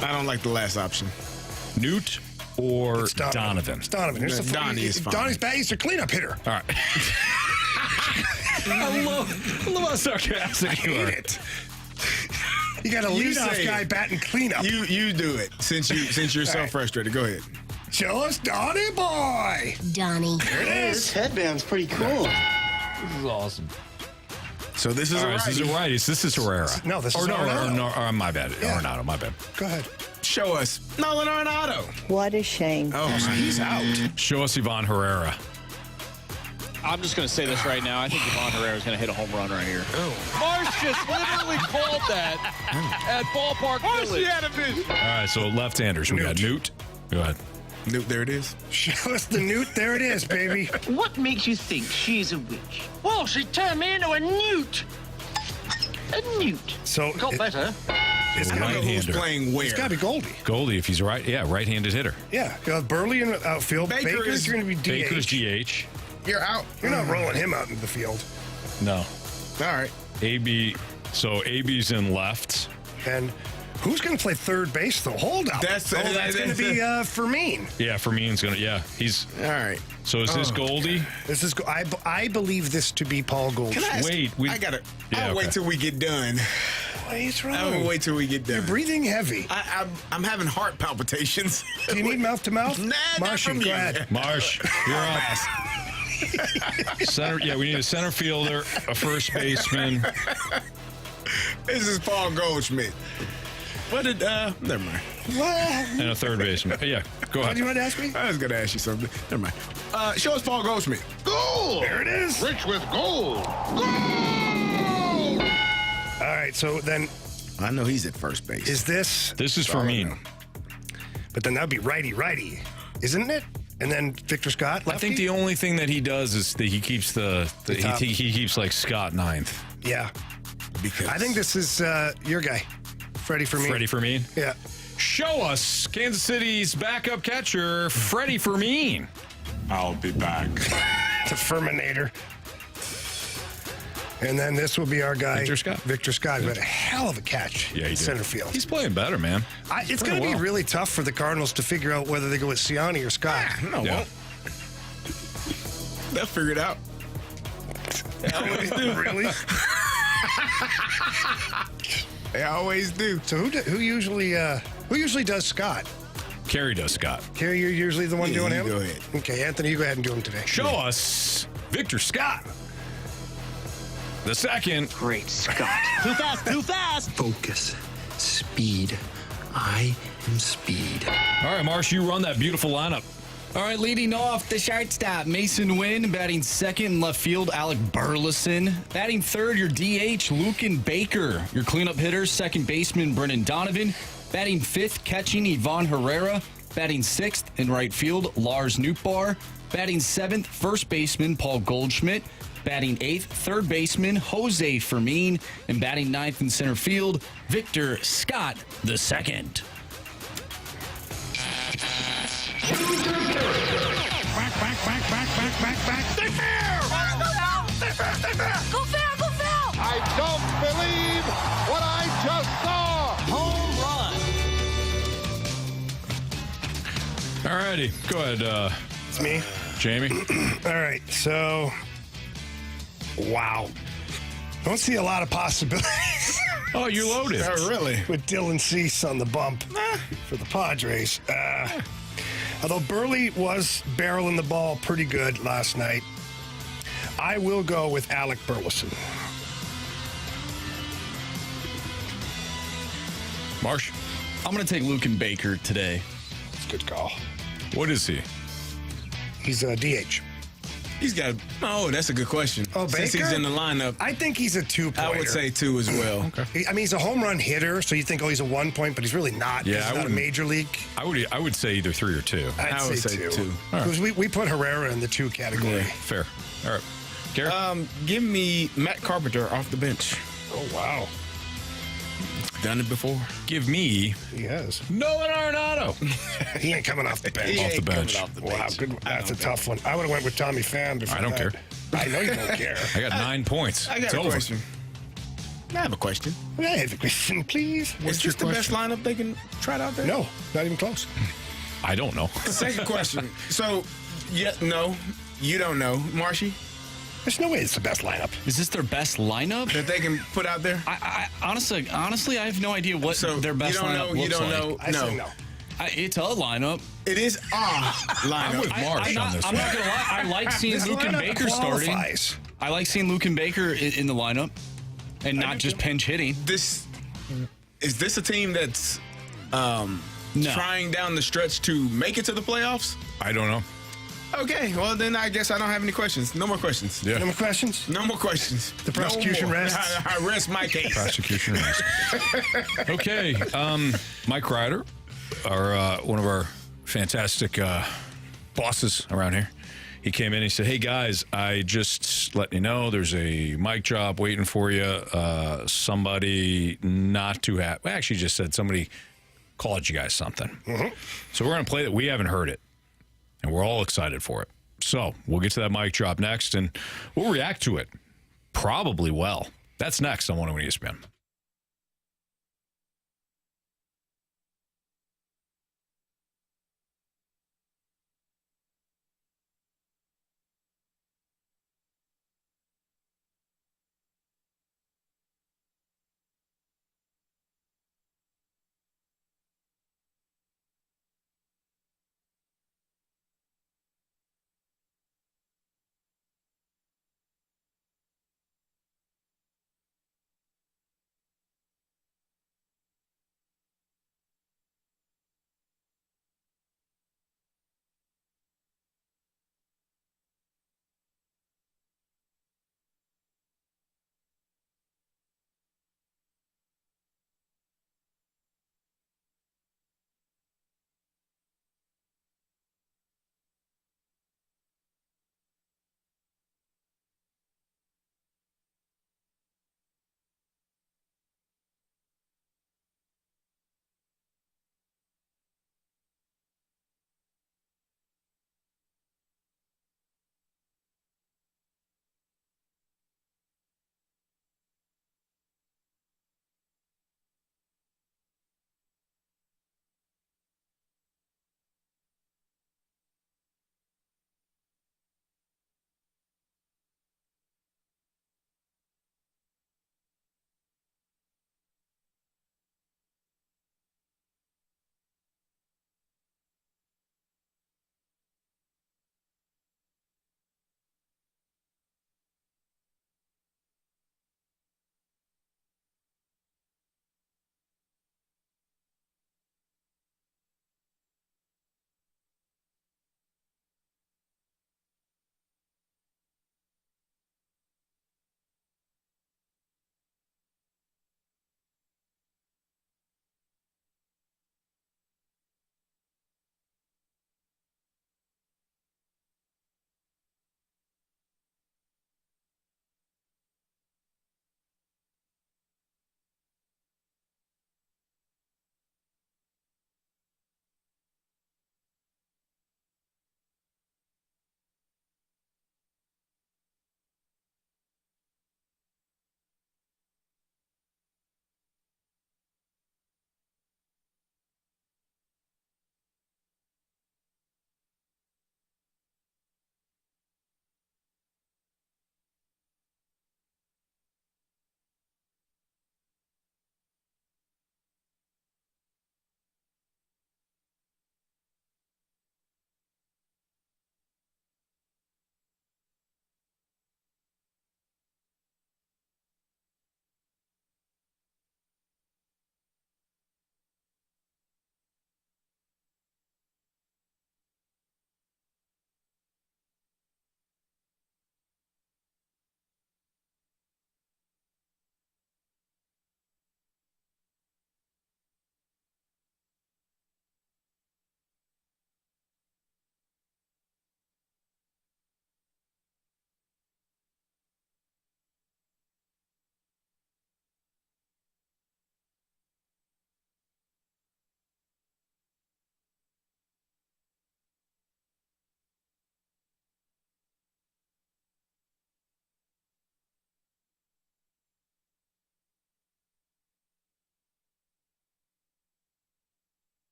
I don't like the last option. Newt or It's Donovan? It's Donovan. Here's the Donnie is fine. Donnie's bat. He's a cleanup hitter. All right. I love how sarcastic you are. You got a You leadoff say guy it. batting cleanup. You do it since you're so frustrated. Go ahead. Show us Donnie Boy. Donnie. There it is. This headband's pretty cool. This is awesome. So this is All a right, righty. this is a righty. This is Herrera. No, this is no, Arenado. my bad. Yeah. Arenado, my bad. Go ahead. Show us Nolan Arenado. What a shame. Oh, so he's out. Show us Ivan Herrera. I'm just going to say this right now. I think Ivan Herrera is going to hit a home run right here. Oh. Marsh just literally called that at Ballpark Village. had a vision. All right, so left-handers. We got Newt. Go ahead. Newt, there it is. Show us the Newt. There it is, baby. What makes you think she's a witch? Well, she turned me into a newt. A newt. So Got better. it's I don't got know who's playing where. it's got to be Goldie. Goldie, if he's right-handed hitter. Yeah. Burley in outfield. Baker Baker's is- going to be DH. Baker's DH. You're out. You're not rolling him out into the field. No. All right. AB. So AB's in left. And who's going to play third base, though? Hold up. That's going to be Fermin. Yeah, Fermin's gonna. Yeah, he's. All right. So is this Goldie? This is. I believe this to be Paul Goldschmidt. Can I ask, Wait, I gotta. Yeah, I'll wait okay. till we get done. What's wrong? I'm gonna wait till we get done. You're breathing heavy. I'm having heart palpitations. Do you need mouth to mouth? Nah, not Marshy, from go you. ahead. Marsh, you're up. Center. Yeah, we need a center fielder, a first baseman. This is Paul Goldschmidt. What did? Never mind. And a third baseman. Yeah, go What ahead. do you want to ask me? I was gonna ask you something. Never mind. Show us Paul Goldschmidt. Gold. There it is. Rich with gold. Gold! All right. So then, I know he's at first base. is this? This is Fermin. But then that'd be righty, isn't it? And then Victor Scott. I think the only thing that he does is that he keeps top. he keeps like Scott ninth. Yeah. Because I think this is your guy, Freddie Fermin. Freddie Fermin. Yeah. Show us Kansas City's backup catcher, Freddie Fermin. I'll be back. It's a Ferminator. And then this will be our guy, Victor Scott. Victor Scott, who had a hell of a catch Yeah, he in did. center field. He's playing better, man. It's going to be really tough for the Cardinals to figure out whether they go with Siani or Scott. No, Yeah. won't. They'll figure it out. They always do. Really? They always do. So who usually does Scott? Carey does Scott. Carey, you're usually the one Yeah, doing you him? go ahead. Okay, Anthony, you go ahead and do him today. Show us Victor Scott. The second. Great Scott. Too fast, too fast. Focus. Speed. I am speed. All right, Marsh, you run that beautiful lineup. All right, leading off the shortstop, Mason Wynn. Batting second in left field, Alec Burleson. Batting third, your DH, Lucan Baker. Your cleanup hitter, second baseman, Brennan Donovan. Batting fifth, catching, Ivan Herrera. Batting sixth in right field, Lars Nootbaar. Batting seventh, first baseman, Paul Goldschmidt. Batting eighth, third baseman, Jose Fermin. And batting ninth in center field, Victor Scott the second. Go fair, go foul. I don't believe what I just saw. Home run. All righty, go ahead, It's me. Jamie. All right, so, wow. Don't see a lot of possibilities. Oh, you loaded. Oh, really? With Dylan Cease on the bump for the Padres. Although Burley was barreling the ball pretty good last night, I will go with Alec Burleson. Marsh. I'm going to take Lucan Baker today. That's a good call. What is he? He's a DH. He's got. Oh, that's a good question. Oh, Since Baker? he's in the lineup, I think he's a two-pointer. I would say two as well. Okay. I mean, he's a home run hitter, so you think, oh, he's a 1 point, but he's really not. Yeah, he's I not a wouldn't- major league. I would say either 3 or 2. I'd I would say say two. All right. Because we put Herrera in the 2 category. Yeah. Fair. All right. Gary? Give me Matt Carpenter off the bench. Oh, wow. Done it before. Give me He has. Nolan Arenado. He ain't coming off the bench. He Off the ain't coming bench. off the Wow, bench. good. That's a tough one. I would have went with Tommy Pham before I don't that. care. I know you don't care. I got 9 points. I got It's a over. question. I have a question. I have a question, please. Is this the best lineup they can try out there? No, not even close. I don't know. Second question. So, no, you don't know, Marshy, There's no way it's the best lineup. Is this their best lineup? that they can put out there? I honestly, I have no idea what So their best you don't lineup know. You looks don't like. know. I say no. It's a lineup. It is lineup. I'm with Marsh on this I'm one. not going to lie. I like seeing This Luke and lineup Baker qualifies. starting. I like seeing Luke and Baker in the lineup and not just pinch hitting. Is this a team that's trying down the stretch to make it to the playoffs? I don't know. Okay, well then I guess I don't have any questions. No more questions. Yeah. No more questions? No more questions. The prosecution no more. rests? I rest my case. Prosecution rests. Okay. Mike Ryder, one of our fantastic bosses around here. He came in, he said, hey, guys, I just letting you know there's a mic drop waiting for you. Somebody not too happy. Well, actually just said somebody called you guys something. Mm-hmm. So we're going to play that. We haven't heard it, and we're all excited for it. So we'll get to that mic drop next, and we'll react to it probably well. That's next on 101 ESPN.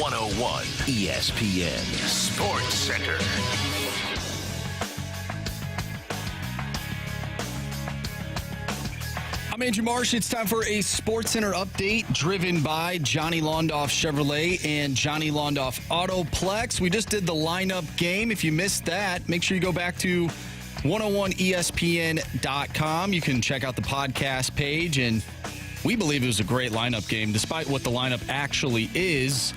101 ESPN Sports Center. I'm Andrew Marsh. It's time for a Sports Center update driven by Johnny Londoff Chevrolet and Johnny Londoff Autoplex. We just did the lineup game. If you missed that, make sure you go back to 101ESPN.com. You can check out the podcast page, and we believe it was a great lineup game, despite what the lineup actually is.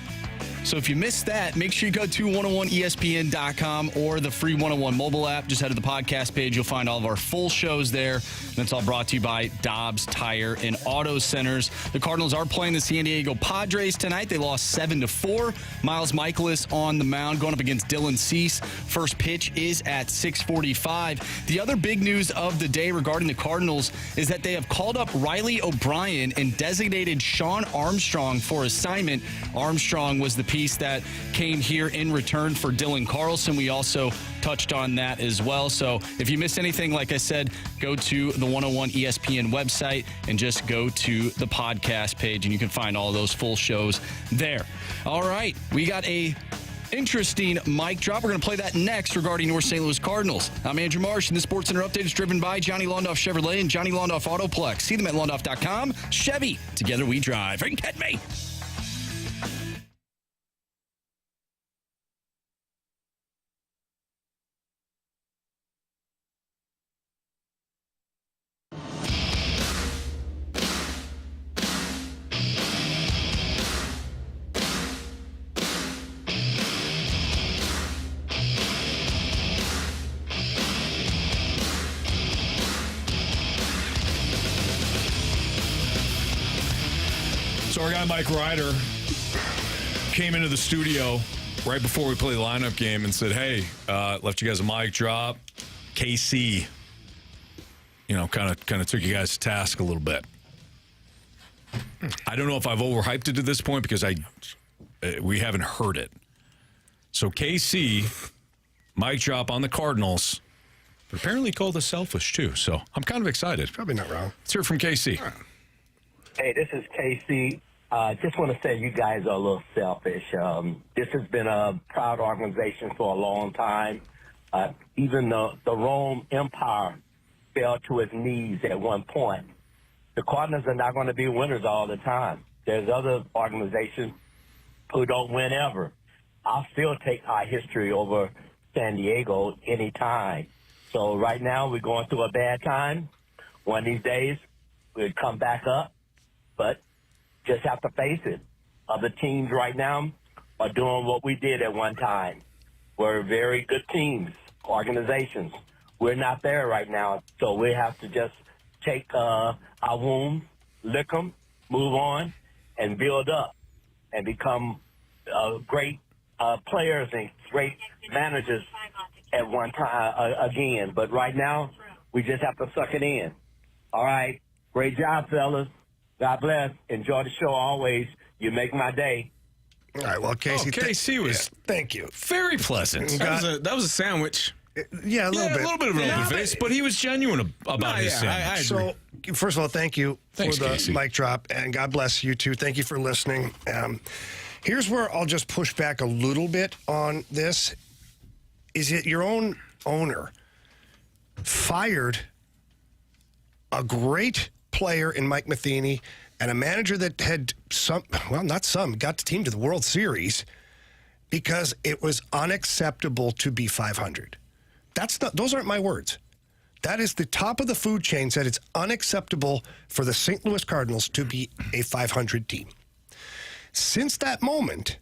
So if you missed that, make sure you go to 101ESPN.com or the free 101 mobile app. Just head to the podcast page. You'll find all of our full shows there. And it's all brought to you by Dobbs Tire and Auto Centers. The Cardinals are playing the San Diego Padres tonight. They lost 7-4. Miles Michaelis on the mound going up against Dylan Cease. First pitch is at 6:45. The other big news of the day regarding the Cardinals is that they have called up Riley O'Brien and designated Sean Armstrong for assignment. Armstrong was the piece that came here in return for Dylan Carlson. We also touched on that as well. So if you missed anything, like I said, go to the 101 ESPN website and just go to the podcast page, and you can find all those full shows there. All right, we got a interesting mic drop. We're going to play that next regarding North St. Louis Cardinals. I'm Andrew Marsh, and the Sports Center update is driven by Johnny Londoff Chevrolet and Johnny Londoff Autoplex. See them at londoff.com. Chevy, together we drive. Are you kidding me? So our guy Mike Ryder came into the studio right before we played the lineup game and said, hey, left you guys a mic drop. KC, kind of took you guys to task a little bit. I don't know if I've overhyped it to this point because we haven't heard it. So KC, mic drop on the Cardinals, but apparently called us selfish too. So I'm kind of excited. Probably not wrong. Let's hear it from KC. Hey, this is KC. Just want to say you guys are a little selfish. This has been a proud organization for a long time. Even the Rome Empire fell to its knees at one point. The Cardinals are not going to be winners all the time. There's other organizations who don't win ever. I'll still take our history over San Diego any time. So right now we're going through a bad time. One of these days we'll come back up, but just have to face it. Other teams right now are doing what we did at one time. We're very good teams, organizations. We're not there right now, so we have to just take our wounds, lick them, move on, and build up and become great players and great managers at one time again. But right now, we just have to suck it in. All right. Great job, fellas. God bless. Enjoy the show always. You make my day. All right. Well, Casey. KC was thank you. Very pleasant. That was a sandwich. Yeah, a little bit. A little bit of an open face, but he was genuine about his sandwich. I agree. So, first of all, thank you Thanks, for the Casey. mic drop, and God bless you too. Thank you for listening. Here's where I'll just push back a little bit on this. Is it your own owner fired a great player in Mike Matheny and a manager that had got the team to the World Series because it was unacceptable to be 500. Those aren't my words. That is the top of the food chain said it's unacceptable for the St. Louis Cardinals to be a 500 team. Since that moment,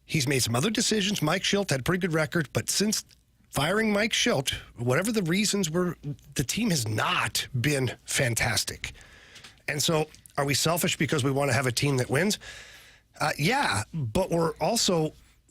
he's made some other decisions. Mike Shildt had a pretty good record, but since firing Mike Shildt, whatever the reasons were, the team has not been fantastic. And so are we selfish because we want to have a team that wins? Yeah, but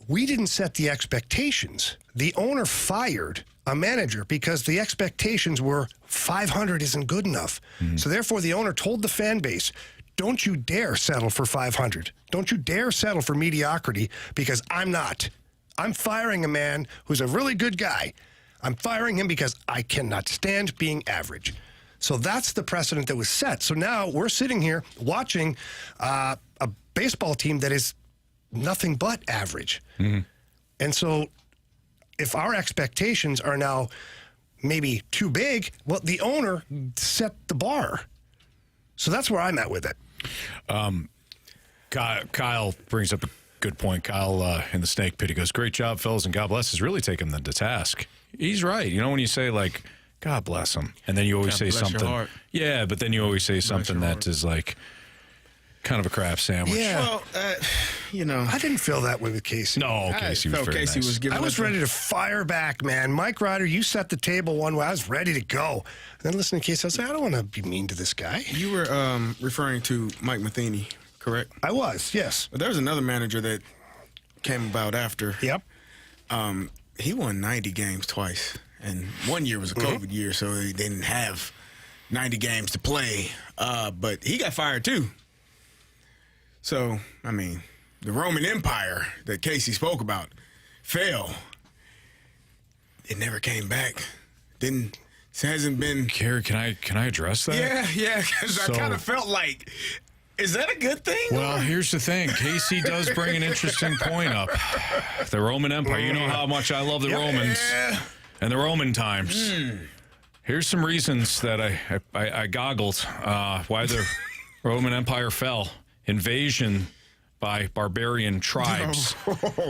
we didn't set the expectations. The owner fired a manager because the expectations were 500 isn't good enough. Mm-hmm. So therefore the owner told the fan base, don't you dare settle for 500. Don't you dare settle for mediocrity because I'm not. I'm firing a man who's a really good guy. I'm firing him because I cannot stand being average. So that's the precedent that was set. So now we're sitting here watching a baseball team that is nothing but average. And so if our expectations are now maybe too big, well, the owner set the bar. So that's where I'm at with it. Kyle brings up a good point. Kyle in the snake pit, he goes, great job, fellas, and God bless, has really taken them to task. He's right. You know, when you say, like, God bless him, and then you always say something. Yeah, but then you always say something that is, like, kind of a crap sandwich. Yeah. Well, you know. I didn't feel that way with Casey. No, Casey was very nice. I was ready to fire back, man. Mike Ryder, you set the table one way. I was ready to go. And then listening to Casey, I was like, I don't want to be mean to this guy. You were referring to Mike Matheny, correct? I was, yes. But there was another manager that came about after. Yep. He won 90 games twice. And one year was a COVID year, so they didn't have 90 games to play. But he got fired, too. So, I mean, the Roman Empire that Casey spoke about fell. It never came back. It hasn't been. Carey, can I address that? Yeah, because I kind of felt like, is that a good thing? Well, here's the thing. Casey does bring an interesting point up. The Roman Empire. You know how much I love the Romans and the Roman times. Here's some reasons that I goggled why the Roman Empire fell. Invasion by barbarian tribes.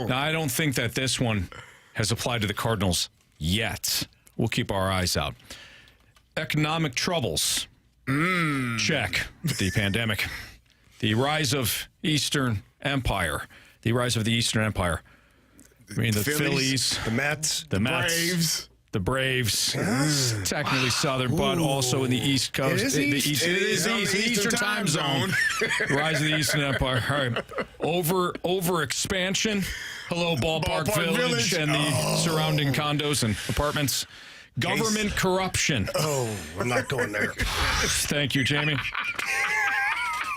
Now, I don't think that this one has applied to the Cardinals yet. We'll keep our eyes out. Economic troubles. Check. The pandemic. The rise of Eastern Empire. The rise of the Eastern Empire. I mean, the Phillies, the Mets, the Braves. The Braves, technically Southern, but also in the East Coast. It is East. It is East. The Eastern time zone. Rise of the Eastern Empire. All right. Over expansion. Hello, Ballpark Village and the surrounding condos and apartments. Government corruption. Oh, I'm not going there. Thank you, Jamie.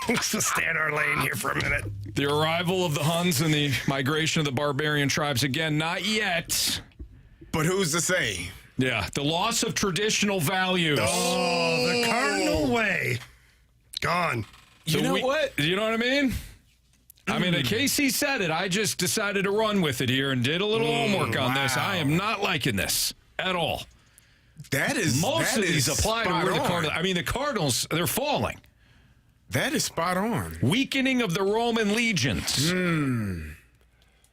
Let's just stay in our lane here for a minute. The arrival of the Huns and the migration of the barbarian tribes. Again, not yet. But who's to say? Yeah, the loss of traditional values. Oh, the Cardinal way. Gone. You know what? You know what I mean? I mean, Casey said it. I just decided to run with it here and did a little homework on this. I am not liking this at all. Most of these apply to where the Cardinals. I mean, the Cardinals, they're falling. That is spot on. Weakening of the Roman legions.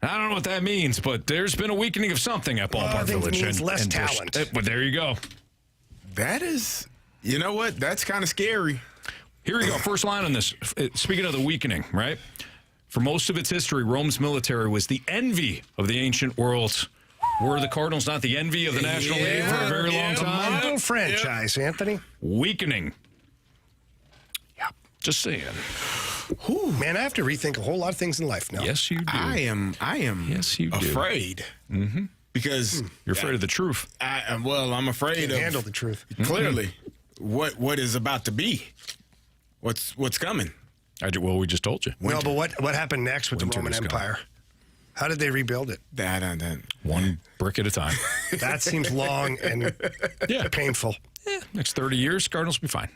I don't know what that means, but there's been a weakening of something at Ballpark Village. It means less talent. But there you go. That is, you know what? That's kind of scary. Here we go. First line on this. Speaking of the weakening, right? For most of its history, Rome's military was the envy of the ancient world. Were the Cardinals not the envy of the National League for a very long time? Model franchise, Anthony. Weakening. Yeah. Just saying. Whew, man, I have to rethink a whole lot of things in life now. Yes, you do. I am yes, you do. afraid. Because you're afraid of the truth. I'm afraid Can't of handle the truth. Clearly, what is about to be? What's coming? We just told you. No, but what happened next with the Roman Empire? How did they rebuild it? One brick at a time. That seems long and painful. Next 30 years, Cardinals will be fine.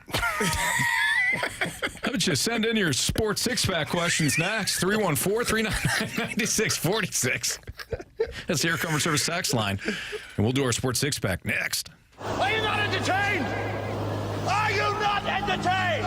How about you send in your sports six-pack questions next? 314-399-9646. That's the Air Comfort Service text line. And we'll do our sports six-pack next. Are you not entertained? Are you not entertained?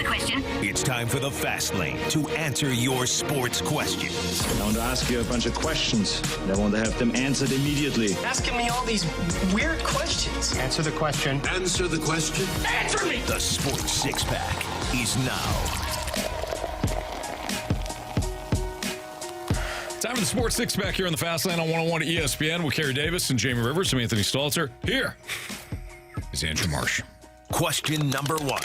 question. It's time for the Fast Lane to answer your sports questions. I want to ask you a bunch of questions, and I want to have them answered immediately. Asking me all these weird questions. Answer the question. Answer the question. Answer me! The Sports Six-Pack is now. Time for the Sports Six-Pack here on the Fast Lane on 101 ESPN with Carey Davis and Jamie Rivers. I'm Anthony Stalter. Here is Andrew Marsh. Question number one.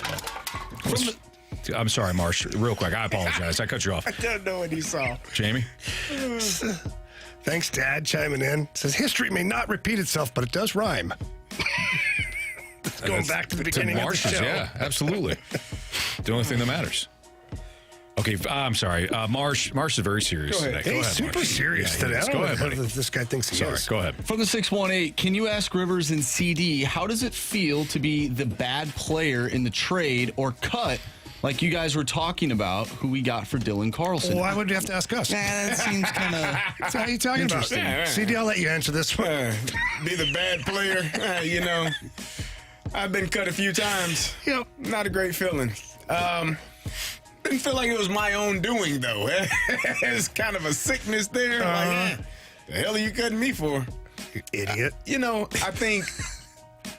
I'm sorry, Marsh. Real quick, I apologize. I cut you off. I don't know what he saw. Jamie? Thanks, Dad, chiming in. Says, history may not repeat itself, but it does rhyme. Going back to the beginning of the show. Yeah, absolutely. The only thing that matters. Okay, I'm sorry. Marsh is very serious today. Hey, super serious today. I don't know ahead, buddy. this guy thinks he is. Go ahead. From the 618, can you ask Rivers and CD, how does it feel to be the bad player in the trade or cut like you guys were talking about who we got for Dylan Carlson? Well, why would you have to ask us? That seems kind of So how are you talking about? Yeah, right. CD, I'll let you answer this one. Be the bad player. I've been cut a few times. Yep. Not a great feeling. Didn't feel like it was my own doing, though. It's kind of a sickness there. The hell are you cutting me for? You idiot. I think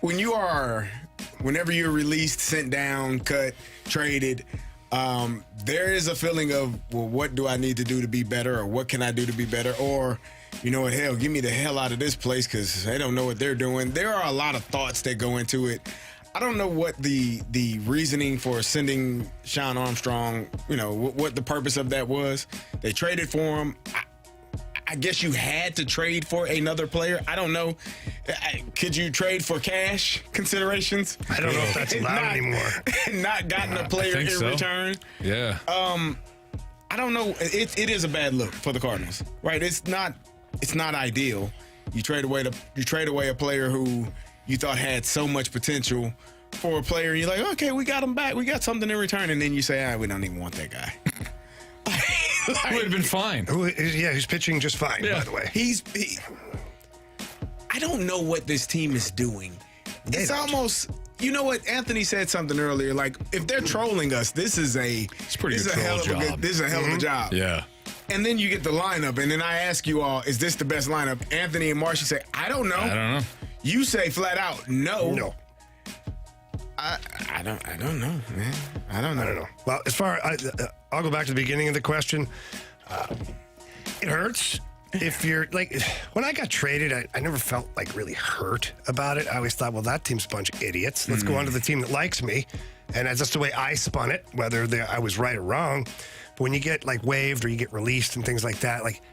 whenever you're released, sent down, cut, traded, there is a feeling of, well, what do I need to do to be better, or what can I do to be better, or, you know what, hell, get me the hell out of this place because they don't know what they're doing. There are a lot of thoughts that go into it. I don't know what the reasoning for sending Sean Armstrong, what the purpose of that was. They traded for him. I guess you had to trade for another player. I don't know. Could you trade for cash considerations? I don't know if that's allowed anymore. Not gotten a player in return. Yeah. I don't know. It is a bad look for the Cardinals, right? It's not ideal. You trade away a player who you thought had so much potential for a player. You're like, okay, we got him back. We got something in return. And then you say, we don't even want that guy. Who would have been fine. He's pitching just fine, by the way. I don't know what this team is doing. It's almost, you know what? Anthony said something earlier. Like, if they're trolling us, this is a hell of a job. Yeah. And then you get the lineup, and then I ask you all, is this the best lineup? Anthony and Marcia say, I don't know. You say flat out, no. No. I don't know, man. I don't know. Well, I'll go back to the beginning of the question. It hurts. If you're like, when I got traded, I never felt like really hurt about it. I always thought, well, that team's a bunch of idiots. Let's go on to the team that likes me. And that's just the way I spun it, whether I was right or wrong. But when you get like waived or you get released and things like that, like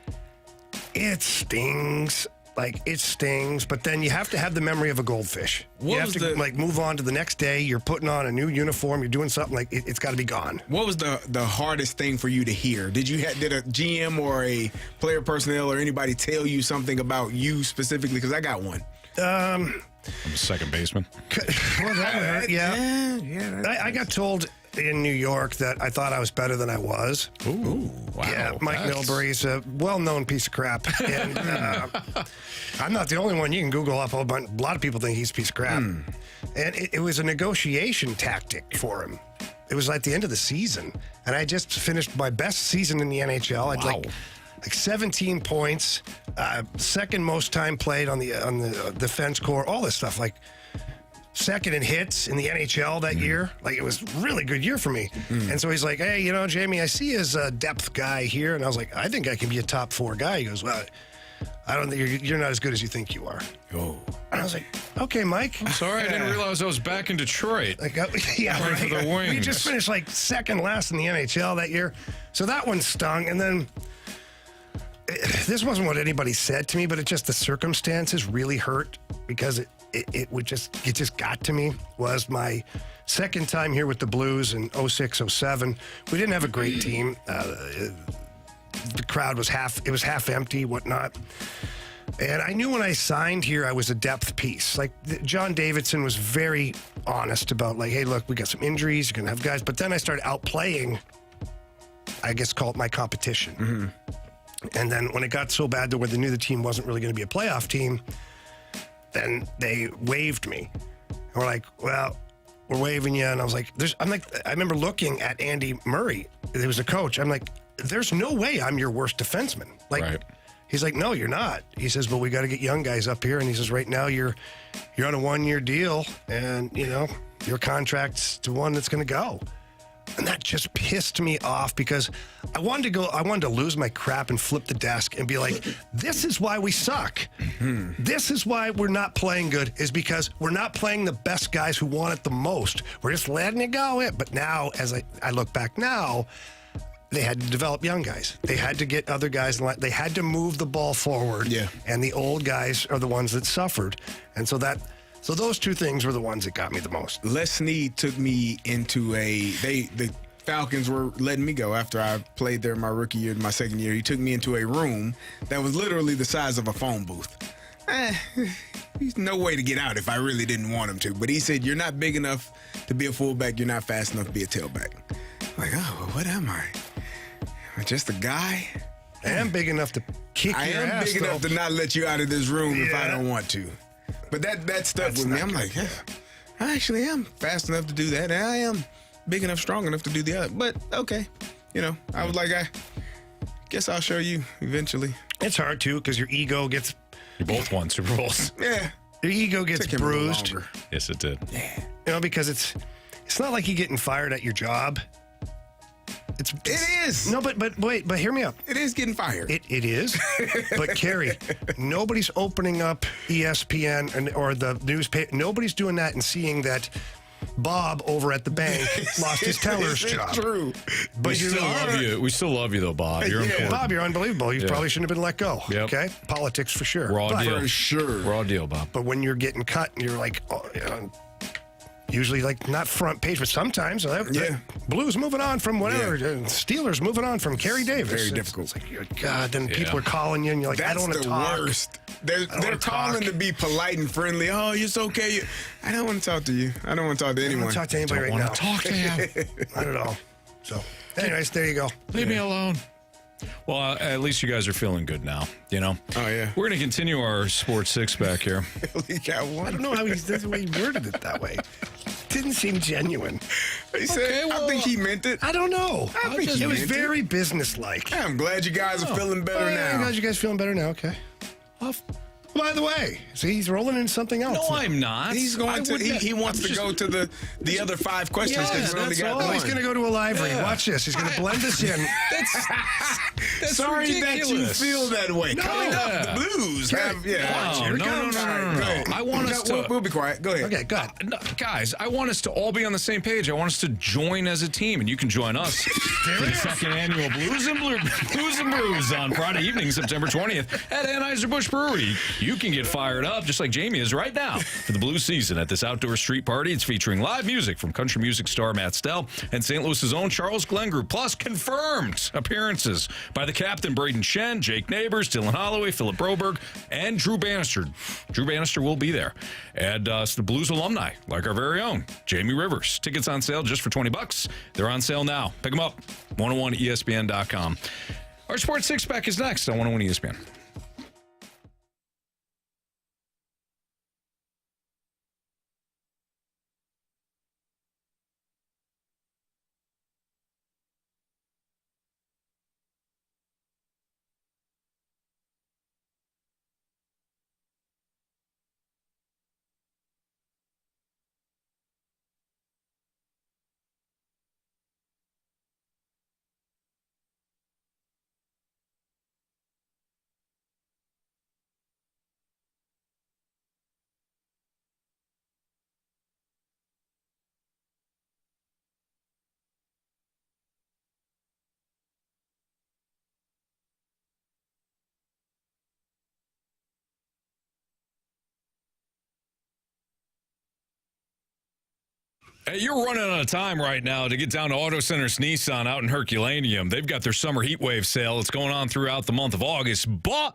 it stings. Like, it stings, but then you have to have the memory of a goldfish. You have to move on to the next day. You're putting on a new uniform. You're doing something, like it's got to be gone. What was the hardest thing for you to hear? Did a GM or a player personnel or anybody tell you something about you specifically? Because I got one. I'm a second baseman. Well, that hurt, yeah. I got told in New York that I thought I was better than I was. Ooh, wow. Yeah, Mike Milbury's a well-known piece of crap. And I'm not the only one. You can Google up a lot of people think he's a piece of crap. And it was a negotiation tactic for him. It was like the end of the season. And I just finished my best season in the NHL. I'd like 17 points, second most time played on the defense corps, all this stuff. Like, second in hits in the NHL that year. Like, it was a really good year for me. And so he's like, hey, Jamie, I see as a depth guy here. And I was like, I think I can be a top 4 guy. He goes, well, I don't think you're not as good as you think you are. Oh. And I was like, okay, Mike. I'm sorry, I didn't realize I was back in Detroit. Like, yeah, right. For the Wings. We just finished like second last in the NHL that year. So that one stung. And then this wasn't what anybody said to me, but the circumstances really hurt because it just got to me. Was my second time here with the Blues in 06-07. We didn't have a great team. The crowd was half empty, whatnot. And I knew when I signed here, I was a depth piece. Like, John Davidson was very honest about, like, hey, look, we got some injuries, you're going to have guys. But then I started outplaying, I guess, call it my competition. And then when it got so bad to where they knew the team wasn't really going to be a playoff team, then they waived me. And we're like, well, we're waving you, and I was like, I remember looking at Andy Murray. He was a coach. I'm like, there's no way I'm your worst defenseman. Like, right. He's like, no, you're not. He says, but we got to get young guys up here. And he says, right now you're on a 1-year deal, and your contract's to one that's going to go. And that just pissed me off because I wanted to lose my crap and flip the desk and be like, this is why we suck. This is why we're not playing good, is because we're not playing the best guys who want it the most. We're just letting it go. But now, as I look back now, they had to develop young guys. They had to get other guys. They had to move the ball forward. Yeah. And the old guys are the ones that suffered. And so those two things were the ones that got me the most. Les Snead took me into the Falcons were letting me go after I played there my rookie year, my second year. He took me into a room that was literally the size of a phone booth. There's no way to get out if I really didn't want him to. But he said, you're not big enough to be a fullback. You're not fast enough to be a tailback. I'm like, oh, well, what am I? I'm just a guy? I am big enough to kick your ass. I am big enough to not let you out of this room if I don't want to. But that stuff with me, I'm like, yeah, I actually am fast enough to do that. And I am big enough, strong enough to do the other. But, okay. I was like, I guess I'll show you eventually. It's hard, too, because your ego gets... You both won Super Bowls. Yeah. Your ego gets bruised. Yes, it did. Yeah. Because it's not like you getting fired at your job. It is. No, but hear me out. It is getting fired. It is. But Carey, nobody's opening up ESPN or the newspaper. Nobody's doing that and seeing that Bob over at the bank lost his teller's job. True. But we still love you though, Bob. You're important. Bob, you're unbelievable. You probably shouldn't have been let go. Yep. Okay? Politics for sure. Raw deal. For sure. Raw deal, Bob. But when you're getting cut and you're like, usually like not front page, but sometimes Blues moving on from whatever, Steelers moving on from Kerry Davis. Very difficult. It's like, God, then people are calling you and you're like, I don't want to talk. That's the worst. They're calling to be polite and friendly. Oh, it's okay. I don't want to talk to you. I don't want to talk to anyone. I don't want to talk to anybody right now. Don't want to talk to him. Not at all. So, anyways, there you go. Leave me alone. Well, at least you guys are feeling good now, Oh, yeah. We're going to continue our sports six-pack here. We got one. I don't know how that's the way he worded it that way. Didn't seem genuine. He said, I think he meant it. I don't know. I think it was very businesslike. I'm glad you guys are feeling better now. I'm glad you guys feeling better now. Okay. By the way, see, he's rolling into something else. No, I'm not. He's going to. He wants to go to the other 5 questions because he's only got one. He's going to go to a live read. Watch this. He's going to blend this in. That's sorry ridiculous. that you feel that way. No. Coming up, the Blues have. No. I want us to. We'll be quiet. Go ahead. Okay, go ahead. Guys, I want us to all be on the same page. I want us to join as a team, and you can join us for the second annual Blues and Brews on Friday evening, September 20th at Anheuser-Busch Brewery. You can get fired up just like Jamie is right now for the Blues season at this outdoor street party. It's featuring live music from country music star Matt Stell and St. Louis's own Charles Glenn Group, plus confirmed appearances by the captain Braden Shen, Jake Neighbors, Dylan Holloway, Philip Broberg, and Drew Bannister. Drew Bannister will be there. And the Blues alumni, like our very own Jamie Rivers. Tickets on sale just for $20. They're on sale now. Pick them up. 101ESPN.com. Our Sports Six-Pack is next on 101 ESPN. Hey, you're running out of time right now to get down to Auto Centers Nissan out in Herculaneum. They've got their summer heat wave sale. It's going on throughout the month of August, but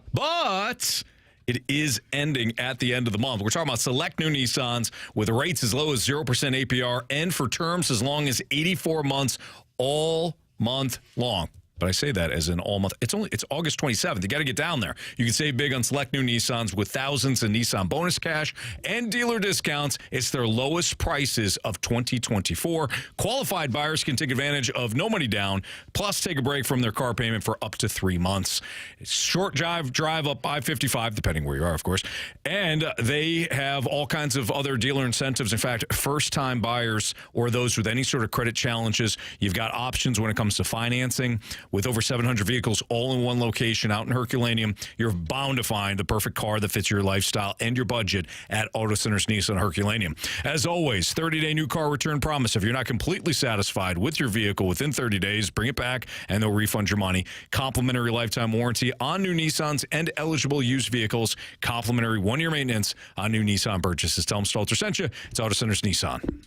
it is ending at the end of the month. We're talking about select new Nissans with rates as low as 0% APR and for terms as long as 84 months all month long. But I say that as an all month. It's August 27th. You got to get down there. You can save big on select new Nissans with thousands in Nissan bonus cash and dealer discounts. It's their lowest prices of 2024. Qualified buyers can take advantage of no money down, plus take a break from their car payment for up to 3 months. It's short drive up I-55, depending where you are, of course. And they have all kinds of other dealer incentives. In fact, first-time buyers or those with any sort of credit challenges, you've got options when it comes to financing. With over 700 vehicles all in one location out in Herculaneum, you're bound to find the perfect car that fits your lifestyle and your budget at Auto Centers Nissan Herculaneum. As always, 30-day new car return promise. If you're not completely satisfied with your vehicle within 30 days, bring it back and they'll refund your money. Complimentary lifetime warranty on new Nissans and eligible used vehicles. Complimentary one-year maintenance on new Nissan purchases. Tell them Stalter sent you. It's Auto Centers Nissan.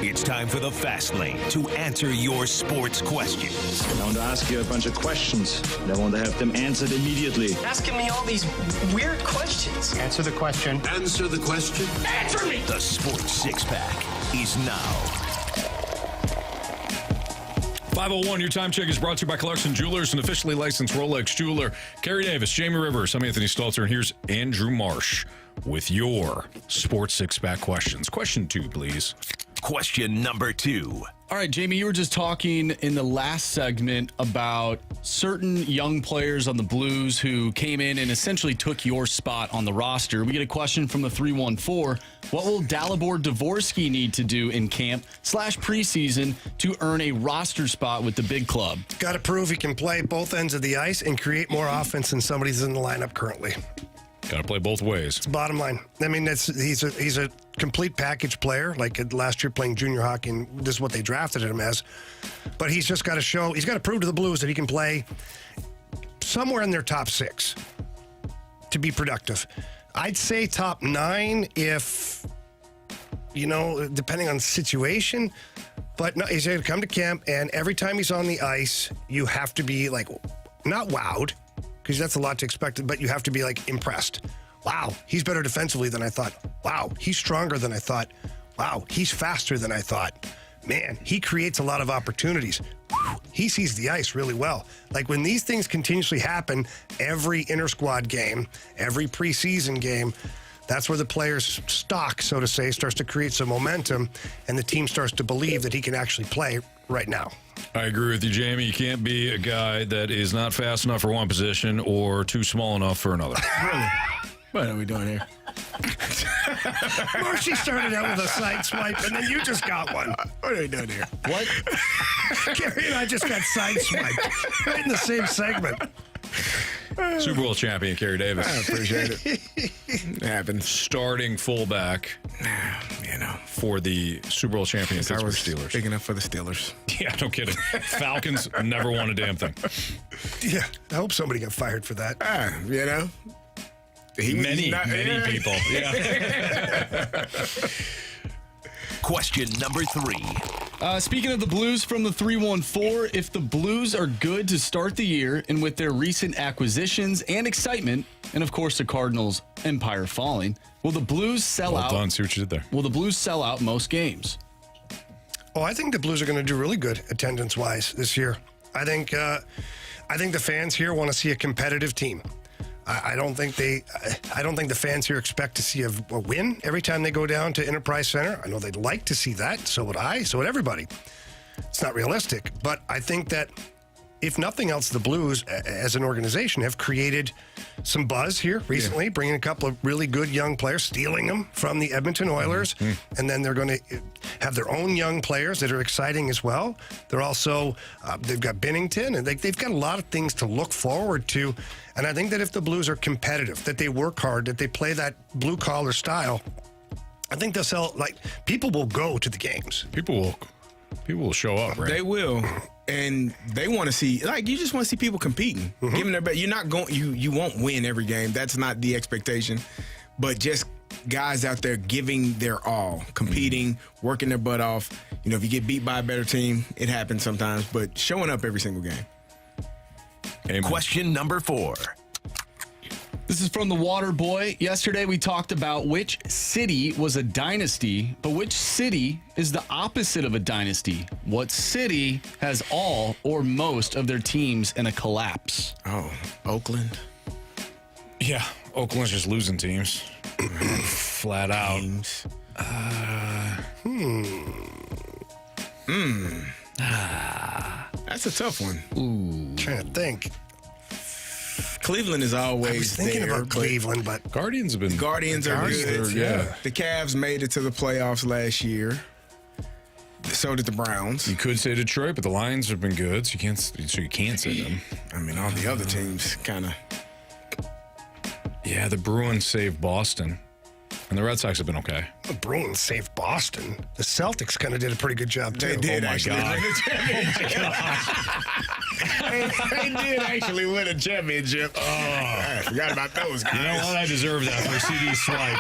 It's time for the Fast Lane to answer your sports questions. I want to ask you a bunch of questions, and I want to have them answered immediately. Asking me all these weird questions. Answer the question. Answer the question. Answer me! The Sports Six-Pack is now. 501, your time check is brought to you by Clarkson Jewelers, an officially licensed Rolex jeweler. Carey Davis, Jamie Rivers, I'm Anthony Stalter, and here's Andrew Marsh with your Sports Six-Pack questions. Question 2, please. Question number 2. All right, Jamie, you were just talking in the last segment about certain young players on the Blues who came in and essentially took your spot on the roster. We get a question from the 314. What will Dalibor Dvorsky need to do in camp / preseason to earn a roster spot with the big club? Got to prove he can play both ends of the ice and create more offense than somebody's in the lineup currently. Got to play both ways. It's bottom line. I mean, he's a complete package player. Like last year playing junior hockey, and this is what they drafted him as. But he's just got to show, he's got to prove to the Blues that he can play somewhere in their top 6 to be productive. I'd say top 9 if, depending on the situation. But no, he's going to come to camp, and every time he's on the ice, you have to be like, not wowed, because that's a lot to expect, but you have to be like impressed. Wow, he's better defensively than I thought. Wow, he's stronger than I thought. Wow, he's faster than I thought. Man, he creates a lot of opportunities. Whew, he sees the ice really well. Like when these things continuously happen, every inter-squad game, every preseason game, that's where the player's stock, so to say, starts to create some momentum, and the team starts to believe that he can actually play right now. I agree with you, Jamie. You can't be a guy that is not fast enough for one position or too small enough for another. Really? What are we doing here? Marshy started out with a side swipe, and then you just got one. What are we doing here? What? Carey and I just got side swiped right in the same segment. Super Bowl champion Carey Davis. I appreciate it. It happens. Starting fullback, for the Super Bowl champion Pittsburgh Steelers. Big enough for the Steelers. Yeah, no kidding. Falcons never won a damn thing. Yeah, I hope somebody got fired for that. Many people. Yeah. Question number 3. Speaking of the Blues from the 314, if the Blues are good to start the year and with their recent acquisitions and excitement, and of course the Cardinals' empire falling, will the Blues sell out? Well done. See what you did there. Will the Blues sell out most games? Oh, I think the Blues are going to do really good attendance-wise this year. I think the fans here want to see a competitive team. I don't think the fans here expect to see a win every time they go down to Enterprise Center. I know they'd like to see that. So would I. So would everybody. It's not realistic. But I think that if nothing else, the Blues as an organization have created some buzz here recently, bringing a couple of really good young players, stealing them from the Edmonton Oilers. And then they're going to have their own young players that are exciting as well. They're also, they've got Binnington, and they've got a lot of things to look forward to. And I think that if the Blues are competitive, that they work hard, that they play that blue-collar style, I think they'll sell, people will go to the games. People will show up, right? They will. And they want to see, you just want to see people competing, giving their best. You're not going, you won't win every game. That's not the expectation. But just guys out there giving their all, competing, working their butt off. If you get beat by a better team, it happens sometimes. But showing up every single game. Amen. Question number 4. This is from the Water Boy. Yesterday we talked about which city was a dynasty, but which city is the opposite of a dynasty? What city has all or most of their teams in a collapse? Oh, Oakland. Yeah, Oakland's just losing teams. Flat out. That's a tough one. Ooh. Trying to think. Cleveland is always I was thinking about Cleveland, but Guardians have been. Guardians are good. Yeah. The Cavs made it to the playoffs last year. So did the Browns. You could say Detroit, but the Lions have been good, so you can't say them. I mean, all the other teams kind of. Yeah, the Bruins saved Boston, and the Red Sox have been okay. The Bruins saved Boston. The Celtics kind of did a pretty good job too. They did. Oh my God. They did actually win a championship. Oh, I forgot about those guys. You know what? I deserve that for a CD swipe.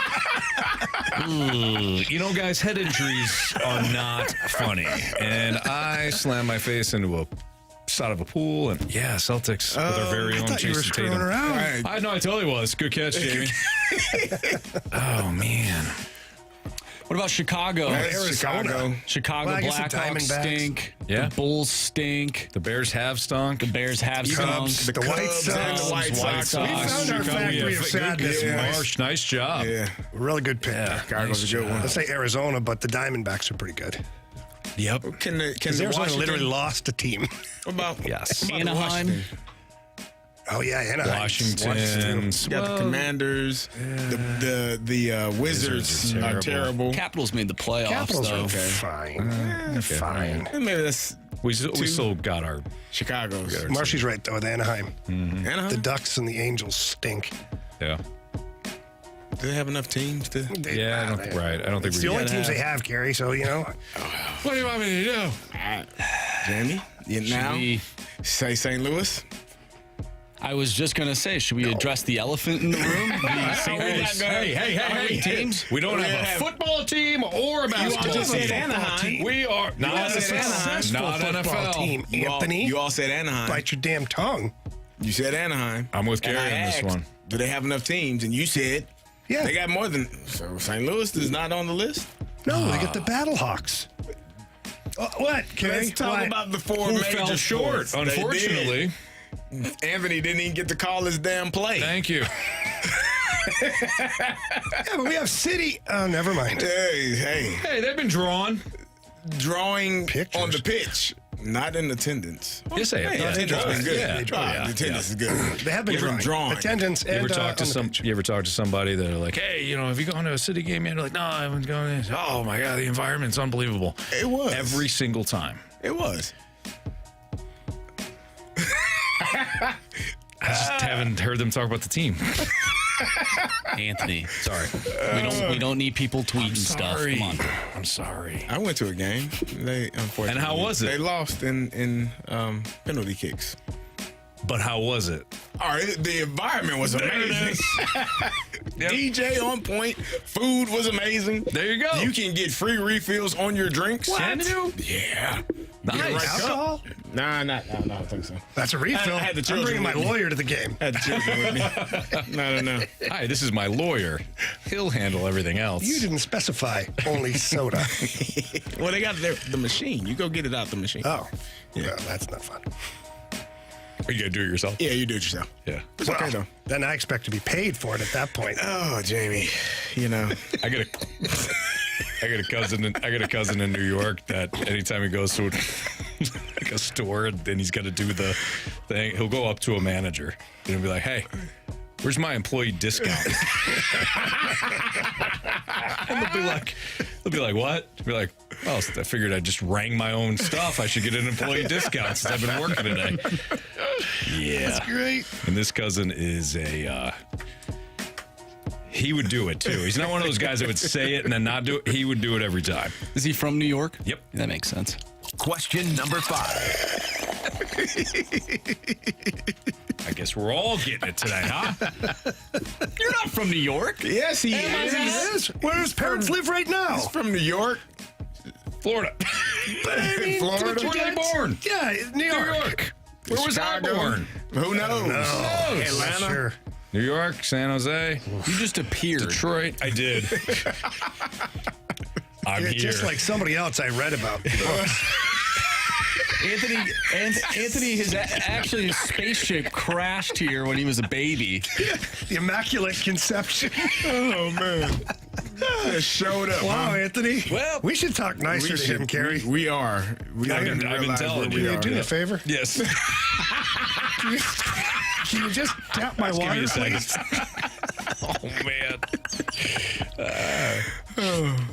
Guys, head injuries are not funny. And I slammed my face into a side of a pool, and Celtics with our very own Jason Tatum. Around. I know, I totally was. Good catch, Jamie. Oh, man. What about Chicago? Chicago Well, I guess the Blackhawks Diamondbacks. stink. Yeah. The Bulls stink. The Bears have stunk. The Bears have stunk. Cubs, the White Sox. White Sox. We found our factory of sadness. Marsh, nice job. Yeah. Really good pick. Yeah, Chicago's a good one. Let's say Arizona, but the Diamondbacks are pretty good. Yep. Can Arizona Washington literally lost a team. What about Yes. Anaheim. Oh yeah, Anaheim. Washington. You got the Commanders. The Wizards are terrible. Capitals made the playoffs, Capitals though. are fine. Fine. Maybe that's We still got our Chicago's. Marshy's right though with Anaheim. Anaheim? The Ducks and the Angels stink. Yeah. Do they have enough teams to? I don't think It's the only teams they have, Carey. So What do you want me to do? Jamie, now say St. Louis. I was just going to say, should we address the elephant in the room? Hey, teams. We don't have a football team or a basketball just said team. Anaheim. We are not a successful football team. Anthony, you all said Anaheim. bite your damn tongue. You said Anaheim. I'm with Carey And I on this asked, one. Do they have enough teams? And you said they got more than. So St. Louis is not on the list? No, they got the Battlehawks. What, Carey? Let's talk about the four Who major fell short, sports. They unfortunately. did. Anthony didn't even get to call his damn play. Thank you. Yeah, but we have city. Oh, never mind. Hey, they've been drawing pictures on the pitch. Not in attendance. Yes, they have. Hey, attendance has been good. Yeah. The attendance is good. They have been drawing. Attendance You and ever talk to somebody that are like, hey, have you gone to a city game yet? They're like, no, I haven't gone. Oh my God, the environment's unbelievable. It was every single time. It was. I just haven't heard them talk about the team. Anthony, sorry. We don't need people tweeting stuff. Come on. I'm sorry. I went to a game. They unfortunately. And how was it? They lost in penalty kicks. But how was it? All right, the environment was amazing. DJ on point. Food was amazing. There you go. You can get free refills on your drinks. What? Can you? Yeah. Nice. Alcohol? Nah, I don't think so. That's a refill. I had the I'm children bringing my with me. lawyer to the game. I had the children with me. No. Hi, this is my lawyer. He'll handle everything else. You didn't specify only soda. Well, they got the machine. You go get it out the machine. Oh, yeah. No, that's not fun. Are you gonna do it yourself? Yeah, you do it yourself. Yeah. It's okay though. Then I expect to be paid for it at that point. Oh, Jamie, I got a cousin in New York that anytime he goes to like a store and then he's got to do the thing, he'll go up to a manager and he'll be like, "Hey, where's my employee discount?" And they'll be like, "What?" He'll be like, "Well, I figured I just rang my own stuff. I should get an employee discount since I've been working today." Yeah, that's great. And this cousin is he would do it too. He's not one of those guys that would say it and then not do it. He would do it every time. Is he from New York? Yep. That makes sense. Question number 5. I guess we're all getting it tonight, huh? You're not from New York. Yes, he is. Where his parents live right now? He's from New York. Florida. Florida? Where were they born? Yeah, New York. Where was I born? Who knows? Atlanta. Sure. New York, San Jose. You just appeared. Detroit. I did. I'm here. Just like somebody else I read about. Anthony has actually his spaceship crashed here when he was a baby. The Immaculate Conception. Oh, man. Just showed up. Wow, huh? Anthony. Well, we should talk nicer to him, Carey. We are. I've been telling Can you do me a favor? Yes. Can you just tap my water, Give me a second. please? Oh, man.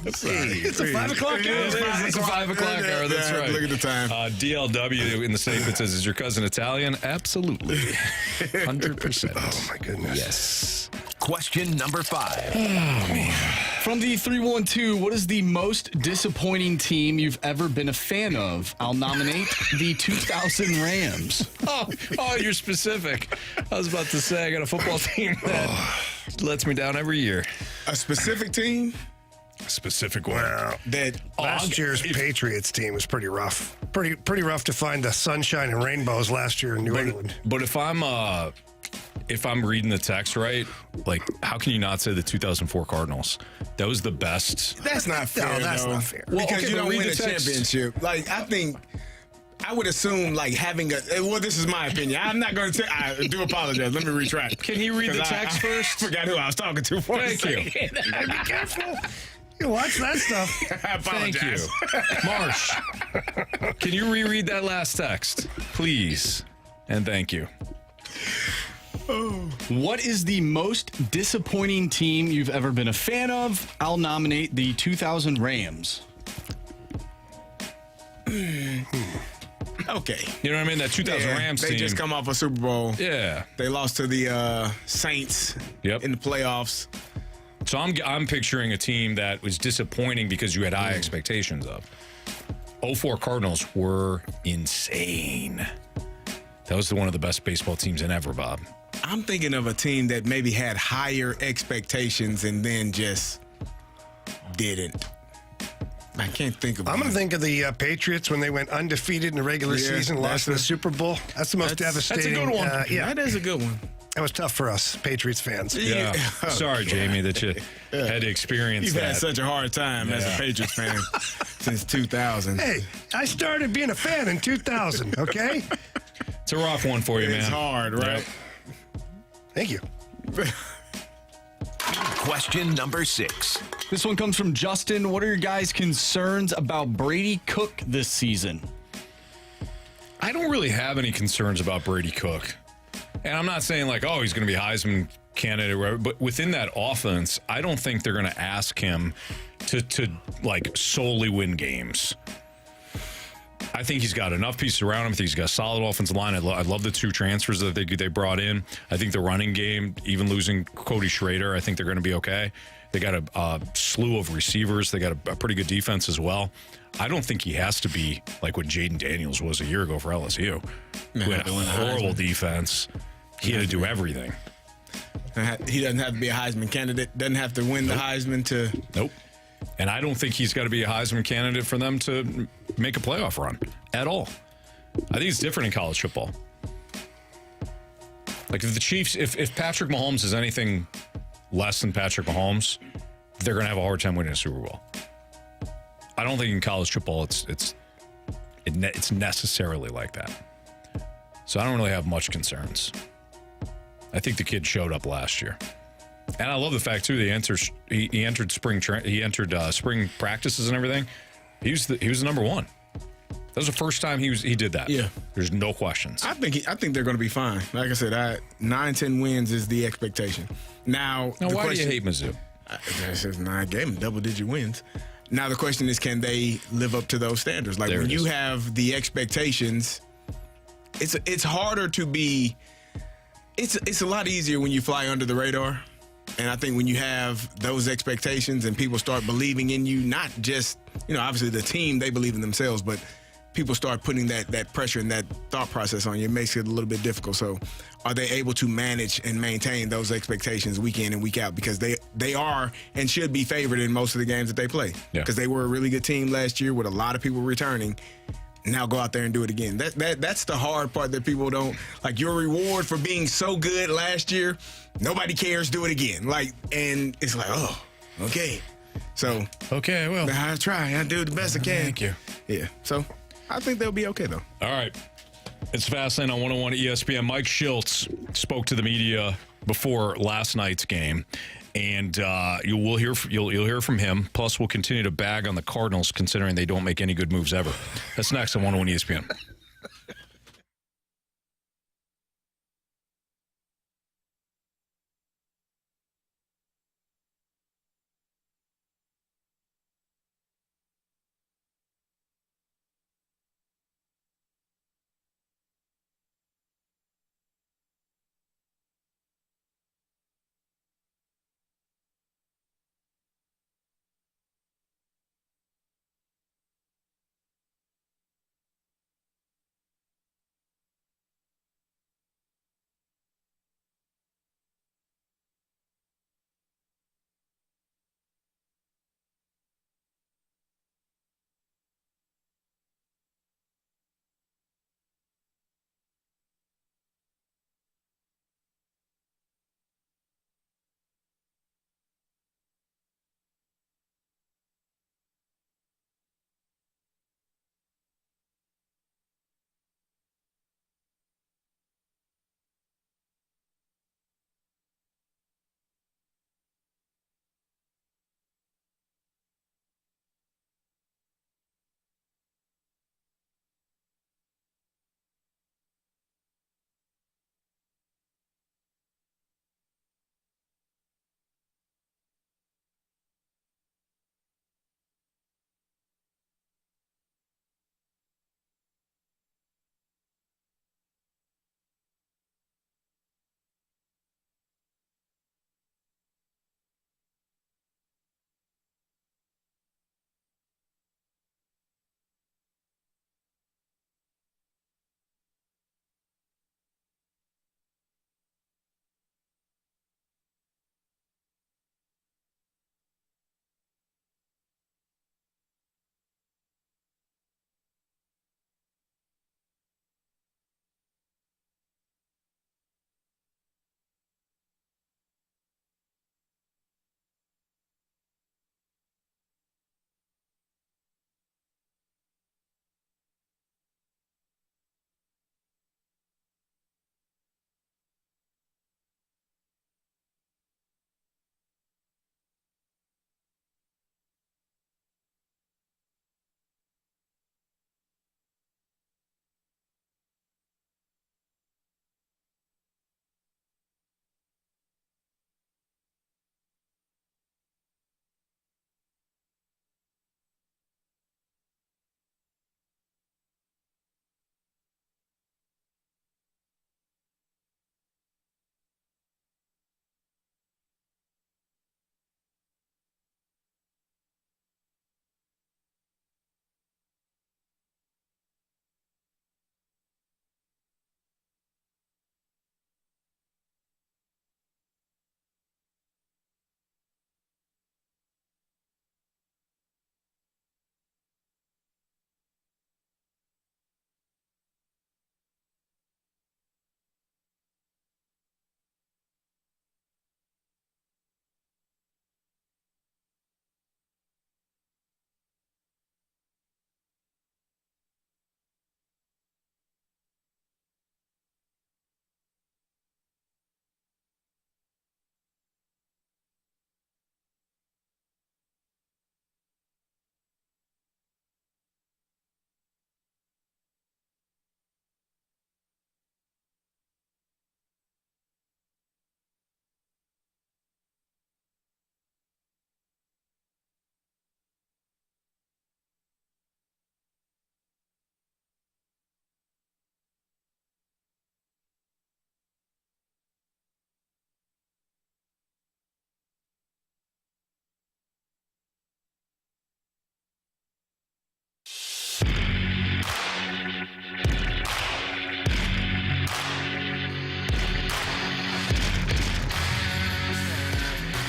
It's a 5 o'clock hour. It's a 5 o'clock hour. That's right. Look at the time. DLW in the statement says, "Is your cousin Italian?" Absolutely. 100%. Oh, my goodness. Yes. Question number 5. From the 312, what is the most disappointing team you've ever been a fan of? I'll nominate the 2000 Rams. Oh, you're specific. I was about to say I got a football team that lets me down every year. A specific team? Specific one. Wow. That Last year's Patriots team was pretty rough. Pretty rough to find the sunshine and rainbows last year in New England. But if I'm reading the text right, like, how can you not say the 2004 Cardinals? That was the best. That's not fair. No, that's though. not fair. Because Well, okay, you but don't read win the a text. championship. Like, I would assume, like, having a... Well, this is my opinion. I'm not going to... I do apologize. Let me retract. Can you read the 'Cause text first? I forgot who I was talking to for Thank a you. second. Be careful. You watch that stuff. I apologize. Thank you. Marsh, can you reread that last text, please? And thank you. What is the most disappointing team you've ever been a fan of? I'll nominate the 2000 Rams. Okay. You know what I mean? That 2000 Rams team. They just come off a Super Bowl. Yeah. They lost to the Saints in the playoffs. So I'm picturing a team that was disappointing because you had high expectations of. 04 Cardinals were insane. That was one of the best baseball teams in ever, Bob. I'm thinking of a team that maybe had higher expectations and then just didn't. I can't think of. I'm going to think of the Patriots when they went undefeated in the regular season, lost in the Super Bowl. That's the most devastating. That's a good one. Yeah, that is a good one. That was tough for us, Patriots fans. Yeah. Sorry, Jamie, that you had to experience You've that. had such a hard time as a Patriots fan since 2000. Hey, I started being a fan in 2000, okay? It's a rough one for you, man. It's hard, right? Thank you. Question number 6. This one comes from Justin. What are your guys' concerns about Brady Cook this season? I don't really have any concerns about Brady Cook. And I'm not saying like, oh, he's going to be Heisman candidate or whatever, but within that offense, I don't think they're going to ask him to like solely win games. I think he's got enough pieces around him. I think he's got a solid offensive line. I love the 2 transfers that they brought in. I think the running game, even losing Cody Schrader, I think they're going to be okay. They got a slew of receivers. They got a pretty good defense as well. I don't think he has to be like what Jaden Daniels was a year ago for LSU, who had a horrible defense. He had to do everything. He doesn't have to be a Heisman candidate. Doesn't have to win the Heisman to. Nope. And I don't think he's got to be a Heisman candidate for them to make a playoff run at all. I think it's different in college football. Like if the Chiefs, if Patrick Mahomes is anything less than Patrick Mahomes, they're going to have a hard time winning a Super Bowl. I don't think in college football it's necessarily like that. So I don't really have much concerns. I think the kid showed up last year. And I love the fact too. He entered spring practices and everything. He was the number 1. That was the first time he did that. Yeah, there's no questions. I think they're going to be fine. Like I said, 9-10 wins is the expectation. Now why do you hate Mizzou? I gave them double-digit wins. Now the question is, can they live up to those standards? Like when you have the expectations, it's harder to be. It's a lot easier when you fly under the radar. And I think when you have those expectations and people start believing in you, not just, obviously the team, they believe in themselves, but people start putting that pressure and that thought process on you. It makes it a little bit difficult. So are they able to manage and maintain those expectations week in and week out? Because they are and should be favored in most of the games that they play. Because they were a really good team last year with a lot of people returning. Now go out there and do it again. That's the hard part that people don't like. Your reward for being so good last year, nobody cares. Do it again. And it's like, oh, okay. So okay, well, I try. I do the best I can. Thank you. Yeah. So I think they'll be okay though. All right. It's Fastlane on 101 ESPN. Mike Shildt spoke to the media before last night's game. And you'll hear from him. Plus, we'll continue to bag on the Cardinals, considering they don't make any good moves ever. That's next on 101 ESPN.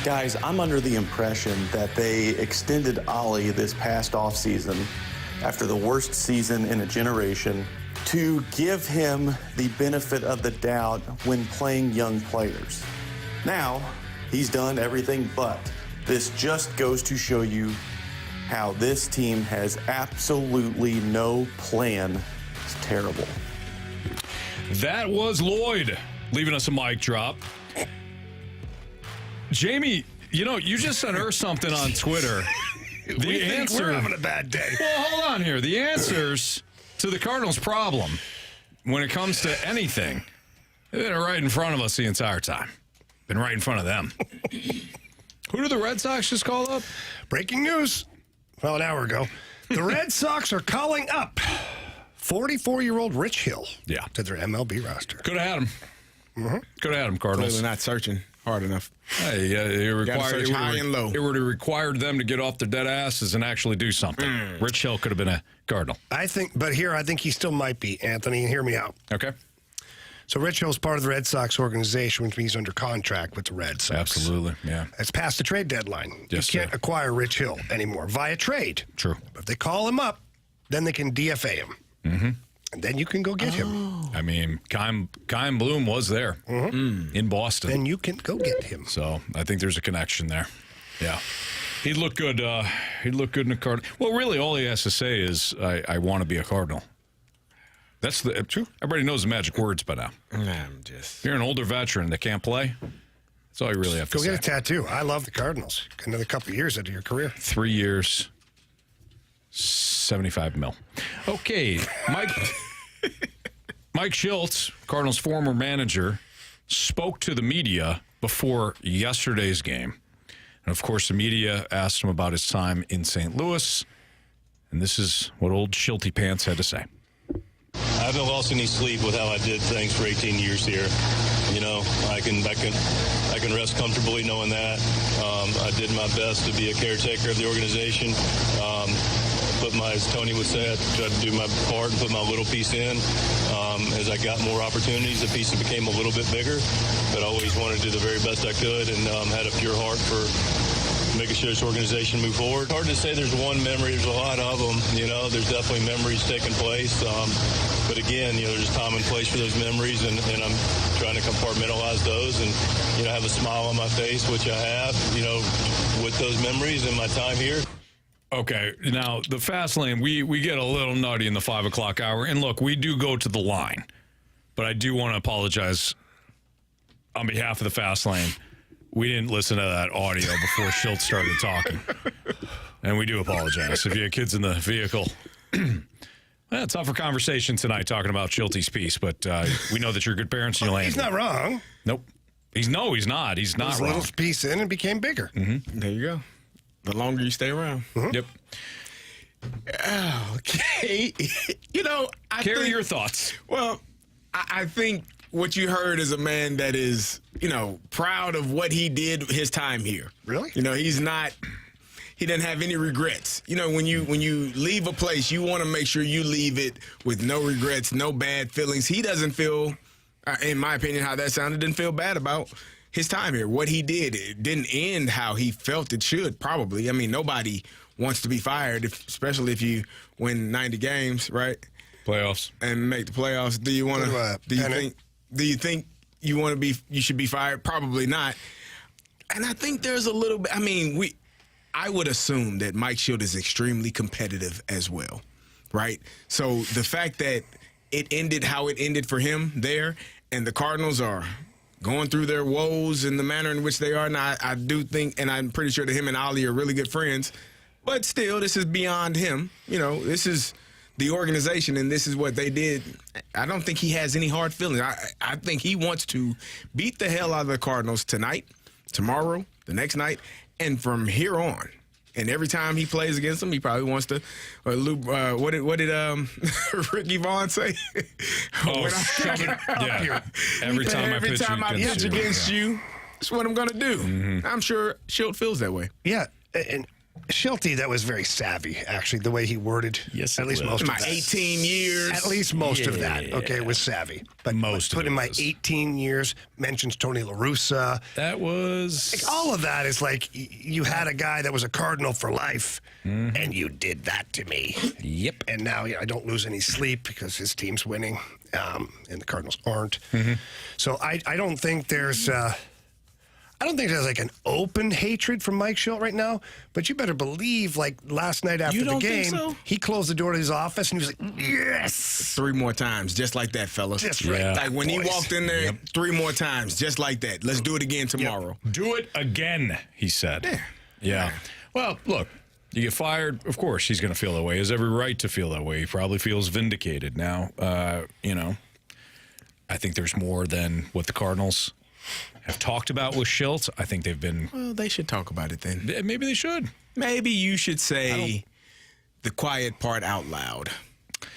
Guys, I'm under the impression that they extended Ollie this past offseason after the worst season in a generation to give him the benefit of the doubt when playing young players. Now, he's done everything but. This just goes to show you how this team has absolutely no plan. It's terrible. That was Lloyd leaving us a mic drop. Jamie, you just sent her something on Twitter. The answer. We're having a bad day. Well, hold on here. The answers to the Cardinals' problem when it comes to anything, they've been right in front of us the entire time. Been right in front of them. Who did the Red Sox just call up? Breaking news. Well, an hour ago. The Red Sox are calling up 44-year-old Rich Hill to their MLB roster. Could have had him. Could have had him, Cardinals. Clearly not searching hard enough. Hey, it would have required them to get off their dead asses and actually do something. Rich Hill could have been a Cardinal. I think he still might be, Anthony. Hear me out. Okay. So Rich Hill's part of the Red Sox organization, which means he's under contract with the Red Sox. Absolutely, yeah. It's past the trade deadline. Yes, you can't acquire Rich Hill anymore via trade. True. But if they call him up, then they can DFA him. Mm-hmm. And then you can go get him. I mean, Kyle Bloom was there in Boston. Then you can go get him. So I think there's a connection there. Yeah. He'd look good. He'd look good in a Cardinal. Well, really, all he has to say is, I want to be a Cardinal. That's the true. Everybody knows the magic words by now. If you're an older veteran that can't play, that's all you really have to say. Go get a tattoo. I love the Cardinals. Another couple of years into your career. 3 years, $75 million. Okay, Mike Shildt, Cardinals' former manager, spoke to the media before yesterday's game. And, of course, the media asked him about his time in St. Louis. And this is what old Shilty Pants had to say. I haven't lost any sleep with how I did things for 18 years here. I can rest comfortably knowing that. I did my best to be a caretaker of the organization. As Tony would say, I tried to do my part and put my little piece in. As I got more opportunities, the piece became a little bit bigger, but I always wanted to do the very best I could and had a pure heart for making sure this organization move forward. Hard to say there's one memory. There's a lot of them. There's definitely memories taking place. But again, there's a time and place for those memories, and I'm trying to compartmentalize those and, have a smile on my face, which I have, with those memories and my time here. Okay, now the fast lane, we get a little nutty in the 5 o'clock hour. And look, we do go to the line. But I do want to apologize on behalf of the fast lane. We didn't listen to that audio before Shildt started talking. And we do apologize. If you have kids in the vehicle, tougher conversation tonight talking about Shilty's piece. But we know that you're good parents and you'll He's not wrong. Nope. He's not. He's not wrong. A little piece in and became bigger. Mm-hmm. There you go. The longer you stay around. Mm-hmm. Yep. Okay. Carey, your thoughts. Well, I think what you heard is a man that is, proud of what he did his time here. Really? He didn't have any regrets. When you leave a place, you want to make sure you leave it with no regrets, no bad feelings. He doesn't feel, in my opinion, how that sounded, didn't feel bad about his time here. What he did, it didn't end how he felt it should, probably. I mean, nobody wants to be fired, especially if you win 90 games, right? Playoffs. And make the playoffs. Do you think you should be fired? Probably not. And I think there's a little bit, I would assume that Mike Shildt is extremely competitive as well, right? So the fact that it ended how it ended for him there, and the Cardinals are going through their woes in the manner in which they are. Now, I do think, and I'm pretty sure that him and Ollie are really good friends, but still, this is beyond him. This is the organization, and this is what they did. I don't think he has any hard feelings. I think he wants to beat the hell out of the Cardinals tonight, tomorrow, the next night, and from here on. And every time he plays against them, he probably wants to. What did Ricky Vaughn say? Every time I pitch against you, that's what I'm going to do. Mm-hmm. I'm sure Shildt feels that way. Yeah, and Shildt, that was very savvy, actually, the way he worded. Yes, at least most of My that. 18 years. At least most of that, okay, was savvy. But Most of put it in my was. 18 years, mentions Tony La Russa. That was Like, all of that is like you had a guy that was a Cardinal for life, and you did that to me. Yep. And now I don't lose any sleep because his team's winning, and the Cardinals aren't. So I don't think there's like an open hatred from Mike Shildt right now, but you better believe, like last night after You the don't think game, so? he closed the door to his office and he was like, yes! 3 more times, just like that, fellas. Just right, Like when he boys. walked in there, 3 more times, just like that. Let's do it again tomorrow. Do it again, he said. Yeah. Well, look, you get fired, of course he's going to feel that way. He has every right to feel that way. He probably feels vindicated now. I think there's more than what the Cardinals have talked about with Shildt. I think they've been... Well, they should talk about it then. Maybe they should. Maybe you should say the quiet part out loud.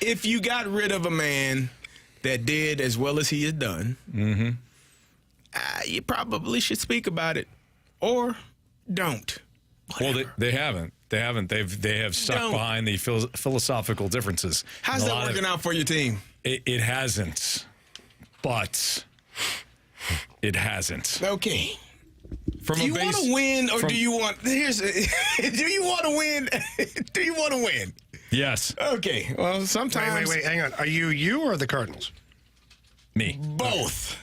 If you got rid of a man that did as well as he has done, you probably should speak about it. Or don't. Well, they haven't. They haven't. They have stuck behind the philosophical differences. How's that working out for your team? It hasn't. But... It hasn't. Okay. From do you want to win, or do you want? Do you want to win? Do you want to win? Yes. Okay. Well, sometimes. Wait, hang on. Are you or the Cardinals? Me. Both.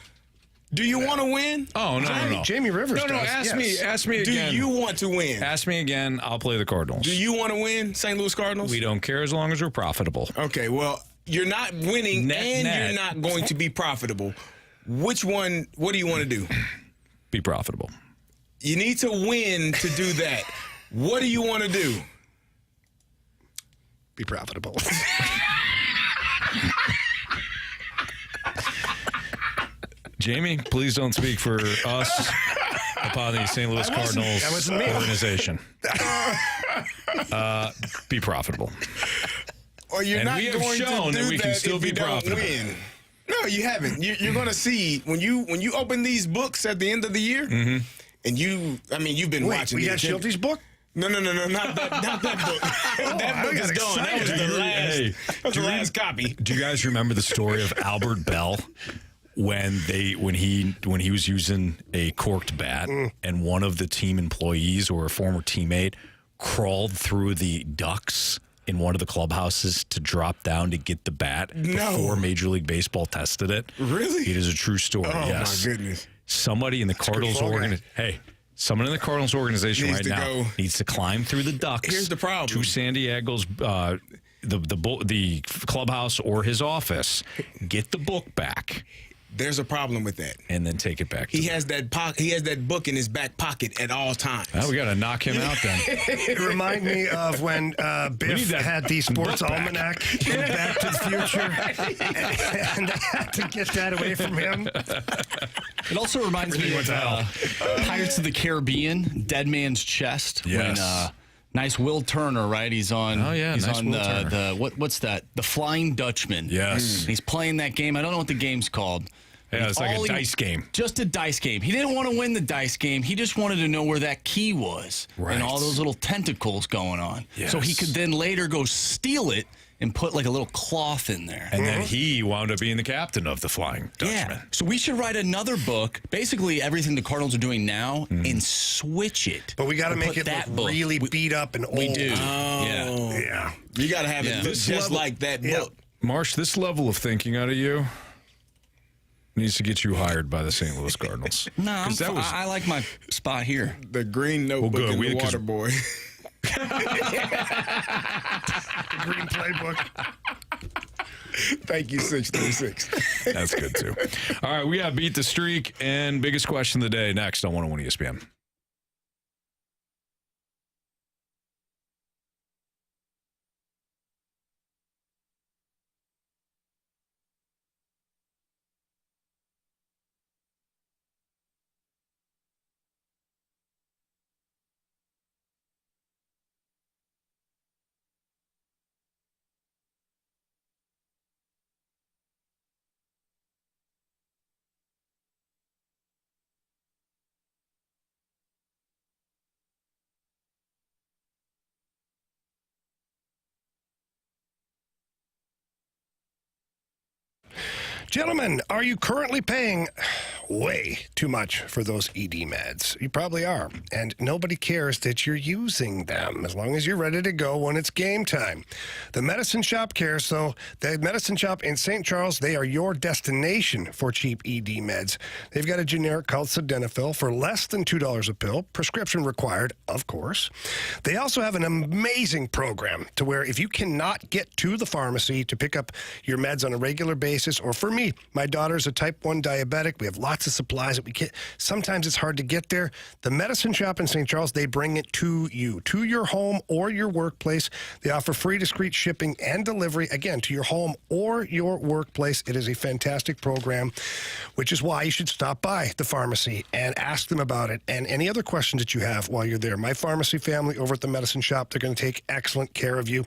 Do you want to win? Oh no. Jamie Rivers. No. does, Ask me again. Do you want to win? Ask me again. I'll play the Cardinals. Do you want to win, St. Louis Cardinals? We don't care as long as we're profitable. Okay. Well, you're not winning, and you're not going to be profitable. Which one? What do you want to do? Be profitable. You need to win to do that. What do you want to do? Be profitable. Jamie, please don't speak for us upon the St. Louis Cardinals organization. Be profitable. Or you're And not we have going shown to do that we can still if be you don't profitable. win. No, you haven't. You're going to see when you open these books at the end of the year, and you've been watching. We got Shilt's book. No, not that book. That book is gone. That was the last copy. Do you guys remember the story of Albert Bell when he was using a corked bat and one of the team employees or a former teammate crawled through the ducts in one of the clubhouses to drop down to get the bat before Major League Baseball tested it? Really? It is a true story. Oh, yes. my goodness. Somebody in the Cardinals someone in the Cardinals organization Needs right to now go. needs to climb through the ducts. Here's the problem. To San Diego's the clubhouse or his office, get the book back. There's a problem with that. And then take it back. He has that book in his back pocket at all times. Oh, we got to knock him out then. It reminded me of when Biff had the sports almanac in Back to the Future, and they had to get that away from him. It also reminds me of Pirates of the Caribbean, Dead Man's Chest. Yes. When, nice Will Turner, right? He's on. Oh yeah, he's nice on Will Turner. the what's that? The Flying Dutchman. Yes. He's playing that game. I don't know what the game's called. Yeah, it's like a dice game. Just a dice game. He didn't want to win the dice game. He just wanted to know where that key was. Right. And all those little tentacles going on. Yes. So he could then later go steal it and put like a little cloth in there. And then he wound up being the captain of the Flying Dutchman. Yeah. So we should write another book, basically everything the Cardinals are doing now, and switch it. But we got to Or make put it that look book. really beat up and old. We do. Yeah. You got to have it look just like that book. Marsh, this level of thinking out of you needs to get you hired by the St. Louis Cardinals. No, I I like my spot here. The green notebook good. and the water boy. The green playbook. Thank you, 636. That's good, too. All right, we got Beat the Streak and biggest question of the day next on 101 ESPN. Gentlemen, are you currently paying way too much for those ED meds? You probably are. And nobody cares that you're using them as long as you're ready to go when it's game time. The Medicine Shop cares, though. The Medicine Shop in St. Charles, they are your destination for cheap ED meds. They've got a generic called Sildenafil for less than $2 a pill, prescription required, of course. They also have an amazing program to where if you cannot get to the pharmacy to pick up your meds on a regular basis, or for me, my daughter's a type 1 diabetic. We have lots of supplies that we get. Sometimes it's hard to get there. The Medicine Shop in St. Charles, they bring it to you, to your home or your workplace. They offer free discreet shipping and delivery, again, to your home or your workplace. It is a fantastic program, which is why you should stop by the pharmacy and ask them about it. And any other questions that you have while you're there. My pharmacy family over at the Medicine Shop, they're going to take excellent care of you.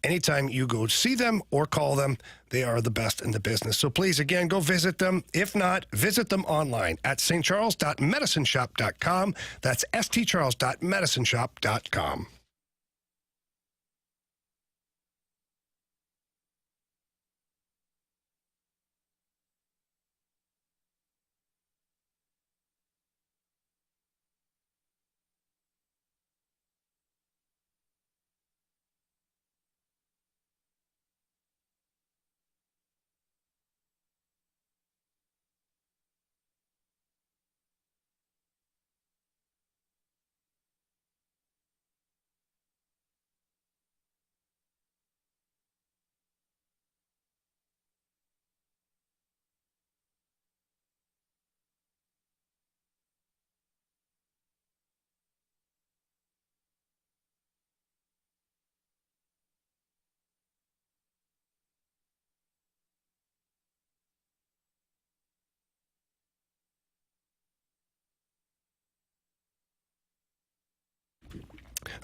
Anytime you go see them or call them, they are the best in the business. So please, again, go visit them. If not, visit them online at stcharles.medicineshop.com. That's stcharles.medicineshop.com.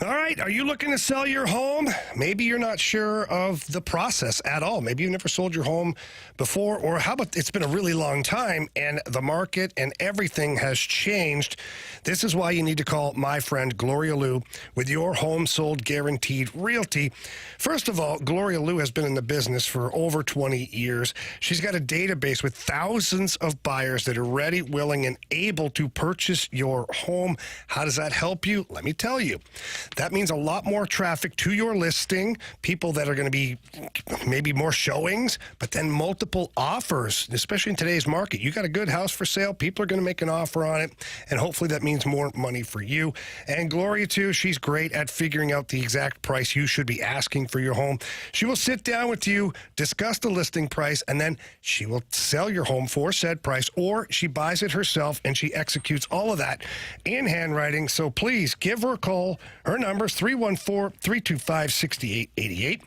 All right, are you looking to sell your home? Maybe you're not sure of the process at all. Maybe you've never sold your home before, or how about it's been a really long time and the market and everything has changed. This is why you need to call my friend Gloria Liu with Your Home Sold Guaranteed Realty. First of all, Gloria Liu has been in the business for over 20 years. She's got a database with thousands of buyers that are ready, willing, and able to purchase your home. How does that help you? Let me tell you. That means a lot more traffic to your listing, people that are going to be maybe more showings, but then multiple offers, especially in today's market. You got a good house for sale, people are going to make an offer on it, and hopefully that means more money for you. And Gloria, too, she's great at figuring out the exact price you should be asking for your home. She will sit down with you, discuss the listing price, and then she will sell your home for said price, or she buys it herself and she executes all of that in handwriting. So please give her a call. Her number is 314-325-6888.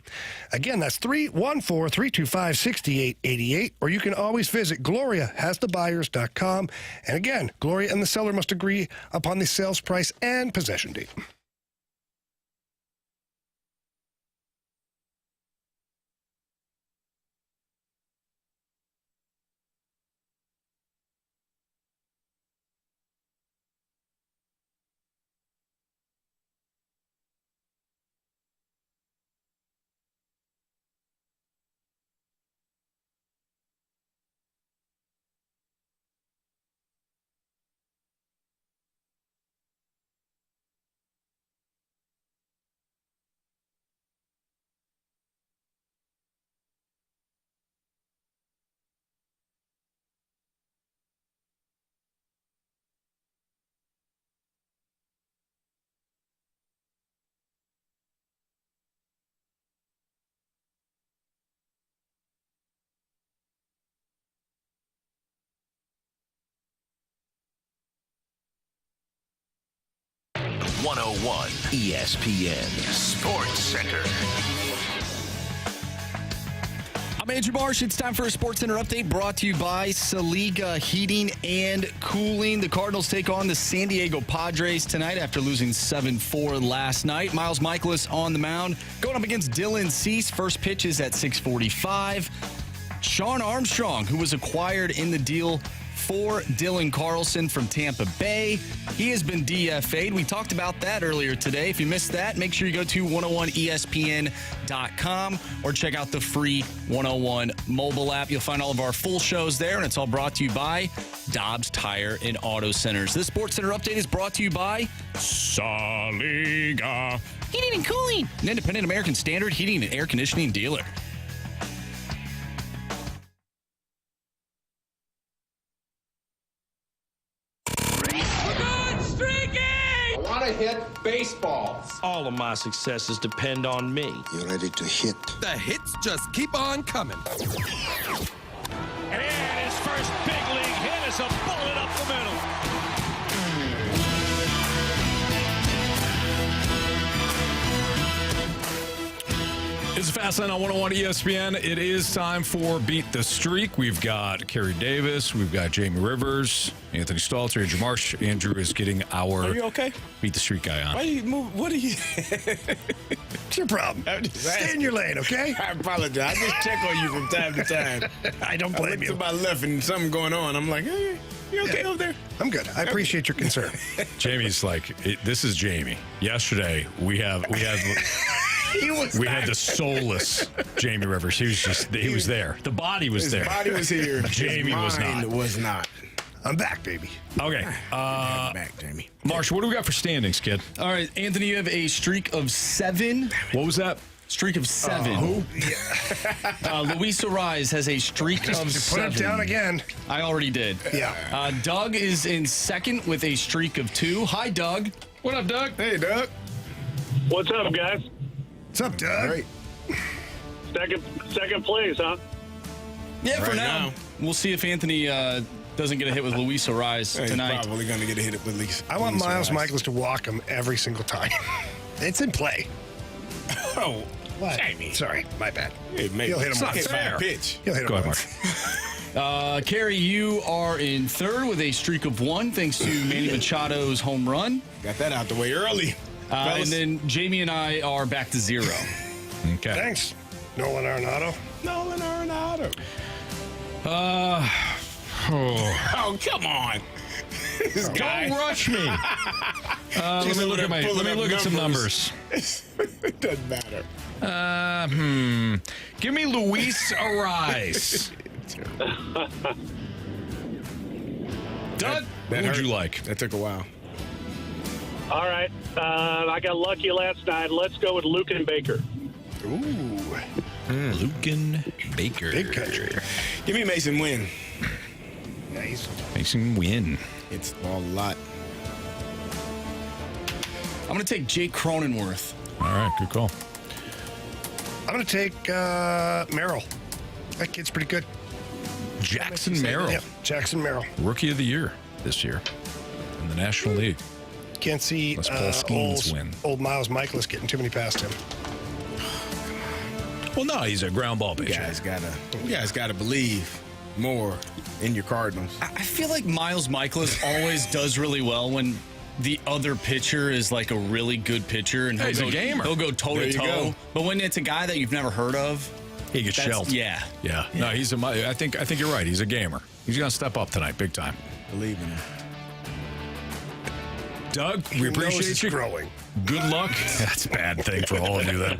Again, that's 314-325-6888. Or you can always visit GloriaHasTheBuyers.com. And again, Gloria and the seller must agree upon the sales price and possession date. .101 ESPN Sports Center. I'm Andrew Marsh. It's time for a Sports Center update brought to you by Saliga Heating and Cooling. The Cardinals take on the San Diego Padres tonight after losing 7-4 last night. Miles Michaelis on the mound going up against Dylan Cease. First pitch is at 6:45. Sean Armstrong, who was acquired in the deal for Dylan Carlson from Tampa Bay. He has been DFA'd. We talked about that earlier today. If you missed that, make sure you go to 101ESPN.com or check out the free 101 mobile app. You'll find all of our full shows there, and it's all brought to you by Dobbs Tire and Auto Centers. This Sports Center update is brought to you by Saliga Heating and Cooling, an independent American Standard heating and air conditioning dealer. I want to hit baseballs. All of my successes depend on me. You're ready to hit. The hits just keep on coming. And his first big league hit is a bullet up the middle. It's Fast Line on 101 ESPN. It is time for Beat the Streak. We've got Carey Davis. We've got Jamie Rivers, Anthony Stalter, Andrew Marsh. Andrew is getting our Are you okay? Beat the Streak guy on. Why you move? What are you? What's your problem? Stay in your lane, okay? I apologize. I just check on you from time to time. I don't blame you. To my left and something going on. I'm like, hey, you okay over there? I'm good. I appreciate your concern. Jamie's like, this is Jamie. Yesterday, we had the soulless Jamie Rivers. He was there. The body was there. His body was here. Jamie was not. Was not. I'm back, baby. Okay. I'm back, Jamie. Marsh, what do we got for standings, kid? All right, Anthony, you have a streak of 7. What was that? Streak of 7. Luis Arise has a streak of 7. Put it down again. I already did. Yeah. Doug is in second with a streak of 2. Hi, Doug. What up, Doug? Hey, Doug. What's up, guys? What's up, Doug? Great. Second place, huh? Yeah, for Right now. now. We'll see if Anthony doesn't get a hit with Luis Arise tonight. He's probably going to get a hit with Luis. I want Miles Michaelis to walk him every single time. It's in play. Oh, what? Jamie. Sorry, my bad. Hey, mate, He'll hit him once. fair pitch. He'll hit him Go ahead, once. Carey, you are in third with a streak of 1 thanks to Manny Machado's home run. Got that out the way early. And then Jamie and I are back to 0. Okay. Thanks, Nolan Arenado. Oh, come on. This guy. Don't rush me. Let me look at some numbers. It doesn't matter. Give me Luis Arise. Doug, what would you like? That took a while. All right. I got lucky last night. Let's go with Lucan Baker. Ooh. Lucan Baker. Big country. Give me Mason Wynn. Nice. Mason Wynn. It's a lot. I'm going to take Jake Cronenworth. All right, good call. I'm going to take Merrill. That kid's pretty good. Jackson Merrill. Yeah, Jackson Merrill. Rookie of the year this year in the National League. Can't see Let's Paul Skeens win. Old Miles Michaelis getting too many past him. Well, no, he's a ground ball pitcher. You guys gotta believe more in your Cardinals. I feel like Miles Michaelis always does really well when the other pitcher is like a really good pitcher. And he's a gamer. He'll go toe-to-toe. But when it's a guy that you've never heard of, he gets shelled. Yeah. No, I think you're right. He's a gamer. He's going to step up tonight, big time. Believe in him. Doug, we appreciate you. Growing. Good luck. That's a bad thing for all of you then.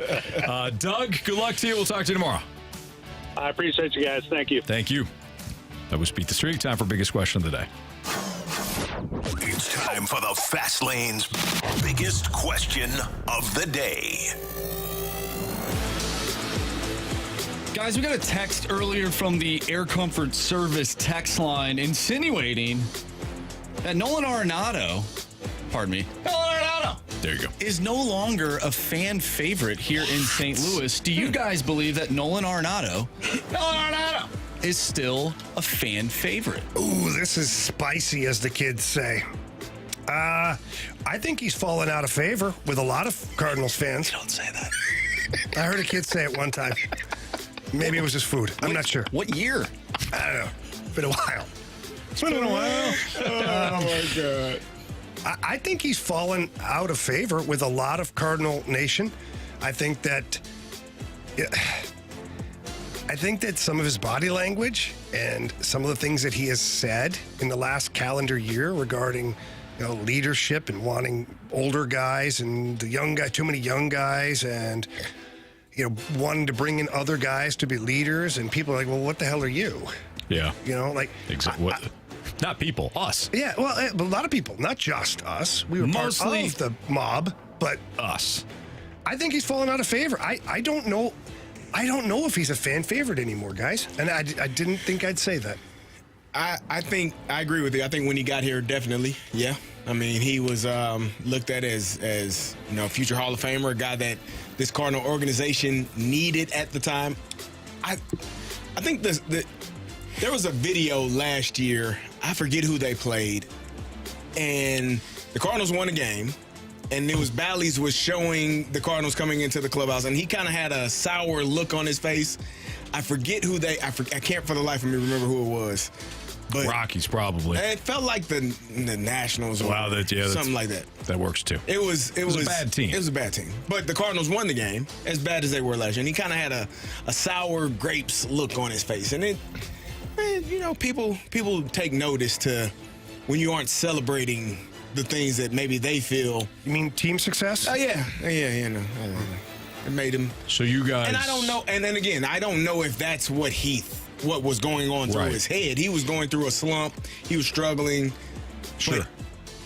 Doug, good luck to you. We'll talk to you tomorrow. I appreciate you guys. Thank you. Thank you. That was Beat the Streak. Time for biggest question of the day. It's time for the Fast Lane's biggest question of the day. Guys, we got a text earlier from the Air Comfort Service text line insinuating that Nolan Arenado, there you go, is no longer a fan favorite here in St. Louis. Do you guys believe that Nolan Arenado is still a fan favorite? Ooh, this is spicy, as the kids say. I think he's fallen out of favor with a lot of Cardinals fans. Don't say that. I heard a kid say it one time. Maybe it was his food. I'm not sure. What year? I don't know. Been a while. It's been a while. Oh, my God. I think he's fallen out of favor with a lot of Cardinal Nation. I think that I think that some of his body language and some of the things that he has said in the last calendar year regarding, leadership and wanting older guys and the young guy, too many young guys, and wanting to bring in other guys to be leaders, and people are like, well, what the hell are you? Yeah. Exactly. Not people, us. Yeah, well, a lot of people, not just us. We were mostly part of the mob, but us. I think he's fallen out of favor. I don't know. I don't know if he's a fan favorite anymore, guys. And I didn't think I'd say that. I think I agree with you. I think when he got here, definitely, yeah. I mean, he was looked at as future Hall of Famer, a guy that this Cardinal organization needed at the time. I think there was a video last year. I forget who they played, and the Cardinals won a game. And it was Bally's was showing the Cardinals coming into the clubhouse, and he kind of had a sour look on his face. I forget who I can't for the life of me remember who it was. But Rockies, probably. It felt like the Nationals or something like that. That works too. It was a bad team. It was a bad team. But the Cardinals won the game, as bad as they were last year. And he kind of had a sour grapes look on his face. And people take notice to when you aren't celebrating the things that maybe they feel. You mean team success? Oh, yeah. It made him. So you guys. And I don't know. And then again, I don't know if that's what was going on through his head. He was going through a slump. He was struggling. Sure.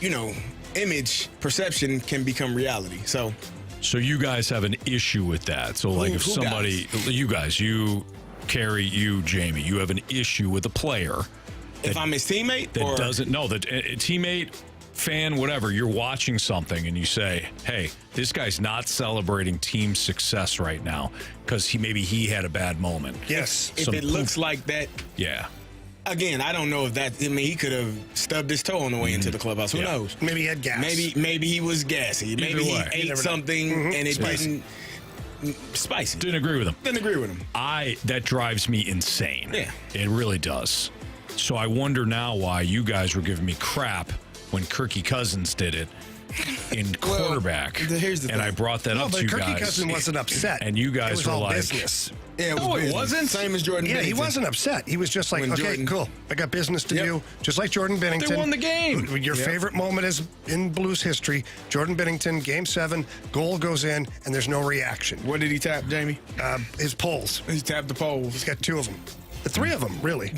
But, image perception can become reality. So you guys have an issue with that. So like if somebody, you guys, you, Carey, you, Jamie, you have an issue with a player. If I'm his teammate? That doesn't, no, that a teammate, fan, whatever, you're watching something and you say, hey, this guy's not celebrating team success right now because he had a bad moment. Yes. If it looks like that. Yeah. Again, I don't know if that, he could have stubbed his toe on the way into the clubhouse. Who knows? Maybe he had gas. Maybe he was gassy. Maybe he ate something and it didn't. Spicy. Didn't agree with him. That drives me insane. Yeah. It really does. So I wonder now why you guys were giving me crap when Kirky Cousins did it in quarterback. Here's the thing. And I brought that up to you guys. Kirky Cousins wasn't upset. And you guys it was were all like, business. Yeah, it wasn't? Same as Jordan Bennington. Yeah, he wasn't upset. He was just like, cool. I got business to do. Just like Jordan Bennington. They won the game. Your favorite moment is in Blues history. Jordan Bennington, Game 7, goal goes in, and there's no reaction. What did he tap, Jamie? His poles. He tapped the poles. He's got 2 of them. The 3 of them, really.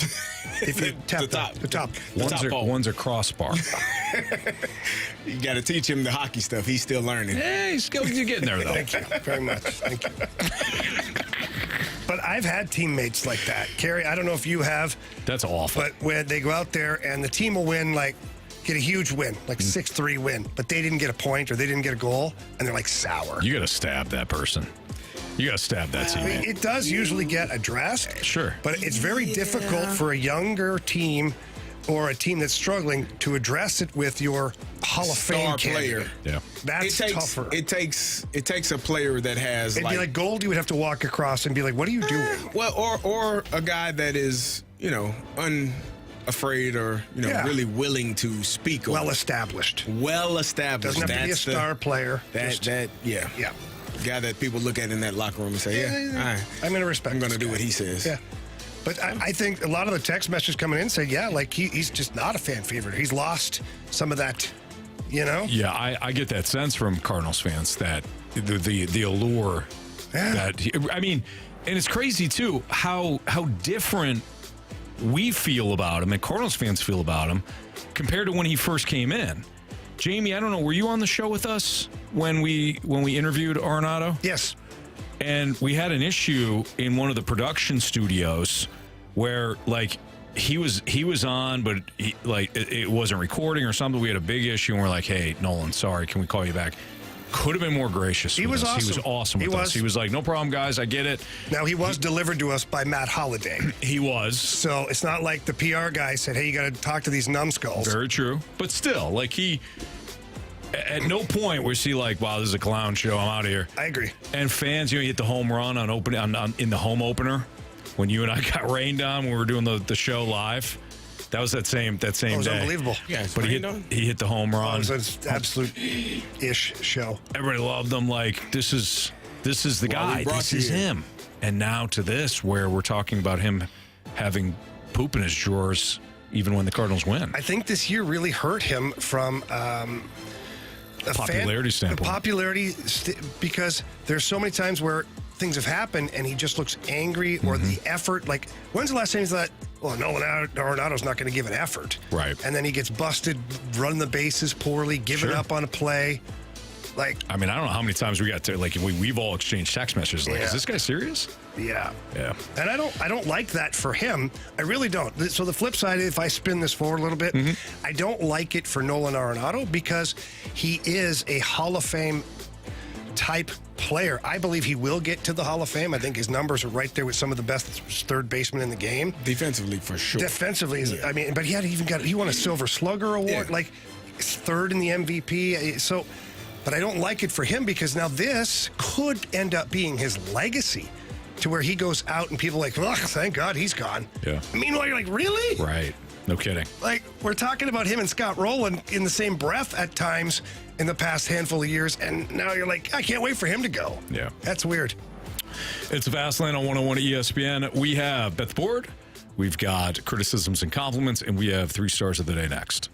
If you tap the top. One's a crossbar. You got to teach him the hockey stuff. He's still learning. Yeah, he's getting there, though. Thank you very much. Thank you. But I've had teammates like that. Carey, I don't know if you have. That's awful. But when they go out there and the team will win, get a huge win, 6-3 win, but they didn't get a point or they didn't get a goal, and they're sour. You got to stab that person. You got to stab that team. It does usually get addressed. Sure. But it's very difficult for a younger team or a team that's struggling to address it with your Hall of Fame player. Yeah. That's tougher. It takes a player that has It'd be like Gold, you would have to walk across and be like, what are you doing? Well, or a guy that is, unafraid or, really willing to speak. Well established. Doesn't have to be a star player. Yeah. Guy that people look at in that locker room and say, I'm going to respect I'm going to this do guy. what he says. Yeah. But I think a lot of the text messages coming in say, he's just not a fan favorite. He's lost some of that, Yeah, I get that sense from Cardinals fans that the allure that, and it's crazy too how different we feel about him and Cardinals fans feel about him compared to when he first came in. Jamie, I don't know, were you on the show with us when we interviewed Arenado? Yes. And we had an issue in one of the production studios where he was on, but it wasn't recording or something. We had a big issue and we're like, hey, Nolan, sorry, can we call you back? Could have been more gracious. He was awesome. He was awesome with us. He was like, no problem, guys, I get it. Now, he was delivered to us by Matt Holliday. He was. So it's not like the PR guy said, hey, you got to talk to these numbskulls. Very true. But still, he... At no point was he like, wow, this is a clown show, I'm out of here. I agree. And fans, you hit the home run in the home opener when you and I got rained on when we were doing the show live. That was that same day. It was unbelievable. Yeah, but he hit the home run. It was an absolute-ish show. Everybody loved him. This is the guy. This is him. And now to this, where we're talking about him having poop in his drawers even when the Cardinals win. I think this year really hurt him from a popularity standpoint. Because there's so many times where things have happened and he just looks angry or the effort. Like, when's the last time he thought, well, Nolan Arenado's not going to give an effort? Right. And then he gets busted, running the bases poorly, giving up on a play. Like, I mean, I don't know how many times we got to, like, we've all exchanged text messages. Like, is this guy serious? Yeah. Yeah. And I don't like that for him. I really don't. So the flip side, if I spin this forward a little bit, I don't like it for Nolan Arenado because he is a Hall of Fame type player. I believe he will get to the Hall of Fame. I think his numbers are right there with some of the best third basemen in the game. Defensively, for sure. Defensively, I mean, but he won a Silver Slugger award, like third in the MVP. So, but I don't like it for him because now this could end up being his legacy to where he goes out and people are like, ugh, thank God he's gone. Yeah. Meanwhile, you're like, really? Right. No kidding. Like, we're talking about him and Scott Rowland in the same breath at times in the past handful of years, and now you're like, I can't wait for him to go. Yeah. That's weird. It's Fastlane on 101 ESPN. We have Bet the Board, we've got criticisms and compliments, and we have 3 stars of the day next.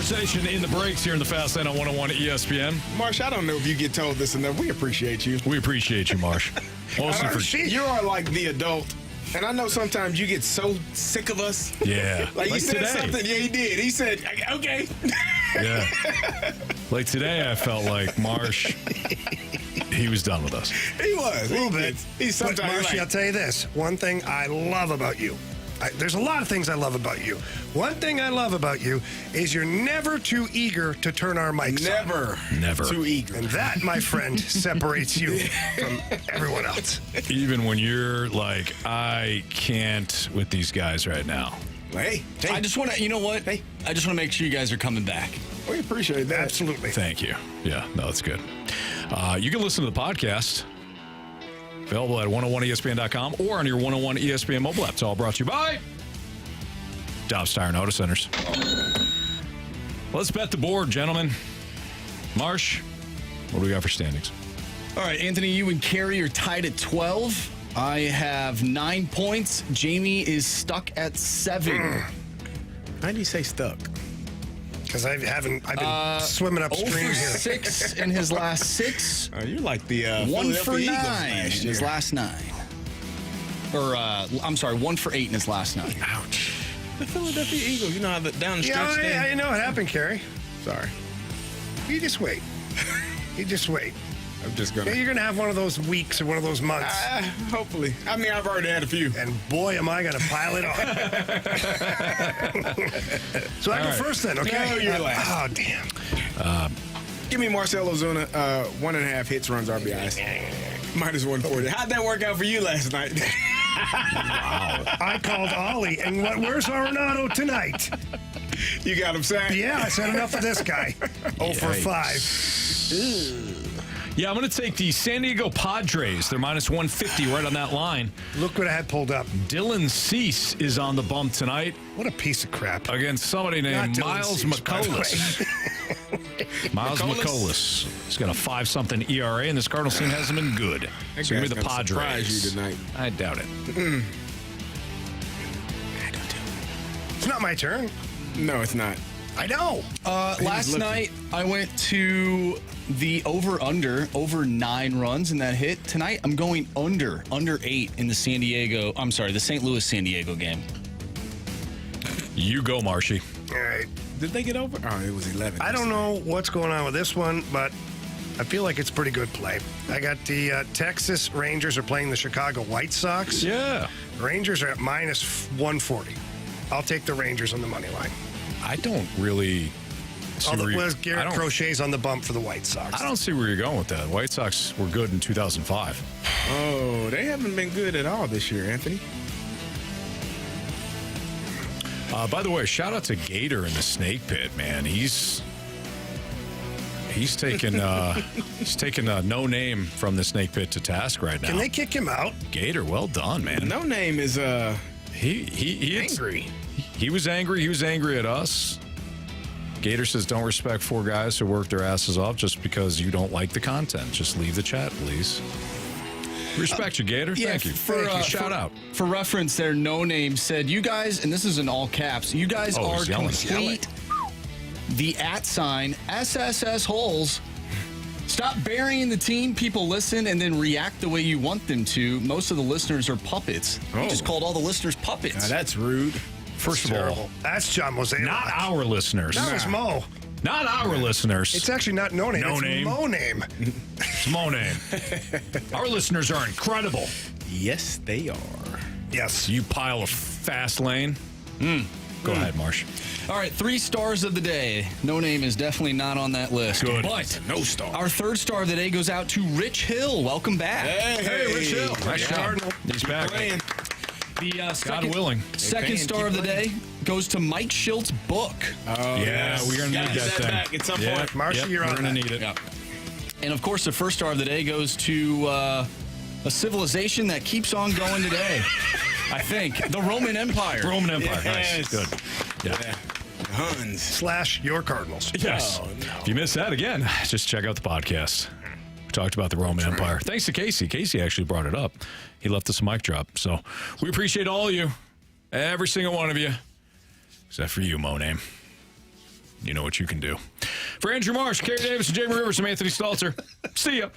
conversation in the breaks here in the Fast Lane on 101 ESPN. Marsh, I don't know if you get told this enough. We appreciate you. We appreciate you, Marsh. You are like the adult. And I know sometimes you get so sick of us. Yeah. Like he said today. something. Yeah, he did. He said, okay. Yeah. Like today, I felt like Marsh, he was done with us. He was. A little bit. He's sometimes But Marshy, I'll tell you this. One thing I love about you. There's a lot of things I love about you. One thing I love about you is you're never too eager to turn our mics on. Never. Too eager. And that, my friend, separates you from everyone else. Even when you're like, I can't with these guys right now. Hey. I just want to, you know what? Hey. I just want to make sure you guys are coming back. We appreciate that. Absolutely. Thank you. Yeah, no, that's good. You can listen to the podcast. Available at 101ESPN.com or on your 101 ESPN mobile app. It's all brought to you by Dobbs Tire and Auto Centers. Let's bet the board, gentlemen. Marsh, what do we got for standings? All right, Anthony, you and Carey are tied at 12. I have 9 points. Jamie is stuck at 7. Why do you say stuck? Because I've been swimming upstream 0 for here. 6 in his last 6. You're like the 1 for 9 Eagles in his last 9. Or, I'm sorry, 1 for 8 in his last 9. Ouch. The Philadelphia Eagles, you know how down the stretch Yeah, I know what happened, Carey. Sorry. You just wait. You just wait. I'm just going to. You're going to have one of those weeks or one of those months. Hopefully. I mean, I've already had a few. And boy, am I going to pile it on. So I go first then, okay? No, you're last. Oh, damn. Give me Marcell Ozuna, 1.5 hits, runs, RBIs. Minus 140. How'd that work out for you last night? Wow. I called Ollie, and where's Arenado tonight? You got him sacked? Yeah, I said enough of this guy. 0 for 5. Yeah, I'm going to take the San Diego Padres. They're minus 150 right on that line. Look what I had pulled up. Dylan Cease is on the bump tonight. What a piece of crap. Against somebody named Miles McCollus. Miles McCollus. He's got a 5-something ERA, and this Cardinals team hasn't been good. That So give me guy's the gonna surprise you Padres. tonight. I doubt it. It's not my turn. No, it's not. I know. Last night, I went to the over 9 runs in that hit. Tonight, I'm going under 8 in the the St. Louis San Diego game. You go, Marshy. All right. Did they get over? Oh, it was 11. I don't know what's going on with this one, but I feel like it's pretty good play. I got the Texas Rangers are playing the Chicago White Sox. Yeah. Rangers are at minus 140. I'll take the Rangers on the money line. I don't really see Garrett Crochet's on the bump for the White Sox. I don't see where you're going with that. White Sox were good in 2005. Oh, they haven't been good at all this year, Anthony. By the way, shout out to Gator in the Snake Pit, man. He's taking No Name from the Snake Pit to task right now. Can they kick him out? Gator, well done, man. No Name is he angry. He was angry. He was angry at us. Gator says, don't respect 4 guys who work their asses off just because you don't like the content. Just leave the chat, please. Respect you, Gator. Thank you. Shout out. For reference there, No Name said, you guys, and this is in all caps, you guys are he's yelling. complete. The @ SSS holes. Stop burying the team. People listen and then react the way you want them to. Most of the listeners are puppets. You just called all the listeners puppets. Now that's rude. First of all, that's John Mozeliak. Not our listeners. That was Mo. Not our listeners. It's actually not No Name. No it's Name. Mo Name. It's Mo Name. Our listeners are incredible. Yes, they are. Yes. You pile of fast lane. Go ahead, Marsh. All right, 3 stars of the day. No Name is definitely not on that list. Good. But no star. Our 3rd star of the day goes out to Rich Hill. Welcome back. Hey, Rich Hill. Nice job. He's back. The God willing. Second star of the day goes to Mike Shilt's book. Oh, yeah, we're going to need that thing. Back at some point. Marcia, you're on We're going to need it. Yeah. And, of course, the first star of the day goes to a civilization that keeps on going today. I think. The Roman Empire. Roman Empire. Yes. Nice. Good. Yeah. Huns. / your Cardinals. Yes. Oh, no. If you missed that, again, just check out the podcast. We talked about the Roman Empire. Thanks to Casey. Casey actually brought it up. He left us a mic drop. So we appreciate all of you. Every single one of you. Except for you, Mo Name. you know what you can do. For Andrew Marsh, Carey Davis, and Jamie Rivers, I'm Anthony Stalter. See ya.